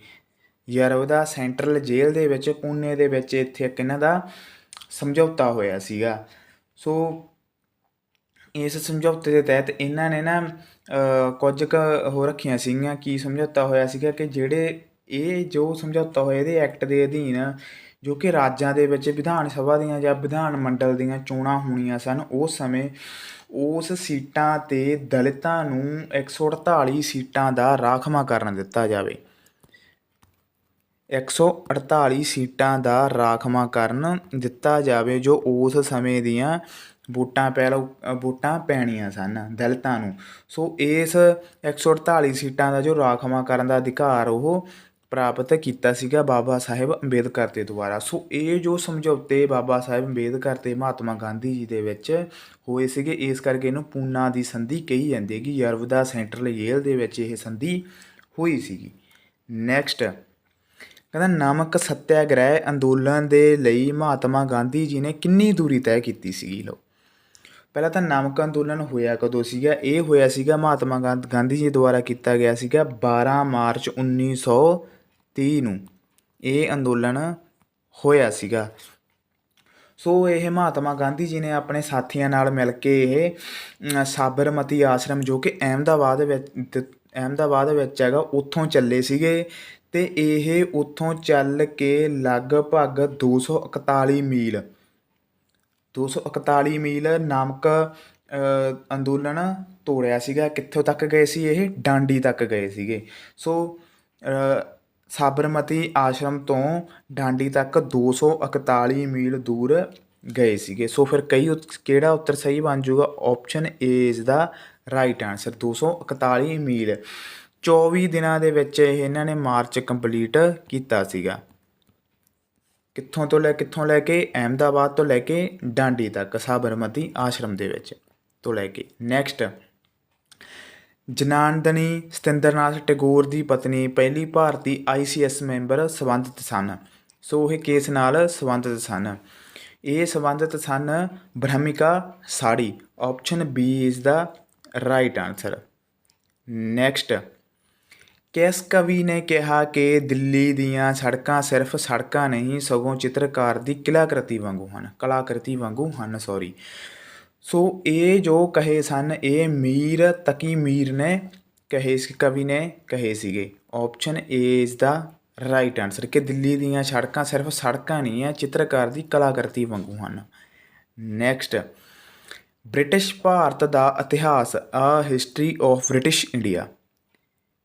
[SPEAKER 1] ਯਰਵ ਦਾ ਸੈਂਟਰਲ ਜੇਲ੍ਹ ਦੇ ਵਿੱਚ ਪੂਨੇ ਦੇ ਵਿੱਚ। ਇੱਥੇ ਇੱਕ ਇਹਨਾਂ ਦਾ ਸਮਝੌਤਾ ਹੋਇਆ ਸੀਗਾ। ਸੋ ਇਸ ਸਮਝੌਤੇ ਦੇ ਤਹਿਤ ਇਹਨਾਂ ਨੇ ਨਾ ਕੁਝ ਕੁ ਉਹ ਰੱਖੀਆਂ ਸੀਗੀਆਂ। ਕੀ ਸਮਝੌਤਾ ਹੋਇਆ ਸੀਗਾ ਕਿ ਜਿਹੜੇ ਇਹ ਜੋ ਸਮਝੌਤਾ ਹੋਇਆ ਇਹਦੇ ਐਕਟ ਦੇ ਅਧੀਨ ਜੋ ਕਿ ਰਾਜਾਂ ਦੇ ਵਿੱਚ ਵਿਧਾਨ ਸਭਾ ਦੀਆਂ ਜਾਂ ਵਿਧਾਨ ਮੰਡਲ ਦੀਆਂ ਚੋਣਾਂ ਹੋਣੀਆਂ ਸਨ, ਉਸ ਸਮੇਂ ਉਸ ਸੀਟਾਂ 'ਤੇ ਦਲਿਤਾਂ ਨੂੰ 148 ਸੀਟਾਂ ਦਾ ਰਾਖਵਾਂਕਰਨ ਦਿੱਤਾ ਜਾਵੇ। 148 ਸੀਟਾਂ ਦਾ ਰਾਖਵਾਂਕਰਨ ਦਿੱਤਾ ਜਾਵੇ ਜੋ ਉਸ ਸਮੇਂ ਦੀਆਂ ਵੋਟਾਂ ਪੈਣੀਆਂ ਸਨ ਦਲਿਤਾਂ ਨੂੰ। ਸੋ ਇਸ 148 ਸੀਟਾਂ ਦਾ ਜੋ ਰਾਖਵਾਂਕਰਨ ਦਾ ਅਧਿਕਾਰ ਉਹ ਪ੍ਰਾਪਤ ਕੀਤਾ ਸੀਗਾ ਬਾਬਾ ਸਾਹਿਬ ਅੰਬੇਦਕਰ ਦੇ ਦੁਆਰਾ। ਸੋ ਇਹ ਜੋ ਸਮਝੌਤੇ ਬਾਬਾ ਸਾਹਿਬ ਅੰਬੇਦਕਰ ਅਤੇ ਮਹਾਤਮਾ ਗਾਂਧੀ ਜੀ ਦੇ ਵਿੱਚ ਹੋਏ ਸੀਗੇ, ਇਸ ਕਰਕੇ ਇਹਨੂੰ ਪੂਨਾ ਦੀ ਸੰਧੀ ਕਹੀ ਜਾਂਦੀ ਹੈਗੀ। ਯਰਵ ਦਾ ਸੈਂਟਰਲ ਜੇਲ੍ਹ ਦੇ ਵਿੱਚ ਇਹ ਸੰਧੀ ਹੋਈ ਸੀਗੀ। ਨੈਕਸਟ ਕਹਿੰਦਾ ਨਮਕ ਸੱਤਿਆਗ੍ਰਹਿ ਅੰਦੋਲਨ ਦੇ ਲਈ ਮਹਾਤਮਾ ਗਾਂਧੀ ਜੀ ਨੇ ਕਿੰਨੀ ਦੂਰੀ ਤੈਅ ਕੀਤੀ ਸੀਗੀ। ਲਓ ਪਹਿਲਾਂ ਤਾਂ ਨਮਕ ਅੰਦੋਲਨ ਹੋਇਆ ਕਦੋਂ ਸੀਗਾ? ਇਹ ਹੋਇਆ ਸੀਗਾ ਮਹਾਤਮਾ ਗਾਂਧੀ ਜੀ ਦੁਆਰਾ ਕੀਤਾ ਗਿਆ ਸੀਗਾ 12 ਮਾਰਚ 1930 ਨੂੰ ਇਹ ਅੰਦੋਲਨ ਹੋਇਆ ਸੀਗਾ। ਸੋ ਇਹ ਮਹਾਤਮਾ ਗਾਂਧੀ ਜੀ ਨੇ ਆਪਣੇ ਸਾਥੀਆਂ ਨਾਲ ਮਿਲ ਕੇ ਇਹ ਸਾਬਰਮਤੀ ਆਸ਼ਰਮ ਜੋ ਕਿ ਅਹਿਮਦਾਬਾਦ ਵਿੱਚ ਹੈਗਾ, ਉੱਥੋਂ ਚੱਲੇ ਸੀਗੇ। ਅਤੇ ਇਹ ਉੱਥੋਂ ਚੱਲ ਕੇ ਲਗਭਗ 241 ਮੀਲ ਨਮਕ ਅੰਦੋਲਨ ਤੋੜਿਆ ਸੀਗਾ। ਕਿੱਥੋਂ ਤੱਕ ਗਏ ਸੀ? ਇਹ ਡਾਂਡੀ ਤੱਕ ਗਏ ਸੀਗੇ। ਸੋ ਸਾਬਰਮਤੀ ਆਸ਼ਰਮ ਤੋਂ ਡਾਂਡੀ ਤੱਕ 241 ਮੀਲ ਦੂਰ ਗਏ ਸੀਗੇ। ਸੋ ਫਿਰ ਕਿਹੜਾ ਉੱਤਰ ਸਹੀ ਬਣ ਜਾਊਗਾ? Option A is the right answer. 241 ਮੀਲ 24 ਦਿਨਾਂ ਦੇ ਵਿੱਚ ਇਹਨਾਂ ਨੇ ਮਾਰਚ ਕੰਪਲੀਟ ਕੀਤਾ ਸੀਗਾ। ਕਿੱਥੋਂ ਲੈ ਕੇ? ਅਹਿਮਦਾਬਾਦ ਤੋਂ ਲੈ ਕੇ ਡਾਂਡੀ ਤੱਕ, ਸਾਬਰਮਤੀ ਆਸ਼ਰਮ ਦੇ ਵਿੱਚ ਤੋਂ ਲੈ ਕੇ। ਨੈਕਸਟ ਜਨਾਰਦਨੀ ਸਤਿੰਦਰਨਾਥ ਟੈਗੋਰ ਦੀ ਪਤਨੀ ਪਹਿਲੀ ਭਾਰਤੀ ICS ਮੈਂਬਰ ਸੰਬੰਧਿਤ ਸਨ। ਸੋ ਇਹ ਕੇਸ ਨਾਲ ਸੰਬੰਧਿਤ ਸਨ। ਇਹ ਸੰਬੰਧਿਤ ਸਨ ਬ੍ਰਹਮਿਕਾ sari. Option B is the right answer. Next ਕਿਸ ਕਵੀ ਨੇ ਕਿਹਾ ਕਿ ਦਿੱਲੀ ਦੀਆਂ ਸੜਕਾਂ ਸਿਰਫ ਸੜਕਾਂ ਨਹੀਂ ਸਗੋਂ ਚਿੱਤਰਕਾਰ ਦੀ ਕਲਾਕ੍ਰਿਤੀ ਵਾਂਗੂ ਹਨ। ਸੋ ਇਹ ਜੋ ਕਹੇ ਸਨ ਇਹ ਮੀਰ ਤਕੀ ਮੀਰ ਨੇ ਕਵੀ ਨੇ ਕਹੇ ਸੀਗੇ। Option A is the right answer ਕਿ ਦਿੱਲੀ ਦੀਆਂ ਸੜਕਾਂ ਸਿਰਫ ਸੜਕਾਂ ਨਹੀਂ ਹੈ, ਚਿੱਤਰਕਾਰ ਦੀ ਕਲਾਕ੍ਰਿਤੀ ਵਾਂਗੂ ਹਨ। ਨੈਕਸਟ ਬ੍ਰਿਟਿਸ਼ ਭਾਰਤ ਦਾ ਇਤਿਹਾਸ ਅ ਹਿਸਟਰੀ ਆਫ ਬ੍ਰਿਟਿਸ਼ ਇੰਡੀਆ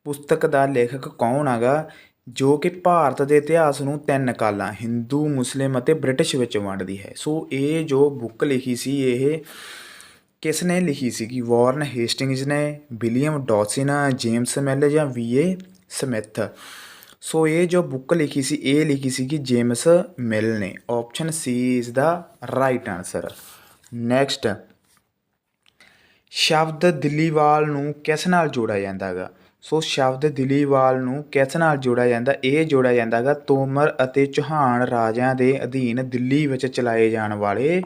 [SPEAKER 1] ਪੁਸਤਕ ਦਾ ਲੇਖਕ ਕੌਣ ਹੈਗਾ ਜੋ ਕਿ ਭਾਰਤ ਦੇ ਇਤਿਹਾਸ ਨੂੰ 3 ਕਾਲਾਂ ਹਿੰਦੂ, ਮੁਸਲਿਮ ਅਤੇ ਬ੍ਰਿਟਿਸ਼ ਵਿੱਚ ਵੰਡਦੀ ਹੈ। ਸੋ ਇਹ ਜੋ ਬੁੱਕ ਲਿਖੀ ਸੀ ਇਹ ਕਿਸ ਨੇ ਲਿਖੀ ਸੀਗੀ? ਵਾਰਨ ਹੇਸਟਿੰਗਜ਼ ਨੇ, ਵਿਲੀਅਮ ਡੌਸਿਨ, ਜੇਮਸ ਮਿਲ ਜਾਂ VA ਸਮਿਥ। ਸੋ ਇਹ ਜੋ ਬੁੱਕ ਲਿਖੀ ਸੀ ਇਹ ਲਿਖੀ ਸੀਗੀ ਜੇਮਸ ਮਿਲ ਨੇ। Option C is the right answer. Next ਸ਼ਬਦ ਦਿੱਲੀਵਾਲ ਨੂੰ ਕਿਸ ਨਾਲ ਜੋੜਿਆ ਜਾਂਦਾ ਹੈਗਾ? ਸੋ ਸ਼ਬਦ ਦਿੱਲੀਵਾਲ ਨੂੰ ਕਿਸ ਨਾਲ ਜੋੜਿਆ ਜਾਂਦਾ? ਇਹ ਜੋੜਿਆ ਜਾਂਦਾ ਹੈਗਾ ਤੋਮਰ ਅਤੇ ਚੌਹਾਨ ਰਾਜਿਆਂ ਦੇ ਅਧੀਨ ਦਿੱਲੀ ਵਿੱਚ ਚਲਾਏ ਜਾਣ ਵਾਲੇ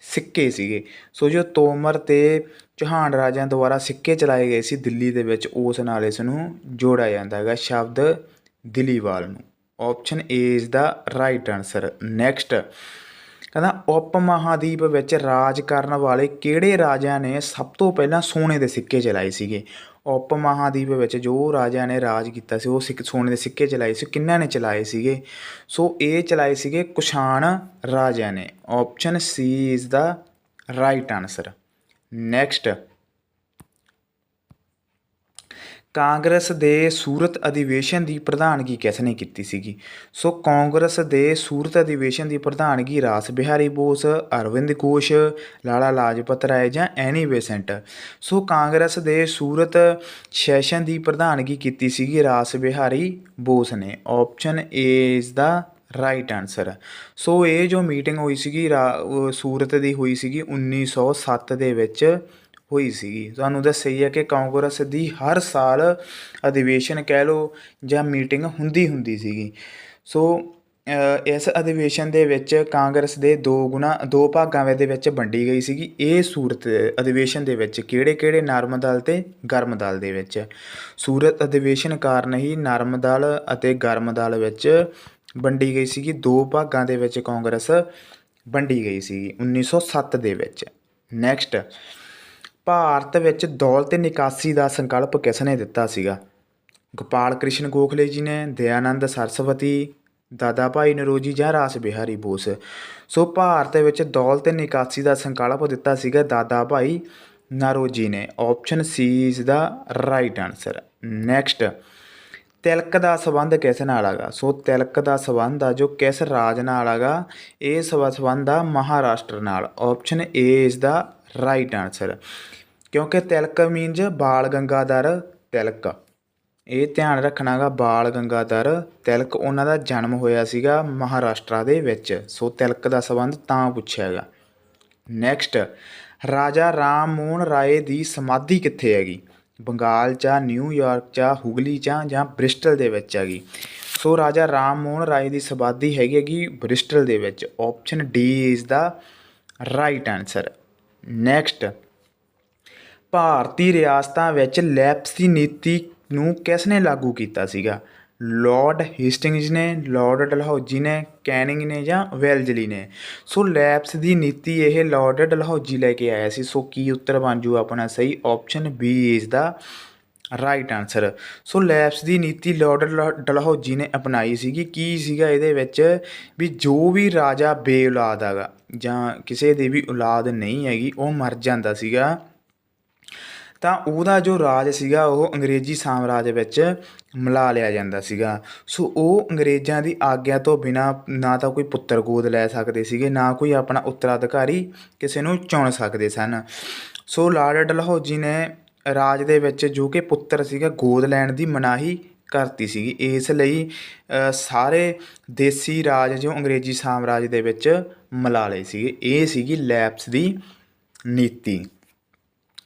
[SPEAKER 1] ਸਿੱਕੇ ਸੀਗੇ। ਸੋ ਜੋ ਤੋਮਰ ਅਤੇ ਚੌਹਾਨ ਰਾਜਿਆਂ ਦੁਆਰਾ ਸਿੱਕੇ ਚਲਾਏ ਗਏ ਸੀ ਦਿੱਲੀ ਦੇ ਵਿੱਚ, ਉਸ ਨਾਲ ਇਸ ਨੂੰ ਜੋੜਿਆ ਜਾਂਦਾ ਹੈਗਾ ਸ਼ਬਦ ਦਿੱਲੀਵਾਲ ਨੂੰ। Option A is the right answer. Next ਕਹਿੰਦਾ ਉਪ ਮਹਾਦੀਪ ਵਿੱਚ ਰਾਜ ਕਰਨ ਵਾਲੇ ਕਿਹੜੇ ਰਾਜਿਆਂ ਨੇ ਸਭ ਤੋਂ ਪਹਿਲਾਂ ਸੋਨੇ ਦੇ ਸਿੱਕੇ ਚਲਾਏ ਸੀਗੇ? ਉਪ ਮਹਾਦੀਪ ਵਿੱਚ ਜੋ ਰਾਜਿਆਂ ਨੇ ਰਾਜ ਕੀਤਾ ਸੀ ਉਹ ਸੋਨੇ ਦੇ ਸਿੱਕੇ ਚਲਾਏ ਸੀ। ਕਿਹਨਾਂ ਨੇ ਚਲਾਏ ਸੀਗੇ? ਸੋ ਇਹ ਚਲਾਏ ਸੀਗੇ ਕੁਸ਼ਾਣ ਰਾਜਿਆਂ ਨੇ। Option C is the right answer. Next Congress ਦੇ ਸੂਰਤ ਅਧਿਵੇਸ਼ਨ ਦੀ ਪ੍ਰਧਾਨਗੀ ਕਿਸ ਨੇ ਕੀਤੀ ਸੀਗੀ? ਸੋ ਕਾਂਗਰਸ ਦੇ ਸੂਰਤ ਅਧਿਵੇਸ਼ਨ ਦੀ ਪ੍ਰਧਾਨਗੀ ਰਾਸ ਬਿਹਾਰੀ ਬੋਸ, ਅਰਵਿੰਦ ਘੋਸ਼, ਲਾਲਾ ਲਾਜਪਤ ਰਾਏ ਜਾਂ ਐਨੀ ਬੇਸੈਂਟ। ਸੋ ਕਾਂਗਰਸ ਦੇ ਸੂਰਤ ਸੈਸ਼ਨ ਦੀ ਪ੍ਰਧਾਨਗੀ ਕੀਤੀ ਸੀਗੀ ਰਾਸ ਬਿਹਾਰੀ ਬੋਸ ਨੇ। Option A is the right answer. So ਇਹ ਜੋ ਮੀਟਿੰਗ ਹੋਈ ਸੀਗੀ ਸੂਰਤ ਦੀ ਹੋਈ ਸੀਗੀ 1907 ਦੇ ਵਿੱਚ ਹੋਈ ਸੀਗੀ। ਤੁਹਾਨੂੰ ਦੱਸਿਆ ਹੀ ਹੈ ਕਿ ਕਾਂਗਰਸ ਦੀ ਹਰ ਸਾਲ ਅਧਿਵੇਸ਼ਨ ਕਹਿ ਲਓ ਜਾਂ ਮੀਟਿੰਗ ਹੁੰਦੀ ਸੀਗੀ। ਸੋ ਇਸ ਅਧਿਵੇਸ਼ਨ ਦੇ ਵਿੱਚ ਕਾਂਗਰਸ ਦੇ ਦੋ ਭਾਗਾਂ ਦੇ ਵਿੱਚ ਵੰਡੀ ਗਈ ਸੀਗੀ ਇਹ ਸੂਰਤ ਅਧਿਵੇਸ਼ਨ ਦੇ ਵਿੱਚ। ਕਿਹੜੇ ਨਰਮ ਦਲ ਅਤੇ ਗਰਮ ਦਲ ਦੇ ਵਿੱਚ। ਸੂਰਤ ਅਧਿਵੇਸ਼ਨ ਕਾਰਨ ਹੀ ਨਰਮ ਦਲ ਅਤੇ ਗਰਮ ਦਲ ਵਿੱਚ ਵੰਡੀ ਗਈ ਸੀਗੀ। ਦੋ ਭਾਗਾਂ ਦੇ ਵਿੱਚ ਕਾਂਗਰਸ ਵੰਡੀ ਗਈ ਸੀਗੀ 1907 ਦੇ ਵਿੱਚ। ਨੈਕਸਟ, ਭਾਰਤ ਵਿੱਚ ਦੌਲਤ ਨਿਕਾਸੀ ਦਾ ਸੰਕਲਪ ਕਿਸ ਨੇ ਦਿੱਤਾ ਸੀਗਾ? ਗੋਪਾਲ ਕ੍ਰਿਸ਼ਨ ਗੋਖਲੇ ਜੀ ਨੇ, ਦਇਆਨੰਦ ਸਰਸਵਤੀ, ਦਾਦਾ ਭਾਈ ਨਰੋਜੀ ਜਾਂ ਰਾਸ ਬਿਹਾਰੀ ਬੋਸ। ਸੋ ਭਾਰਤ ਵਿੱਚ ਦੌਲਤ ਨਿਕਾਸੀ ਦਾ ਸੰਕਲਪ ਦਿੱਤਾ ਸੀਗਾ ਦਾਦਾ ਭਾਈ ਨਰੋਜੀ ਨੇ। Option C is the right answer. Next, Tilak ਦਾ ਸੰਬੰਧ ਕਿਸ ਨਾਲ ਹੈਗਾ? ਸੋ ਤਿਲਕ ਦਾ ਸੰਬੰਧ ਆ ਜੋ ਕਿਸ ਰਾਜ ਨਾਲ ਹੈਗਾ? ਇਹ ਸੰਬੰਧ ਆ ਮਹਾਰਾਸ਼ਟਰ ਨਾਲ। Option A is the right answer. ਕਿਉਂਕਿ ਤਿਲਕ ਮੀਨਜ਼ ਬਾਲ ਗੰਗਾਧਰ ਤਿਲਕ। ਇਹ ਧਿਆਨ ਰੱਖਣਾ ਗਾ, ਬਾਲ ਗੰਗਾਧਰ ਤਿਲਕ ਉਹਨਾਂ ਦਾ ਜਨਮ ਹੋਇਆ ਸੀਗਾ ਮਹਾਰਾਸ਼ਟਰ ਦੇ ਵਿੱਚ। ਸੋ ਤਿਲਕ ਦਾ ਸੰਬੰਧ ਤਾਂ ਪੁੱਛਿਆ ਹੈਗਾ। ਨੈਕਸਟ, ਰਾਜਾ ਰਾਮ ਮੋਹਨ ਰਾਏ ਦੀ ਸਮਾਧੀ ਕਿੱਥੇ ਹੈਗੀ? ਬੰਗਾਲ 'ਚ, ਨਿਊਯਾਰਕ 'ਚ, ਹੁਗਲੀ 'ਚ ਜਾਂ ਬ੍ਰਿਸਟਲ ਦੇ ਵਿੱਚ ਹੈਗੀ? ਸੋ ਰਾਜਾ ਰਾਮ ਮੋਹਨ ਰਾਏ ਦੀ ਸਮਾਧੀ ਹੈਗੀ ਬ੍ਰਿਸਟਲ ਦੇ ਵਿੱਚ। Option D is the right answer. Next, ਭਾਰਤੀ ਰਿਆਸਤਾਂ ਵਿੱਚ ਲੈਪਸੀ ਨੀਤੀ ਨੂੰ ਕਿਸ ਨੇ ਲਾਗੂ ਕੀਤਾ ਸੀਗਾ? ਲਾਰਡ ਹੇਸਟਿੰਗਜ਼ ਨੇ, ਲਾਰਡ ਡਲਹੌਜੀ ਨੇ, ਕੈਨਿੰਗ ਨੇ ਜਾਂ ਵੈਲਜ਼ਲੀ ਨੇ? ਸੋ ਲੈਪਸ ਦੀ ਨੀਤੀ ਇਹ ਲਾਰਡ ਡਲਹੌਜੀ ਲੈ ਕੇ ਆਇਆ ਸੀ। ਸੋ ਕੀ ਉੱਤਰ ਬਣ ਜੂ ਆਪਣਾ ਸਹੀ? Option B is the right answer. So lapse ਦੀ ਨੀਤੀ ਲਾਰਡ ਡਲਹੌਜੀ ਨੇ ਅਪਣਾਈ ਸੀਗੀ। ਕੀ ਸੀਗਾ ਇਹਦੇ ਵਿੱਚ ਵੀ ਜੋ ਵੀ ਰਾਜਾ ਬੇਔਲਾਦ ਹੈਗਾ ਜਾਂ ਕਿਸੇ ਦੀ ਵੀ ਔਲਾਦ ਨਹੀਂ ਹੈਗੀ ਉਹ ਮਰ ਜਾਂਦਾ ਸੀਗਾ ਤਾਂ ਉਹਦਾ ਜੋ ਰਾਜ ਸੀਗਾ ਉਹ ਅੰਗਰੇਜ਼ੀ ਸਾਮਰਾਜ ਵਿੱਚ ਮਿਲਾ ਲਿਆ ਜਾਂਦਾ ਸੀਗਾ। ਸੋ ਉਹ ਅੰਗਰੇਜ਼ਾਂ ਦੀ ਆਗਿਆ ਤੋਂ ਬਿਨਾਂ ਨਾ ਤਾਂ ਕੋਈ ਪੁੱਤਰ ਗੋਦ ਲੈ ਸਕਦੇ ਸੀਗੇ, ਨਾ ਕੋਈ ਆਪਣਾ ਉੱਤਰਾਧਿਕਾਰੀ ਕਿਸੇ ਨੂੰ ਚੁਣ ਸਕਦੇ ਸਨ। ਸੋ ਲਾਰਡ ਡਲਹੌਜੀ ਨੇ ਰਾਜ ਦੇ ਵਿੱਚ ਜੋ ਕਿ ਪੁੱਤਰ ਸੀਗਾ ਗੋਦ ਲੈਣ ਦੀ ਮਨਾਹੀ ਕਰਤੀ ਸੀਗੀ। ਇਸ ਲਈ ਸਾਰੇ ਦੇਸੀ ਰਾਜ ਜੋ ਅੰਗਰੇਜ਼ੀ ਸਾਮਰਾਜ ਦੇ ਵਿੱਚ ਮਿਲਾ ਲਏ ਸੀਗੇ। ਇਹ ਸੀਗੀ ਲੈਪਸ ਦੀ ਨੀਤੀ।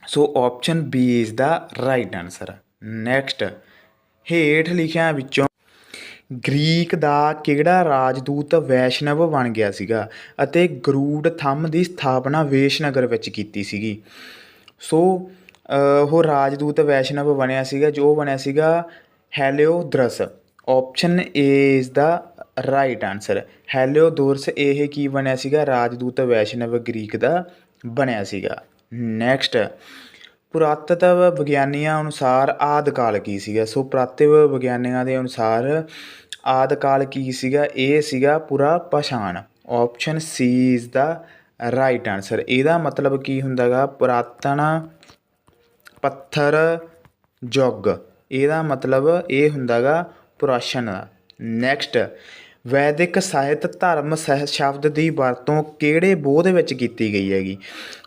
[SPEAKER 1] ਸੋ option B is the right answer. Next, ਹੇਠ ਲਿਖਿਆਂ ਵਿੱਚੋਂ ਗ੍ਰੀਕ ਦਾ ਕਿਹੜਾ ਰਾਜਦੂਤ ਵੈਸ਼ਨਵ ਬਣ ਗਿਆ ਸੀਗਾ ਅਤੇ ਗਰੂਡ ਥੰਮ ਦੀ ਸਥਾਪਨਾ ਵੇਸ਼ਨਗਰ ਵਿੱਚ ਕੀਤੀ ਸੀਗੀ? ਸੋ ਉਹ ਰਾਜਦੂਤ ਵੈਸ਼ਨਵ ਬਣਿਆ ਸੀਗਾ ਜੋ ਬਣਿਆ ਸੀਗਾ Heliodorus. Option A is the right answer. Heliodorus ਇਹ ਕੀ ਬਣਿਆ ਸੀਗਾ? ਰਾਜਦੂਤ ਵੈਸ਼ਨਵ ਗ੍ਰੀਕ ਦਾ ਬਣਿਆ ਸੀਗਾ। ਨੈਕਸਟ, ਪੁਰਾਤਤਵ ਵਿਗਿਆਨੀਆਂ ਅਨੁਸਾਰ ਆਦਿਕਾਲ ਕੀ ਸੀਗਾ? ਸੋ ਪੁਰਾਤਤਵ ਵਿਗਿਆਨੀਆਂ ਦੇ ਅਨੁਸਾਰ ਆਦਿਕਾਲ ਕੀ ਸੀਗਾ? ਇਹ ਸੀਗਾ ਪੁਰਾ ਪਾਸ਼ਾਣ। Option C is the right answer. ਇਹਦਾ ਮਤਲਬ ਕੀ ਹੁੰਦਾ ਗਾ? ਪੁਰਾਤਨ ਪੱਥਰ ਯੁੱਗ। ਇਹਦਾ ਮਤਲਬ ਇਹ ਹੁੰਦਾ ਗਾ ਪੁਰਾਸ਼ਨ ਦਾ। ਨੈਕਸਟ, ਵੈਦਿਕ ਸਾਹਿਤ ਧਰਮ ਸ਼ਬਦ ਦੀ ਵਰਤੋਂ ਕਿਹੜੇ ਬੋਧ ਵਿੱਚ ਕੀਤੀ ਗਈ ਹੈਗੀ?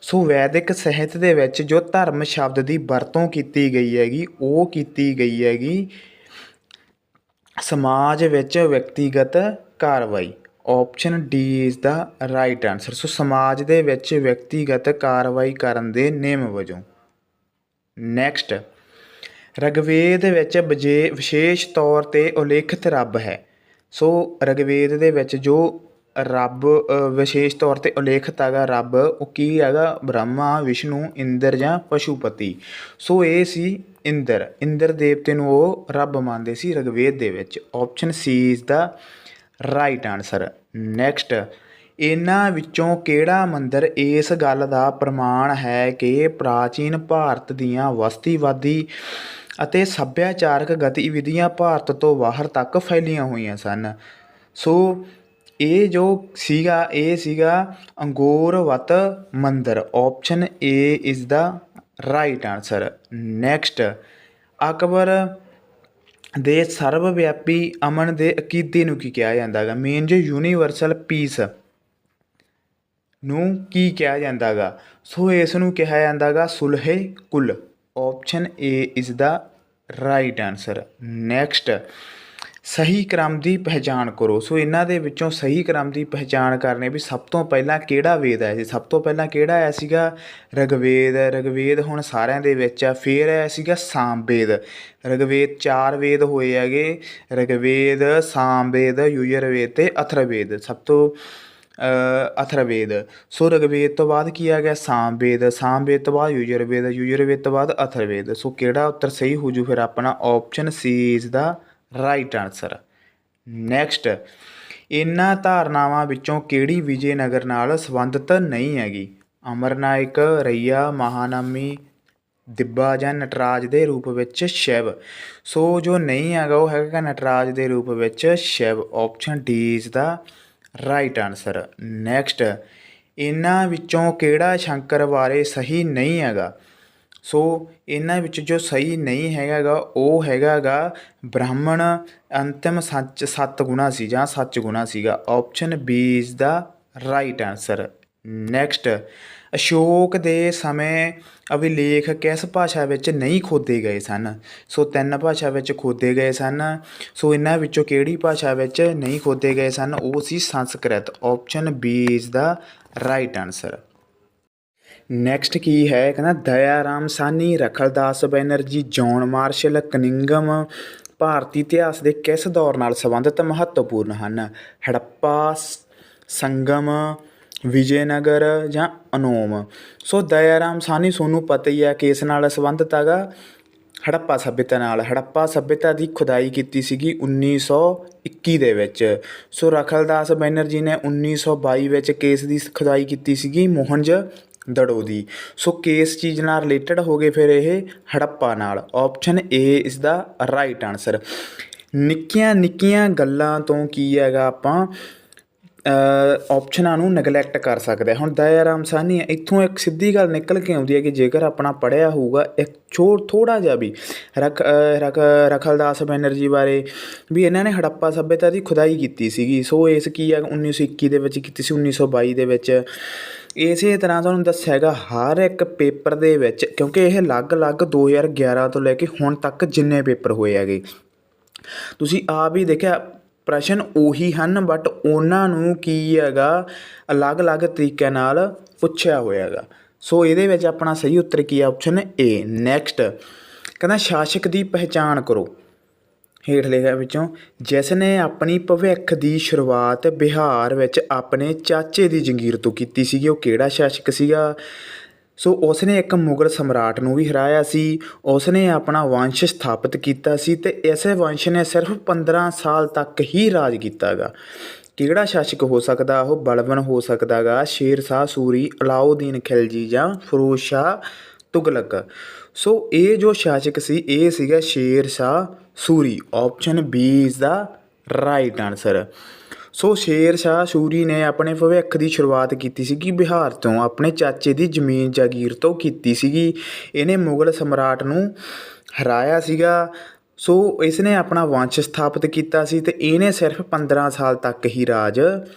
[SPEAKER 1] ਸੋ ਵੈਦਿਕ ਸਾਹਿਤ ਦੇ ਵਿੱਚ ਜੋ ਧਰਮ ਸ਼ਬਦ ਦੀ ਵਰਤੋਂ ਕੀਤੀ ਗਈ ਹੈਗੀ ਉਹ ਕੀਤੀ ਗਈ ਹੈਗੀ ਸਮਾਜ ਵਿੱਚ ਵਿਅਕਤੀਗਤ ਕਾਰਵਾਈ। Option D is the right answer. So ਸਮਾਜ ਦੇ ਵਿੱਚ ਵਿਅਕਤੀਗਤ ਕਾਰਵਾਈ ਕਰਨ ਦੇ ਨਿਯਮ ਵਜੋਂ। ਨੈਕਸਟ, ਰਿਗਵੇਦ ਵਿੱਚ ਵਿਸ਼ੇਸ਼ ਤੌਰ 'ਤੇ ਉਲੇਖਿਤ ਰੱਬ ਹੈ। ਸੋ ਰਿਗਵੇਦ ਦੇ ਵਿੱਚ ਜੋ ਰੱਬ ਵਿਸ਼ੇਸ਼ ਤੌਰ 'ਤੇ ਉਲੇਖਿਤ ਹੈਗਾ ਰੱਬ ਉਹ ਕੀ ਹੈਗਾ? ਬ੍ਰਹਮਾ, ਵਿਸ਼ਨੂੰ, ਇੰਦਰ ਜਾਂ ਪਸ਼ੂਪਤੀ। ਸੋ ਇਹ ਸੀ ਇੰਦਰ ਦੇਵਤੇ ਨੂੰ ਉਹ ਰੱਬ ਮੰਨਦੇ ਸੀ ਰਿਗਵੇਦ ਦੇ ਵਿੱਚ। Option C is the right answer. Next, ਇਹਨਾਂ ਵਿੱਚੋਂ ਕਿਹੜਾ ਮੰਦਰ ਇਸ ਗੱਲ ਦਾ ਪ੍ਰਮਾਣ ਹੈ ਕਿ ਪ੍ਰਾਚੀਨ ਭਾਰਤ ਦੀਆਂ ਬਸਤੀਵਾਦੀ ਅਤੇ ਸੱਭਿਆਚਾਰਕ ਗਤੀਵਿਧੀਆਂ ਭਾਰਤ ਤੋਂ ਬਾਹਰ ਤੱਕ ਫੈਲੀਆਂ ਹੋਈਆਂ ਸਨ? ਸੋ ਇਹ ਜੋ ਸੀਗਾ ਇਹ ਸੀਗਾ ਅੰਗੋਰਵਤ ਮੰਦਰ। Option A is the right answer. Next, Akbar ਦੇ ਸਰਵ ਵਿਆਪੀ ਅਮਨ ਦੇ ਅਕੀਦੇ ਨੂੰ ਕੀ ਕਿਹਾ ਜਾਂਦਾ ਹੈਗਾ? ਮੀਨਜ਼ ਯੂਨੀਵਰਸਲ ਪੀਸ ਨੂੰ ਕੀ ਕਿਹਾ ਜਾਂਦਾ ਗਾ? ਸੋ ਇਸ ਨੂੰ ਕਿਹਾ ਜਾਂਦਾ ਗਾ ਸੁਲਹੇ ਕੁਲ। Option A is the right answer. Next, ਸਹੀ ਕ੍ਰਮ ਦੀ ਪਹਿਚਾਣ ਕਰੋ। ਸੋ ਇਹਨਾਂ ਦੇ ਵਿੱਚੋਂ ਸਹੀ ਕ੍ਰਮ ਦੀ ਪਹਿਚਾਣ ਕਰਨੀ ਵੀ ਸਭ ਤੋਂ ਪਹਿਲਾਂ ਕਿਹੜਾ ਵੇਦ ਆਇਆ ਸੀ। ਸਭ ਤੋਂ ਪਹਿਲਾਂ ਕਿਹੜਾ ਆਇਆ ਸੀਗਾ? ਰਿਗਵੇਦ। ਰਿਗਵੇਦ ਹੁਣ ਸਾਰਿਆਂ ਦੇ ਵਿੱਚ ਆ। ਫਿਰ ਆਇਆ ਸੀਗਾ ਸਾਮਵੇਦ। ਰਿਗਵੇਦ 4 ਵੇਦ ਹੋਏ ਹੈਗੇ, ਰਿਗਵੇਦ, ਸਾਮਵੇਦ, ਯੁਜੁਰਵੇਦ ਅਤੇ ਅਥਰਵੇਦ। ਸਭ ਤੋਂ ਅਥਰਵੇਦ। ਸੋ ਰਿਗਵੇਦ ਤੋਂ ਬਾਅਦ ਕੀ ਆ ਗਿਆ? ਸਾਮਵੇਦ। ਸਾਮਵੇਦ ਤੋਂ ਬਾਅਦ ਯੁਜੁਰਵੇਦ। ਯੁਜੁਰਵੇਦ ਤੋਂ ਬਾਅਦ ਅਥਰਵੇਦ। ਸੋ ਕਿਹੜਾ ਉੱਤਰ ਸਹੀ ਹੋ ਜੂ ਫਿਰ ਆਪਣਾ? Option C is the right answer. Next, ਇਹਨਾਂ ਧਾਰਨਾਵਾਂ ਵਿੱਚੋਂ ਕਿਹੜੀ ਵਿਜੇਨਗਰ ਨਾਲ ਸੰਬੰਧਿਤ ਨਹੀਂ ਹੈਗੀ? ਅਮਰਨਾਇਕ, ਰਈਆ, ਮਹਾਨਾਮੀ, ਦਿੱਬਾ ਜਾਂ ਨਟਰਾਜ ਦੇ ਰੂਪ ਵਿੱਚ ਸ਼ਿਵ। ਸੋ ਜੋ ਨਹੀਂ ਹੈਗਾ ਉਹ ਹੈਗਾ ਨਟਰਾਜ ਦੇ ਰੂਪ ਵਿੱਚ Shiv. Option D is the right answer. Next, ਇਹਨਾਂ ਵਿੱਚੋਂ ਕਿਹੜਾ ਸ਼ੰਕਰ ਬਾਰੇ ਸਹੀ ਨਹੀਂ ਹੈਗਾ? ਸੋ ਇਹਨਾਂ ਵਿੱਚ ਜੋ ਸਹੀ ਨਹੀਂ ਹੈਗਾ ਗਾ ਉਹ ਹੈਗਾ ਗਾ ਬ੍ਰਾਹਮਣ ਅੰਤਿਮ ਸੱਤ ਗੁਣਾ ਸੀ ਜਾਂ ਸੱਚ ਗੁਣਾ ਸੀਗਾ। Option B is the right answer. Next, Ashok ਦੇ ਸਮੇਂ ਅਭਿਲੇਖ ਕਿਸ ਭਾਸ਼ਾ ਵਿੱਚ ਨਹੀਂ ਖੋਦੇ ਗਏ ਸਨ? ਸੋ 3 ਭਾਸ਼ਾ ਵਿੱਚ ਖੋਦੇ ਗਏ ਸਨ। ਸੋ ਇਹਨਾਂ ਵਿੱਚੋਂ ਕਿਹੜੀ ਭਾਸ਼ਾ ਵਿੱਚ ਨਹੀਂ ਖੋਦੇ ਗਏ ਸਨ? ਉਹ ਸੀ Sanskrit. Option B is the right answer. Next ਕੀ ਹੈ? ਕਹਿੰਦਾ Daya Ram Sahni, Rakhaldas Banerjee, John Marshall, Cunningham ਭਾਰਤੀ ਇਤਿਹਾਸ ਦੇ ਕਿਸ ਦੌਰ ਨਾਲ ਸੰਬੰਧਿਤ ਮਹੱਤਵਪੂਰਨ ਹਨ? ਹੜੱਪਾ, ਸੰਗਮ, ਵਿਜੇਨਗਰ ਜਾਂ ਅਨੋਮ। ਸੋ ਦਇਆ ਰਾਮ ਸਾਹਨੀ ਤੁਹਾਨੂੰ ਪਤਾ ਹੀ ਹੈ ਕਿਸ ਨਾਲ ਸੰਬੰਧਿਤ ਹੈਗਾ? ਹੜੱਪਾ ਸੱਭਿਅਤਾ ਨਾਲ। ਹੜੱਪਾ ਸੱਭਿਅਤਾ ਦੀ ਖੁਦਾਈ ਕੀਤੀ ਸੀਗੀ 1921 ਦੇ ਵਿੱਚ। ਸੋ ਰਖਲਦਾਸ ਬੈਨਰਜੀ ਨੇ 1922 ਵਿੱਚ ਕਿਸ ਦੀ ਖੁਦਾਈ ਕੀਤੀ ਸੀਗੀ? ਮੋਹਨਜਦੜੋ ਦੀ। ਸੋ ਕਿਸ ਚੀਜ਼ ਨਾਲ ਰਿਲੇਟਡ ਹੋ ਗਏ ਫਿਰ ਇਹ? ਹੜੱਪਾ ਨਾਲ। ਆਪਸ਼ਨ ਏ ਇਸ ਦਾ ਰਾਈਟ ਆਨਸਰ। ਨਿੱਕੀਆਂ ਨਿੱਕੀਆਂ ਗੱਲਾਂ ਤੋਂ ਕੀ ਹੈਗਾ ਆਪਾਂ ਆਪਸ਼ਨਾਂ ਨੂੰ ਨਗਲੈਕਟ ਕਰ ਸਕਦੇ। ਹੁਣ ਦਇਆ ਰਾਮ ਸਾਹਨੀ ਇੱਥੋਂ ਇੱਕ ਸਿੱਧੀ ਗੱਲ ਨਿਕਲ ਕੇ ਆਉਂਦੀ ਹੈ ਕਿ ਜੇਕਰ ਆਪਣਾ ਪੜ੍ਹਿਆ ਹੋਊਗਾ ਇੱਕ ਥੋੜ੍ਹਾ ਜਿਹਾ ਵੀ ਰਖਲਦਾਸ ਬੈਨਰਜੀ ਬਾਰੇ ਵੀ ਇਹਨਾਂ ਨੇ ਹੜੱਪਾ ਸੱਭਿਅਤਾ ਦੀ ਖੁਦਾਈ ਕੀਤੀ ਸੀਗੀ। ਸੋ ਇਸ ਕੀ ਹੈ 1921 ਦੇ ਵਿੱਚ ਕੀਤੀ ਸੀ, 1922 ਦੇ ਵਿੱਚ। ਇਸੇ ਤਰ੍ਹਾਂ ਤੁਹਾਨੂੰ ਦੱਸਿਆ ਹੈਗਾ ਹਰ ਇੱਕ ਪੇਪਰ ਦੇ ਵਿੱਚ, ਕਿਉਂਕਿ ਇਹ ਅਲੱਗ-ਅਲੱਗ 2011 ਤੋਂ ਲੈ ਕੇ ਹੁਣ ਤੱਕ ਜਿੰਨੇ ਪੇਪਰ ਹੋਏ ਹੈਗੇ ਤੁਸੀਂ ਆਪ ਹੀ ਦੇਖਿਆ ਪ੍ਰਸ਼ਨ ਉਹੀ ਹਨ ਬਟ ਉਹਨਾਂ ਨੂੰ ਕੀ ਹੈਗਾ ਅਲੱਗ-ਅਲੱਗ ਤਰੀਕਿਆਂ ਨਾਲ ਪੁੱਛਿਆ ਹੋਇਆ ਹੈਗਾ। ਸੋ ਇਹਦੇ ਵਿੱਚ ਆਪਣਾ ਸਹੀ ਉੱਤਰ ਕੀ ਹੈ? Option A. ਨੈਕਸਟ ਕਹਿੰਦਾ ਸ਼ਾਸਕ ਦੀ ਪਹਿਚਾਣ ਕਰੋ ਹੇਠ ਲਿਖਿਆਂ ਵਿੱਚੋਂ ਜਿਸ ਨੇ ਆਪਣੀ ਭਵਿੱਖ ਦੀ ਸ਼ੁਰੂਆਤ ਬਿਹਾਰ ਵਿੱਚ ਆਪਣੇ ਚਾਚੇ ਦੀ ਜੰਗੀਰ ਤੋਂ ਕੀਤੀ ਸੀਗੀ। ਉਹ ਕਿਹੜਾ ਸ਼ਾਸਕ ਸੀਗਾ? ਸੋ ਉਸ ਨੇ ਇੱਕ ਮੁਗਲ ਸਮਰਾਟ ਨੂੰ ਵੀ ਹਰਾਇਆ ਸੀ। ਉਸ ਨੇ ਆਪਣਾ ਵੰਸ਼ ਸਥਾਪਿਤ ਕੀਤਾ ਸੀ ਅਤੇ ਇਸੇ ਵੰਸ਼ ਨੇ ਸਿਰਫ 15 ਸਾਲ ਤੱਕ ਹੀ ਰਾਜ ਕੀਤਾ ਗਾ। ਕਿਹੜਾ ਸ਼ਾਸਕ ਹੋ ਸਕਦਾ? ਉਹ ਬਲਬਨ ਹੋ ਸਕਦਾ ਗਾ, ਸ਼ੇਰ ਸ਼ਾਹ ਸੂਰੀ, ਅਲਾਉਦੀਨ ਖਿਲਜੀ ਜਾਂ ਫਿਰੋਜ਼ ਸ਼ਾਹ ਤੁਗਲਕ। ਸੋ ਇਹ ਜੋ ਸ਼ਾਸਕ ਸੀ ਇਹ ਸੀਗਾ Sher Shah Suri. Option B is the right answer. So Sher Shah ਸੂਰੀ ਨੇ ਆਪਣੇ ਭਵਿੱਖ ਦੀ ਸ਼ੁਰੂਆਤ ਕੀਤੀ ਸੀਗੀ ਬਿਹਾਰ ਤੋਂ, ਆਪਣੇ ਚਾਚੇ ਦੀ ਜ਼ਮੀਨ ਜਾਗੀਰ ਤੋਂ ਕੀਤੀ ਸੀਗੀ। ਇਹਨੇ ਮੁਗਲ ਸਮਰਾਟ ਨੂੰ ਹਰਾਇਆ ਸੀਗਾ। ਸੋ ਇਸ ਨੇ ਆਪਣਾ ਵੰਸ਼ ਸਥਾਪਿਤ ਕੀਤਾ ਸੀ ਅਤੇ ਇਹਨੇ ਸਿਰਫ 15 ਸਾਲ ਤੱਕ ਹੀ ਰਾਜ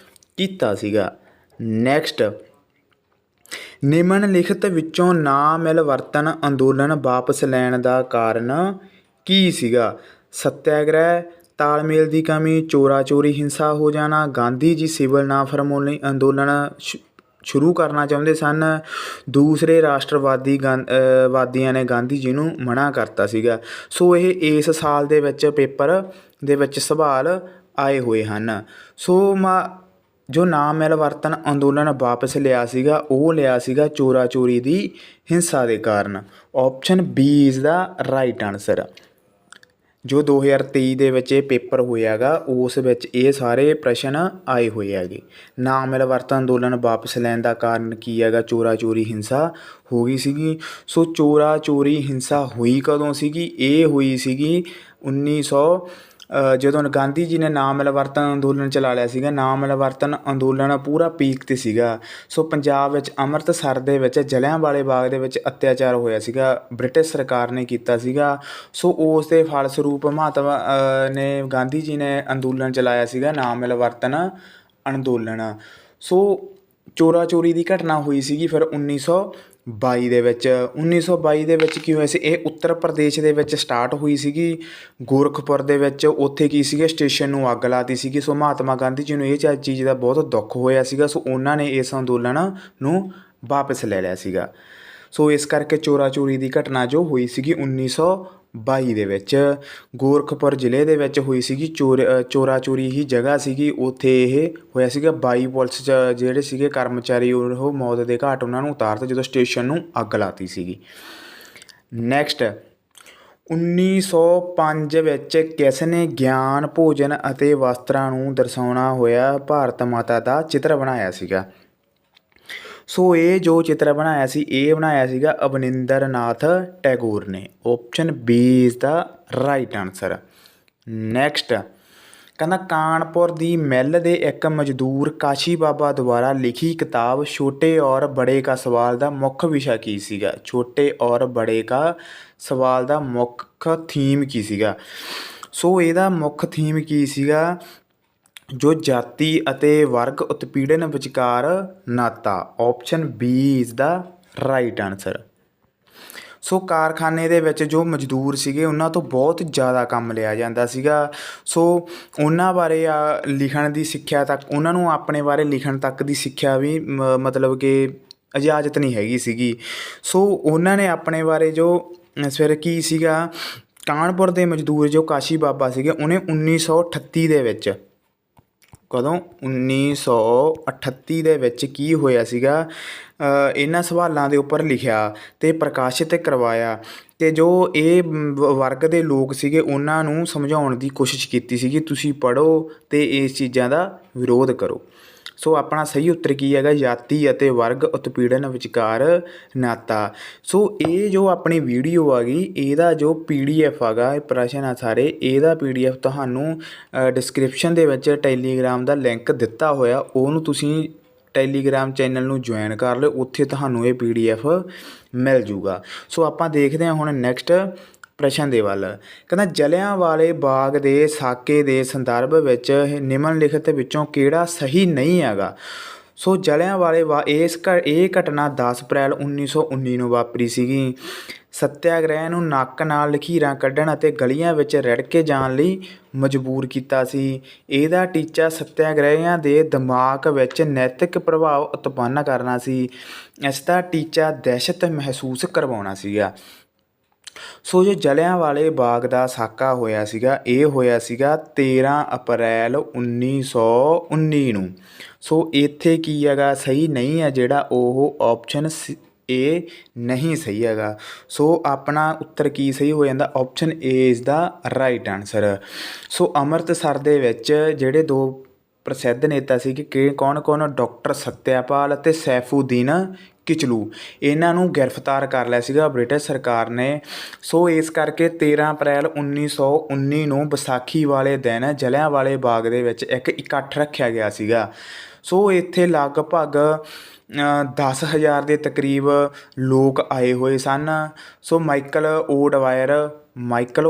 [SPEAKER 1] ਕੀਤਾ ਸੀਗਾ। ਨੈਕਸਟ, ਨਿਮਨ ਲਿਖਤ ਵਿੱਚੋਂ ਨਾ ਮਿਲਵਰਤਨ ਅੰਦੋਲਨ ਵਾਪਸ ਲੈਣ ਦਾ ਕਾਰਨ ਕੀ ਸੀਗਾ? ਸੱਤਿਆਗ੍ਰਹਿ, ਤਾਲਮੇਲ ਦੀ ਕਮੀ, ਚੋਰਾ ਚੋਰੀ ਹਿੰਸਾ ਹੋ ਜਾਣਾ, ਗਾਂਧੀ ਜੀ ਸਿਵਲ ਨਾਫਰਮਾਨੀ ਅੰਦੋਲਨ ਸ਼ੁਰੂ ਕਰਨਾ ਚਾਹੁੰਦੇ ਸਨ, ਦੂਸਰੇ ਵਾਦੀਆਂ ਨੇ ਗਾਂਧੀ ਜੀ ਨੂੰ ਮਨ੍ਹਾ ਕਰਤਾ ਸੀਗਾ। ਸੋ ਇਹ ਇਸ ਸਾਲ ਦੇ ਵਿੱਚ ਪੇਪਰ ਦੇ ਵਿੱਚ ਸਵਾਲ ਆਏ ਹੋਏ ਹਨ। ਸੋ ਜੋ ਨਾ ਮਿਲਵਰਤਨ ਅੰਦੋਲਨ ਵਾਪਸ ਲਿਆ ਸੀਗਾ ਉਹ ਲਿਆ ਸੀਗਾ ਚੋਰਾ ਚੋਰੀ ਦੀ ਹਿੰਸਾ ਦੇ ਕਾਰਨ। Option B is the right answer. ਜੋ 2023 ਦੇ ਵਿੱਚ ਇਹ ਪੇਪਰ ਹੋਇਆ ਗਾ ਉਸ ਵਿੱਚ ਇਹ ਸਾਰੇ ਪ੍ਰਸ਼ਨ ਆਏ ਹੋਏ ਹੈਗੇ। ਨਾ ਮਿਲਵਰਤਨ ਅੰਦੋਲਨ ਵਾਪਸ ਲੈਣ ਦਾ ਕਾਰਨ ਕੀ ਹੈਗਾ? ਚੋਰਾ ਚੋਰੀ ਹਿੰਸਾ ਹੋ ਗਈ ਸੀਗੀ। ਸੋ ਚੋਰਾ ਚੋਰੀ ਹਿੰਸਾ ਹੋਈ ਕਦੋਂ ਸੀਗੀ? ਇਹ ਹੋਈ ਸੀਗੀ 1900 ਜਦੋਂ ਗਾਂਧੀ ਜੀ ਨੇ ਨਾ ਮਿਲਵਰਤਨ ਅੰਦੋਲਨ ਚਲਾ ਲਿਆ ਸੀਗਾ। ਨਾ ਮਿਲਵਰਤਨ ਅੰਦੋਲਨ ਪੂਰਾ ਪੀਕ 'ਤੇ ਸੀਗਾ। ਸੋ ਪੰਜਾਬ ਵਿੱਚ ਅੰਮ੍ਰਿਤਸਰ ਦੇ ਵਿੱਚ ਜਲ੍ਹਿਆਂਵਾਲੇ ਬਾਗ ਦੇ ਵਿੱਚ ਅਤਿਆਚਾਰ ਹੋਇਆ ਸੀਗਾ, ਬ੍ਰਿਟਿਸ਼ ਸਰਕਾਰ ਨੇ ਕੀਤਾ ਸੀਗਾ। ਸੋ ਉਸ ਦੇ ਫਲਸਰੂਪ ਮਹਾਤਮਾ ਨੇ ਗਾਂਧੀ ਜੀ ਨੇ ਅੰਦੋਲਨ ਚਲਾਇਆ ਸੀਗਾ ਨਾ ਮਿਲਵਰਤਨ ਅੰਦੋਲਨ। ਸੋ ਚੋਰਾ ਚੋਰੀ ਦੀ ਘਟਨਾ ਹੋਈ ਸੀਗੀ ਫਿਰ 1900 1922 ਦੇ ਵਿੱਚ 1922 ਦੇ ਵਿੱਚ ਕੀ ਹੋਇਆ ਸੀ, ਇਹ ਉੱਤਰ ਪ੍ਰਦੇਸ਼ ਦੇ ਵਿੱਚ ਸਟਾਰਟ ਹੋਈ ਸੀਗੀ ਗੋਰਖਪੁਰ ਦੇ ਵਿੱਚ। ਉੱਥੇ ਕੀ ਸੀਗੇ, ਸਟੇਸ਼ਨ ਨੂੰ ਅੱਗ ਲਾਤੀ ਸੀਗੀ। ਸੋ ਮਹਾਤਮਾ ਗਾਂਧੀ ਜੀ ਨੂੰ ਇਹ ਚੀਜ਼ ਦਾ ਬਹੁਤ ਦੁੱਖ ਹੋਇਆ ਸੀਗਾ। ਸੋ ਉਹਨਾਂ ਨੇ ਇਸ ਅੰਦੋਲਨ ਨੂੰ ਵਾਪਸ ਲੈ ਲਿਆ ਸੀਗਾ। ਸੋ ਇਸ ਕਰਕੇ ਚੋਰਾ ਚੋਰੀ ਦੀ ਘਟਨਾ ਜੋ ਹੋਈ ਸੀਗੀ 1922 ਦੇ ਵਿੱਚ ਗੋਰਖਪੁਰ ਜ਼ਿਲ੍ਹੇ ਦੇ ਵਿੱਚ ਹੋਈ ਸੀਗੀ। ਚੋਰਾ ਚੋਰੀ ਹੀ ਜਗ੍ਹਾ ਸੀਗੀ, ਉੱਥੇ ਇਹ ਹੋਇਆ ਸੀਗਾ। 22 ਪੁਲਿਸ 'ਚ ਜਿਹੜੇ ਸੀਗੇ ਕਰਮਚਾਰੀ ਉਹ ਮੌਤ ਦੇ ਘਾਟ ਉਹਨਾਂ ਨੂੰ ਉਤਾਰਤਾ ਜਦੋਂ ਸਟੇਸ਼ਨ ਨੂੰ ਅੱਗ ਲਾਤੀ ਸੀਗੀ। ਨੈਕਸਟ 1905 ਵਿੱਚ ਕਿਸ ਨੇ ਗਿਆਨ, ਭੋਜਨ ਅਤੇ ਵਸਤਰਾਂ ਨੂੰ ਦਰਸਾਉਣਾ ਹੋਇਆ ਭਾਰਤ ਮਾਤਾ ਦਾ ਚਿੱਤਰ ਬਣਾਇਆ ਸੀਗਾ। ਸੋ ਇਹ ਜੋ ਚਿੱਤਰ ਬਣਾਇਆ ਸੀ, ਇਹ ਬਣਾਇਆ ਸੀਗਾ ਅਵਨਿੰਦਰ ਨਾਥ ਟੈਗੋਰ ਨੇ। Option B is the right answer. Next ਕਹਿੰਦਾ ਕਾਨਪੁਰ ਦੀ ਮਿੱਲ ਦੇ ਇੱਕ ਮਜ਼ਦੂਰ ਕਾਸ਼ੀ ਬਾਬਾ ਦੁਆਰਾ ਲਿਖੀ ਕਿਤਾਬ ਛੋਟੇ ਔਰ ਬੜੇ ਕਾ ਸਵਾਲ ਦਾ ਮੁੱਖ ਵਿਸ਼ਾ ਕੀ ਸੀਗਾ। ਛੋਟੇ ਔਰ ਬੜੇ ਕਾ ਸਵਾਲ ਦਾ ਮੁੱਖ ਥੀਮ ਕੀ ਸੀਗਾ। ਸੋ ਇਹਦਾ ਮੁੱਖ ਥੀਮ ਕੀ ਸੀਗਾ, ਜੋ ਜਾਤੀ ਅਤੇ ਵਰਗ ਉਤਪੀੜਨ ਵਿਚਕਾਰ ਨਾਤਾ। Option B is the right answer. So ਕਾਰਖਾਨੇ ਦੇ ਵਿੱਚ ਜੋ ਮਜ਼ਦੂਰ ਸੀਗੇ ਉਹਨਾਂ ਤੋਂ ਬਹੁਤ ਜ਼ਿਆਦਾ ਕੰਮ ਲਿਆ ਜਾਂਦਾ ਸੀਗਾ। ਸੋ ਉਹਨਾਂ ਬਾਰੇ ਲਿਖਣ ਦੀ ਸਿੱਖਿਆ ਤੱਕ, ਉਹਨਾਂ ਨੂੰ ਆਪਣੇ ਬਾਰੇ ਲਿਖਣ ਤੱਕ ਦੀ ਸਿੱਖਿਆ ਵੀ ਮਤਲਬ ਕਿ ਇਜਾਜ਼ਤ ਨਹੀਂ ਹੈਗੀ ਸੀਗੀ। ਸੋ ਉਹਨਾਂ ਨੇ ਆਪਣੇ ਬਾਰੇ ਜੋ ਫਿਰ ਕੀ ਸੀਗਾ, ਕਾਨਪੁਰ ਦੇ ਮਜ਼ਦੂਰ ਜੋ ਕਾਸ਼ੀ ਬਾਬਾ ਸੀਗੇ, ਉਹਨੇ 1938 ਦੇ ਵਿੱਚ, ਕਦੋਂ 1938 ਦੇ ਵਿੱਚ ਕੀ ਹੋਇਆ ਸੀਗਾ, ਇਹਨਾਂ ਸਵਾਲਾਂ ਦੇ ਉੱਪਰ ਲਿਖਿਆ ਅਤੇ ਪ੍ਰਕਾਸ਼ਿਤ ਕਰਵਾਇਆ। ਅਤੇ ਜੋ ਇਹ ਵਰਗ ਦੇ ਲੋਕ ਸੀਗੇ ਉਹਨਾਂ ਨੂੰ ਸਮਝਾਉਣ ਦੀ ਕੋਸ਼ਿਸ਼ ਕੀਤੀ ਸੀਗੀ, ਤੁਸੀਂ ਪੜ੍ਹੋ ਅਤੇ ਇਸ ਚੀਜ਼ਾਂ ਦਾ ਵਿਰੋਧ ਕਰੋ। ਸੋ ਆਪਣਾ ਸਹੀ ਉੱਤਰ ਕੀ ਹੈਗਾ, ਜਾਤੀ ਅਤੇ ਵਰਗ ਉਤਪੀੜਨ ਵਿਚਕਾਰ ਨਾਤਾ। ਸੋ ਇਹ ਜੋ ਆਪਣੀ ਵੀਡੀਓ ਆ ਗਈ, ਇਹਦਾ ਜੋ PDF ਹੈਗਾ, ਇਹ ਪ੍ਰਸ਼ਨ ਆ ਸਾਰੇ, ਇਹਦਾ PDF ਤੁਹਾਨੂੰ ਡਿਸਕ੍ਰਿਪਸ਼ਨ ਦੇ ਵਿੱਚ ਟੈਲੀਗ੍ਰਾਮ ਦਾ ਲਿੰਕ ਦਿੱਤਾ ਹੋਇਆ, ਉਹਨੂੰ ਤੁਸੀਂ ਟੈਲੀਗ੍ਰਾਮ ਚੈਨਲ ਨੂੰ ਜੁਆਇਨ ਕਰ ਲਿਓ, ਉੱਥੇ ਤੁਹਾਨੂੰ ਇਹ PDF ਮਿਲ ਜੂਗਾ। ਸੋ ਆਪਾਂ ਦੇਖਦੇ ਹਾਂ ਹੁਣ ਨੈਕਸਟ ਪ੍ਰਸ਼ਨ ਦੇ ਵੱਲ। ਕਹਿੰਦਾ ਜਲ੍ਹਿਆਂਵਾਲੇ ਬਾਗ ਦੇ ਸਾਕੇ ਦੇ ਸੰਦਰਭ ਵਿੱਚ ਨਿਮਨਲਿਖਤ ਵਿੱਚੋਂ ਕਿਹੜਾ ਸਹੀ ਨਹੀਂ ਹੈਗਾ। ਸੋ ਜਲ੍ਹਿਆਂਵਾਲੇ ਇਹ ਘਟਨਾ 10 ਅਪ੍ਰੈਲ 1919 ਨੂੰ ਵਾਪਰੀ ਸੀਗੀ। ਸੱਤਿਆਗ੍ਰਹਿ ਨੂੰ ਨੱਕ ਨਾਲ ਲਕੀਰਾਂ ਕੱਢਣ ਅਤੇ ਗਲੀਆਂ ਵਿੱਚ ਰਿੜਕੇ ਜਾਣ ਲਈ ਮਜਬੂਰ ਕੀਤਾ ਸੀ। ਇਹਦਾ ਟੀਚਾ ਸੱਤਿਆਗ੍ਰਹੀਆਂ ਦੇ ਦਿਮਾਗ ਵਿੱਚ ਨੈਤਿਕ ਪ੍ਰਭਾਵ ਉਤਪੰਨ ਕਰਨਾ ਸੀ। ਇਸ ਦਾ ਟੀਚਾ ਦਹਿਸ਼ਤ ਮਹਿਸੂਸ ਕਰਵਾਉਣਾ ਸੀਗਾ। ਸੋ ਜੋ ਜਲ੍ਹਿਆਂਵਾਲੇ ਬਾਗ ਦਾ ਸਾਕਾ ਹੋਇਆ ਸੀਗਾ, ਇਹ ਹੋਇਆ ਸੀਗਾ 13 ਅਪ੍ਰੈਲ 1919 ਨੂੰ। ਸੋ ਇੱਥੇ ਕੀ ਹੈਗਾ, ਸਹੀ ਨਹੀਂ ਹੈ ਜਿਹੜਾ ਉਹ ਆਪਸ਼ਨ ਏ ਨਹੀਂ ਸਹੀ ਹੈਗਾ। ਸੋ ਆਪਣਾ ਉੱਤਰ ਕੀ ਸਹੀ ਹੋ ਜਾਂਦਾ, option A is the right answer. So Amritsar ਦੇ ਵਿੱਚ ਜਿਹੜੇ ਦੋ ਪ੍ਰਸਿੱਧ ਨੇਤਾ ਸੀਗੇ ਕਿ ਕੌਣ, ਡਾਕਟਰ ਸੱਤਿਆਪਾਲ ਅਤੇ ਸੈਫੂਦੀਨ ਕਿਚਲੂ, ਇਹਨਾਂ ਨੂੰ ਗ੍ਰਿਫਤਾਰ ਕਰ ਲਿਆ ਸੀਗਾ ਬ੍ਰਿਟਿਸ਼ ਸਰਕਾਰ ਨੇ। ਸੋ ਇਸ ਕਰਕੇ 13 ਅਪ੍ਰੈਲ 1919 ਨੂੰ ਵਿਸਾਖੀ ਵਾਲੇ ਦਿਨ ਜਲ੍ਹਿਆਂਵਾਲੇ ਬਾਗ ਦੇ ਵਿੱਚ ਇੱਕ ਇਕੱਠ ਰੱਖਿਆ ਗਿਆ ਸੀਗਾ। ਸੋ ਇੱਥੇ ਲਗਭਗ 10,000 ਦੇ ਤਕਰੀਬ ਲੋਕ ਆਏ ਹੋਏ ਸਨ। ਸੋ ਮਾਈਕਲ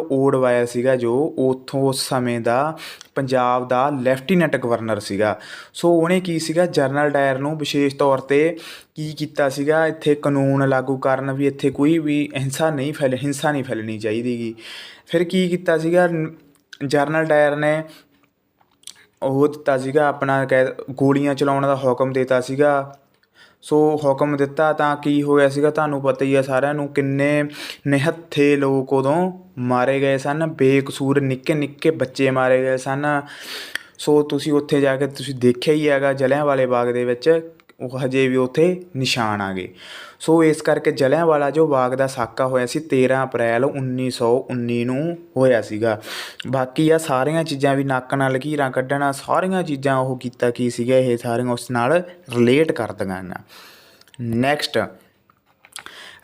[SPEAKER 1] ਓਡਵਾਇਰ ਸੀਗਾ ਜੋ ਉੱਥੋਂ ਉਸ ਸਮੇਂ ਦਾ ਪੰਜਾਬ ਦਾ ਲੈਫਟੀਨੈਂਟ ਗਵਰਨਰ ਸੀਗਾ। ਸੋ ਉਹਨੇ ਕੀ ਸੀਗਾ, ਜਨਰਲ ਡਾਇਰ ਨੂੰ ਵਿਸ਼ੇਸ਼ ਤੌਰ 'ਤੇ ਕੀ ਕੀਤਾ ਸੀਗਾ, ਇੱਥੇ ਕਾਨੂੰਨ ਲਾਗੂ ਕਰਨ ਵੀ ਇੱਥੇ ਕੋਈ ਵੀ ਹਿੰਸਾ ਨਹੀਂ ਫੈਲਣੀ ਚਾਹੀਦੀ ਗੀ। ਫਿਰ ਕੀ ਕੀਤਾ ਸੀਗਾ, ਜਨਰਲ ਡਾਇਰ ਨੇ ਉਹ ਦਿੱਤਾ ਸੀਗਾ ਆਪਣਾ ਗੋਲੀਆਂ ਚਲਾਉਣ ਦਾ ਹੁਕਮ ਦਿੱਤਾ ਸੀਗਾ। ਸੋ ਹੁਕਮ ਦਿੱਤਾ ਤਾਂ ਕੀ ਹੋਇਆ ਸੀਗਾ, ਤੁਹਾਨੂੰ ਪਤਾ ਹੀ ਆ ਸਾਰਿਆਂ ਨੂੰ, ਕਿੰਨੇ ਨਿਹੱਥੇ ਲੋਕ ਉਦੋਂ ਮਾਰੇ ਗਏ ਸਨ, ਬੇਕਸੂਰ ਨਿੱਕੇ ਨਿੱਕੇ ਬੱਚੇ ਮਾਰੇ ਗਏ ਸਨ। ਸੋ ਤੁਸੀਂ ਉੱਥੇ ਜਾ ਕੇ ਤੁਸੀਂ ਦੇਖਿਆ ਹੀ ਹੈਗਾ ਜਲ੍ਹਿਆਂਵਾਲੇ ਬਾਗ ਦੇ ਵਿੱਚ ਉਹ ਹਜੇ ਵੀ ਉੱਥੇ ਨਿਸ਼ਾਨ ਆ ਗਏ। ਸੋ ਇਸ ਕਰਕੇ ਜਲ੍ਹਿਆਂਵਾਲਾ ਜੋ ਬਾਗ ਦਾ ਸਾਕਾ ਹੋਇਆ ਸੀ 13 ਅਪ੍ਰੈਲ 1919 ਨੂੰ ਹੋਇਆ ਸੀਗਾ। ਬਾਕੀ ਆ ਸਾਰੀਆਂ ਚੀਜ਼ਾਂ ਵੀ ਨੱਕ ਨਾਲ ਲਕੀਰਾਂ ਕੱਢਣਾ, ਸਾਰੀਆਂ ਚੀਜ਼ਾਂ ਉਹ ਕੀਤਾ ਕੀ ਸੀਗਾ, ਇਹ ਸਾਰੀਆਂ ਉਸ ਨਾਲ ਰਿਲੇਟ ਕਰਦੀਆਂ ਨੇ। ਨੈਕਸਟ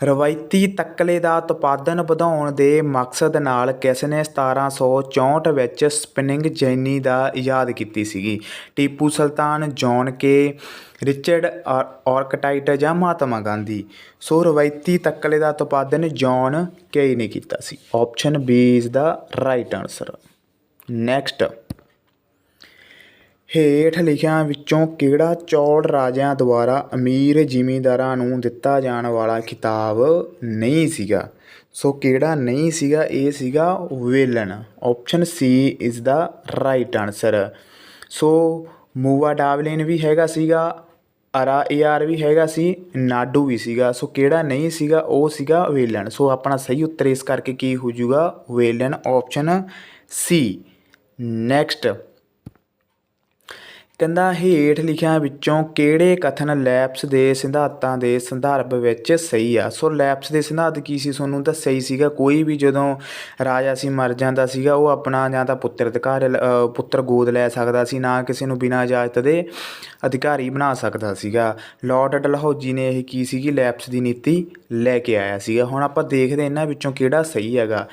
[SPEAKER 1] ਰਵਾਇਤੀ ਤਕਲੇ ਦਾ ਉਤਪਾਦਨ ਵਧਾਉਣ ਦੇ ਮਕਸਦ ਨਾਲ ਕਿਸ ਨੇ 1764 ਵਿੱਚ ਸਪਿਨਿੰਗ ਜੈਨੀ ਦਾ ਇਜਾਦ ਕੀਤੀ ਸੀਗੀ। ਟੀਪੂ ਸੁਲਤਾਨ, ਜੌਨ ਕੇ, ਰਿਚਰਡ ਆਰਕਟਾਈਟ ਜਾਂ ਮਹਾਤਮਾ ਗਾਂਧੀ। ਸੋ ਰਵਾਇਤੀ ਤਕਲੇ ਦਾ ਉਤਪਾਦਨ ਜੌਨ ਕੇ ਨੇ ਕੀਤਾ ਸੀ। Option B is the right answer. Next ਹੇਠ ਲਿਖਿਆਂ ਵਿੱਚੋਂ ਕਿਹੜਾ ਚੌਲ ਰਾਜਿਆਂ ਦੁਆਰਾ ਅਮੀਰ ਜ਼ਿਮੀਂਦਾਰਾਂ ਨੂੰ ਦਿੱਤਾ ਜਾਣ ਵਾਲਾ ਖਿਤਾਬ ਨਹੀਂ ਸੀਗਾ। ਸੋ ਕਿਹੜਾ ਨਹੀਂ ਸੀਗਾ, ਇਹ ਸੀਗਾ ਵੇਲਣ। Option C is the right answer. So ਮੂਆ ਡਾਵਲਿਨ ਵੀ ਹੈਗਾ ਸੀਗਾ, ਅਰਾਏਆਰ ਵੀ ਹੈਗਾ ਸੀ, ਨਾਡੂ ਵੀ ਸੀਗਾ। ਸੋ ਕਿਹੜਾ ਨਹੀਂ ਸੀਗਾ, ਉਹ ਸੀਗਾ ਵੇਲਣ। ਸੋ ਆਪਣਾ ਸਹੀ ਉੱਤਰ ਇਸ ਕਰਕੇ ਕੀ ਹੋ ਜਾਊਗਾ, ਵੇਲਣ, ਆਪਸ਼ਨ ਸੀ। ਨੈਕਸਟ ਕਹਿੰਦਾ ਹੇਠ ਲਿਖਿਆਂ ਵਿੱਚੋਂ ਕਿਹੜੇ ਕਥਨ ਲੈਪਸ ਦੇ ਸਿਧਾਂਤਾਂ ਦੇ ਸੰਦਰਭ ਵਿੱਚ ਸਹੀ ਆ। ਸੋ ਲੈਪਸ ਦੇ ਸਿਧਾਂਤ ਕੀ ਸੀ, ਤੁਹਾਨੂੰ ਦੱਸਿਆ ਹੀ ਸੀਗਾ। ਕੋਈ ਵੀ ਜਦੋਂ ਰਾਜਾ ਸੀ ਮਰ ਜਾਂਦਾ ਸੀਗਾ, ਉਹ ਆਪਣਾ ਜਾਂ ਤਾਂ ਪੁੱਤਰ ਗੋਦ ਲੈ ਸਕਦਾ ਸੀ, ਨਾ ਕਿਸੇ ਨੂੰ ਬਿਨਾਂ ਇਜਾਜ਼ਤ ਦੇ ਅਧਿਕਾਰੀ ਬਣਾ ਸਕਦਾ ਸੀਗਾ। ਲਾਰਡ ਡਲਹੌਜੀ ਨੇ ਇਹ ਕੀ ਸੀਗੀ, ਲੈਪਸ ਦੀ ਨੀਤੀ ਲੈ ਕੇ ਆਇਆ ਸੀਗਾ। ਹੁਣ ਆਪਾਂ ਦੇਖਦੇ ਇਹਨਾਂ ਵਿੱਚੋਂ ਕਿਹੜਾ ਸਹੀ ਹੈਗਾ।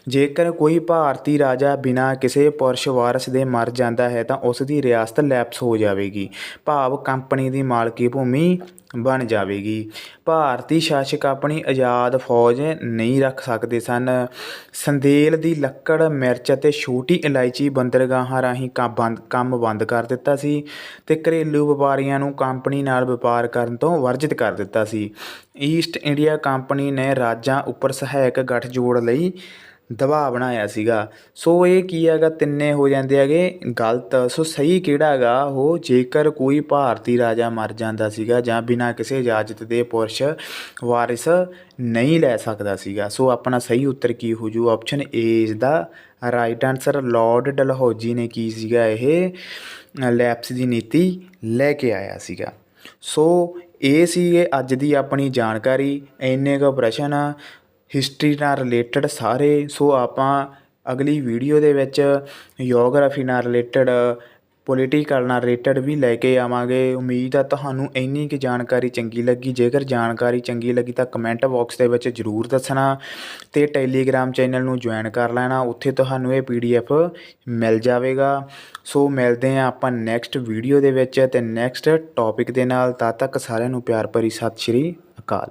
[SPEAKER 1] ਜੇਕਰ ਕੋਈ ਭਾਰਤੀ ਰਾਜਾ ਬਿਨਾਂ ਕਿਸੇ ਪੁਰਸ਼ ਵਾਰਸ ਦੇ ਮਰ ਜਾਂਦਾ ਹੈ ਤਾਂ ਉਸ ਦੀ ਰਿਆਸਤ ਲੈਪਸ ਹੋ ਜਾਵੇਗੀ, ਭਾਵ ਕੰਪਨੀ ਦੀ ਮਾਲਕੀ ਭੂਮੀ ਬਣ ਜਾਵੇਗੀ। ਭਾਰਤੀ ਸ਼ਾਸਕ ਆਪਣੀ ਆਜ਼ਾਦ ਫੌਜ ਨਹੀਂ ਰੱਖ ਸਕਦੇ ਸਨ। ਸੰਦੇਲ ਦੀ ਲੱਕੜ, ਮਿਰਚ ਅਤੇ ਛੋਟੀ ਇਲਾਇਚੀ ਬੰਦਰਗਾਹਾਂ ਰਾਹੀਂ ਕੰਮ ਬੰਦ ਕਰ ਦਿੱਤਾ ਸੀ ਅਤੇ ਘਰੇਲੂ ਵਪਾਰੀਆਂ ਨੂੰ ਕੰਪਨੀ ਨਾਲ ਵਪਾਰ ਕਰਨ ਤੋਂ ਵਰਜਿਤ ਕਰ ਦਿੱਤਾ ਸੀ। ਈਸਟ ਇੰਡੀਆ ਕੰਪਨੀ ਨੇ ਰਾਜਾਂ ਉੱਪਰ ਸਹਾਇਕ ਗੱਠਜੋੜ ਲਈ ਦਬਾਅ ਬਣਾਇਆ ਸੀਗਾ। ਸੋ ਇਹ ਕੀ ਹੈਗਾ, ਤਿੰਨੇ ਹੋ ਜਾਂਦੇ ਹੈਗੇ ਗਲਤ। ਸੋ ਸਹੀ ਕਿਹੜਾ ਹੈਗਾ, ਉਹ ਜੇਕਰ ਕੋਈ ਭਾਰਤੀ ਰਾਜਾ ਮਰ ਜਾਂਦਾ ਸੀਗਾ ਜਾਂ ਬਿਨਾਂ ਕਿਸੇ ਇਜਾਜ਼ਤ ਦੇ ਪੁਰਸ਼ ਵਾਰਿਸ ਨਹੀਂ ਲੈ ਸਕਦਾ ਸੀਗਾ। ਸੋ ਆਪਣਾ ਸਹੀ ਉੱਤਰ ਕੀ ਹੋ ਜੂ, option A is the right answer. Lord Dalhousie ਨੇ ਕੀ ਸੀਗਾ, ਇਹ ਲੈਪਸ ਦੀ ਨੀਤੀ ਲੈ ਕੇ ਆਇਆ ਸੀਗਾ। ਸੋ ਇਹ ਸੀਗੇ ਅੱਜ ਦੀ ਆਪਣੀ ਜਾਣਕਾਰੀ। ਇੰਨੇ ਕੁ ਪ੍ਰਸ਼ਨ ਹਿਸਟਰੀ ਨਾਲ ਰਿਲੇਟਡ ਸਾਰੇ। ਸੋ ਆਪਾਂ ਅਗਲੀ ਵੀਡੀਓ ਦੇ ਵਿੱਚ ਜੀਓਗ੍ਰਾਫੀ ਨਾਲ ਰਿਲੇਟਡ, ਪੋਲੀਟੀਕਲ ਨਾਲ ਰਿਲੇਟਡ ਵੀ ਲੈ ਕੇ ਆਵਾਂਗੇ। ਉਮੀਦ ਆ ਤੁਹਾਨੂੰ ਇੰਨੀ ਕੁ ਜਾਣਕਾਰੀ ਚੰਗੀ ਲੱਗੀ। ਜੇਕਰ ਜਾਣਕਾਰੀ ਚੰਗੀ ਲੱਗੀ ਤਾਂ ਕਮੈਂਟ ਬਾਕਸ ਦੇ ਵਿੱਚ ਜ਼ਰੂਰ ਦੱਸਣਾ ਅਤੇ ਟੈਲੀਗ੍ਰਾਮ ਚੈਨਲ ਨੂੰ ਜੁਆਇਨ ਕਰ ਲੈਣਾ, ਉੱਥੇ ਤੁਹਾਨੂੰ ਇਹ PDF ਮਿਲ ਜਾਵੇਗਾ। ਸੋ ਮਿਲਦੇ ਹਾਂ ਆਪਾਂ ਨੈਕਸਟ ਵੀਡੀਓ ਦੇ ਵਿੱਚ ਅਤੇ ਨੈਕਸਟ ਟੌਪਿਕ ਦੇ ਨਾਲ। ਤਦ ਤੱਕ ਸਾਰਿਆਂ ਨੂੰ ਪਿਆਰ ਭਰੀ ਸਤਿ ਸ਼੍ਰੀ ਅਕਾਲ।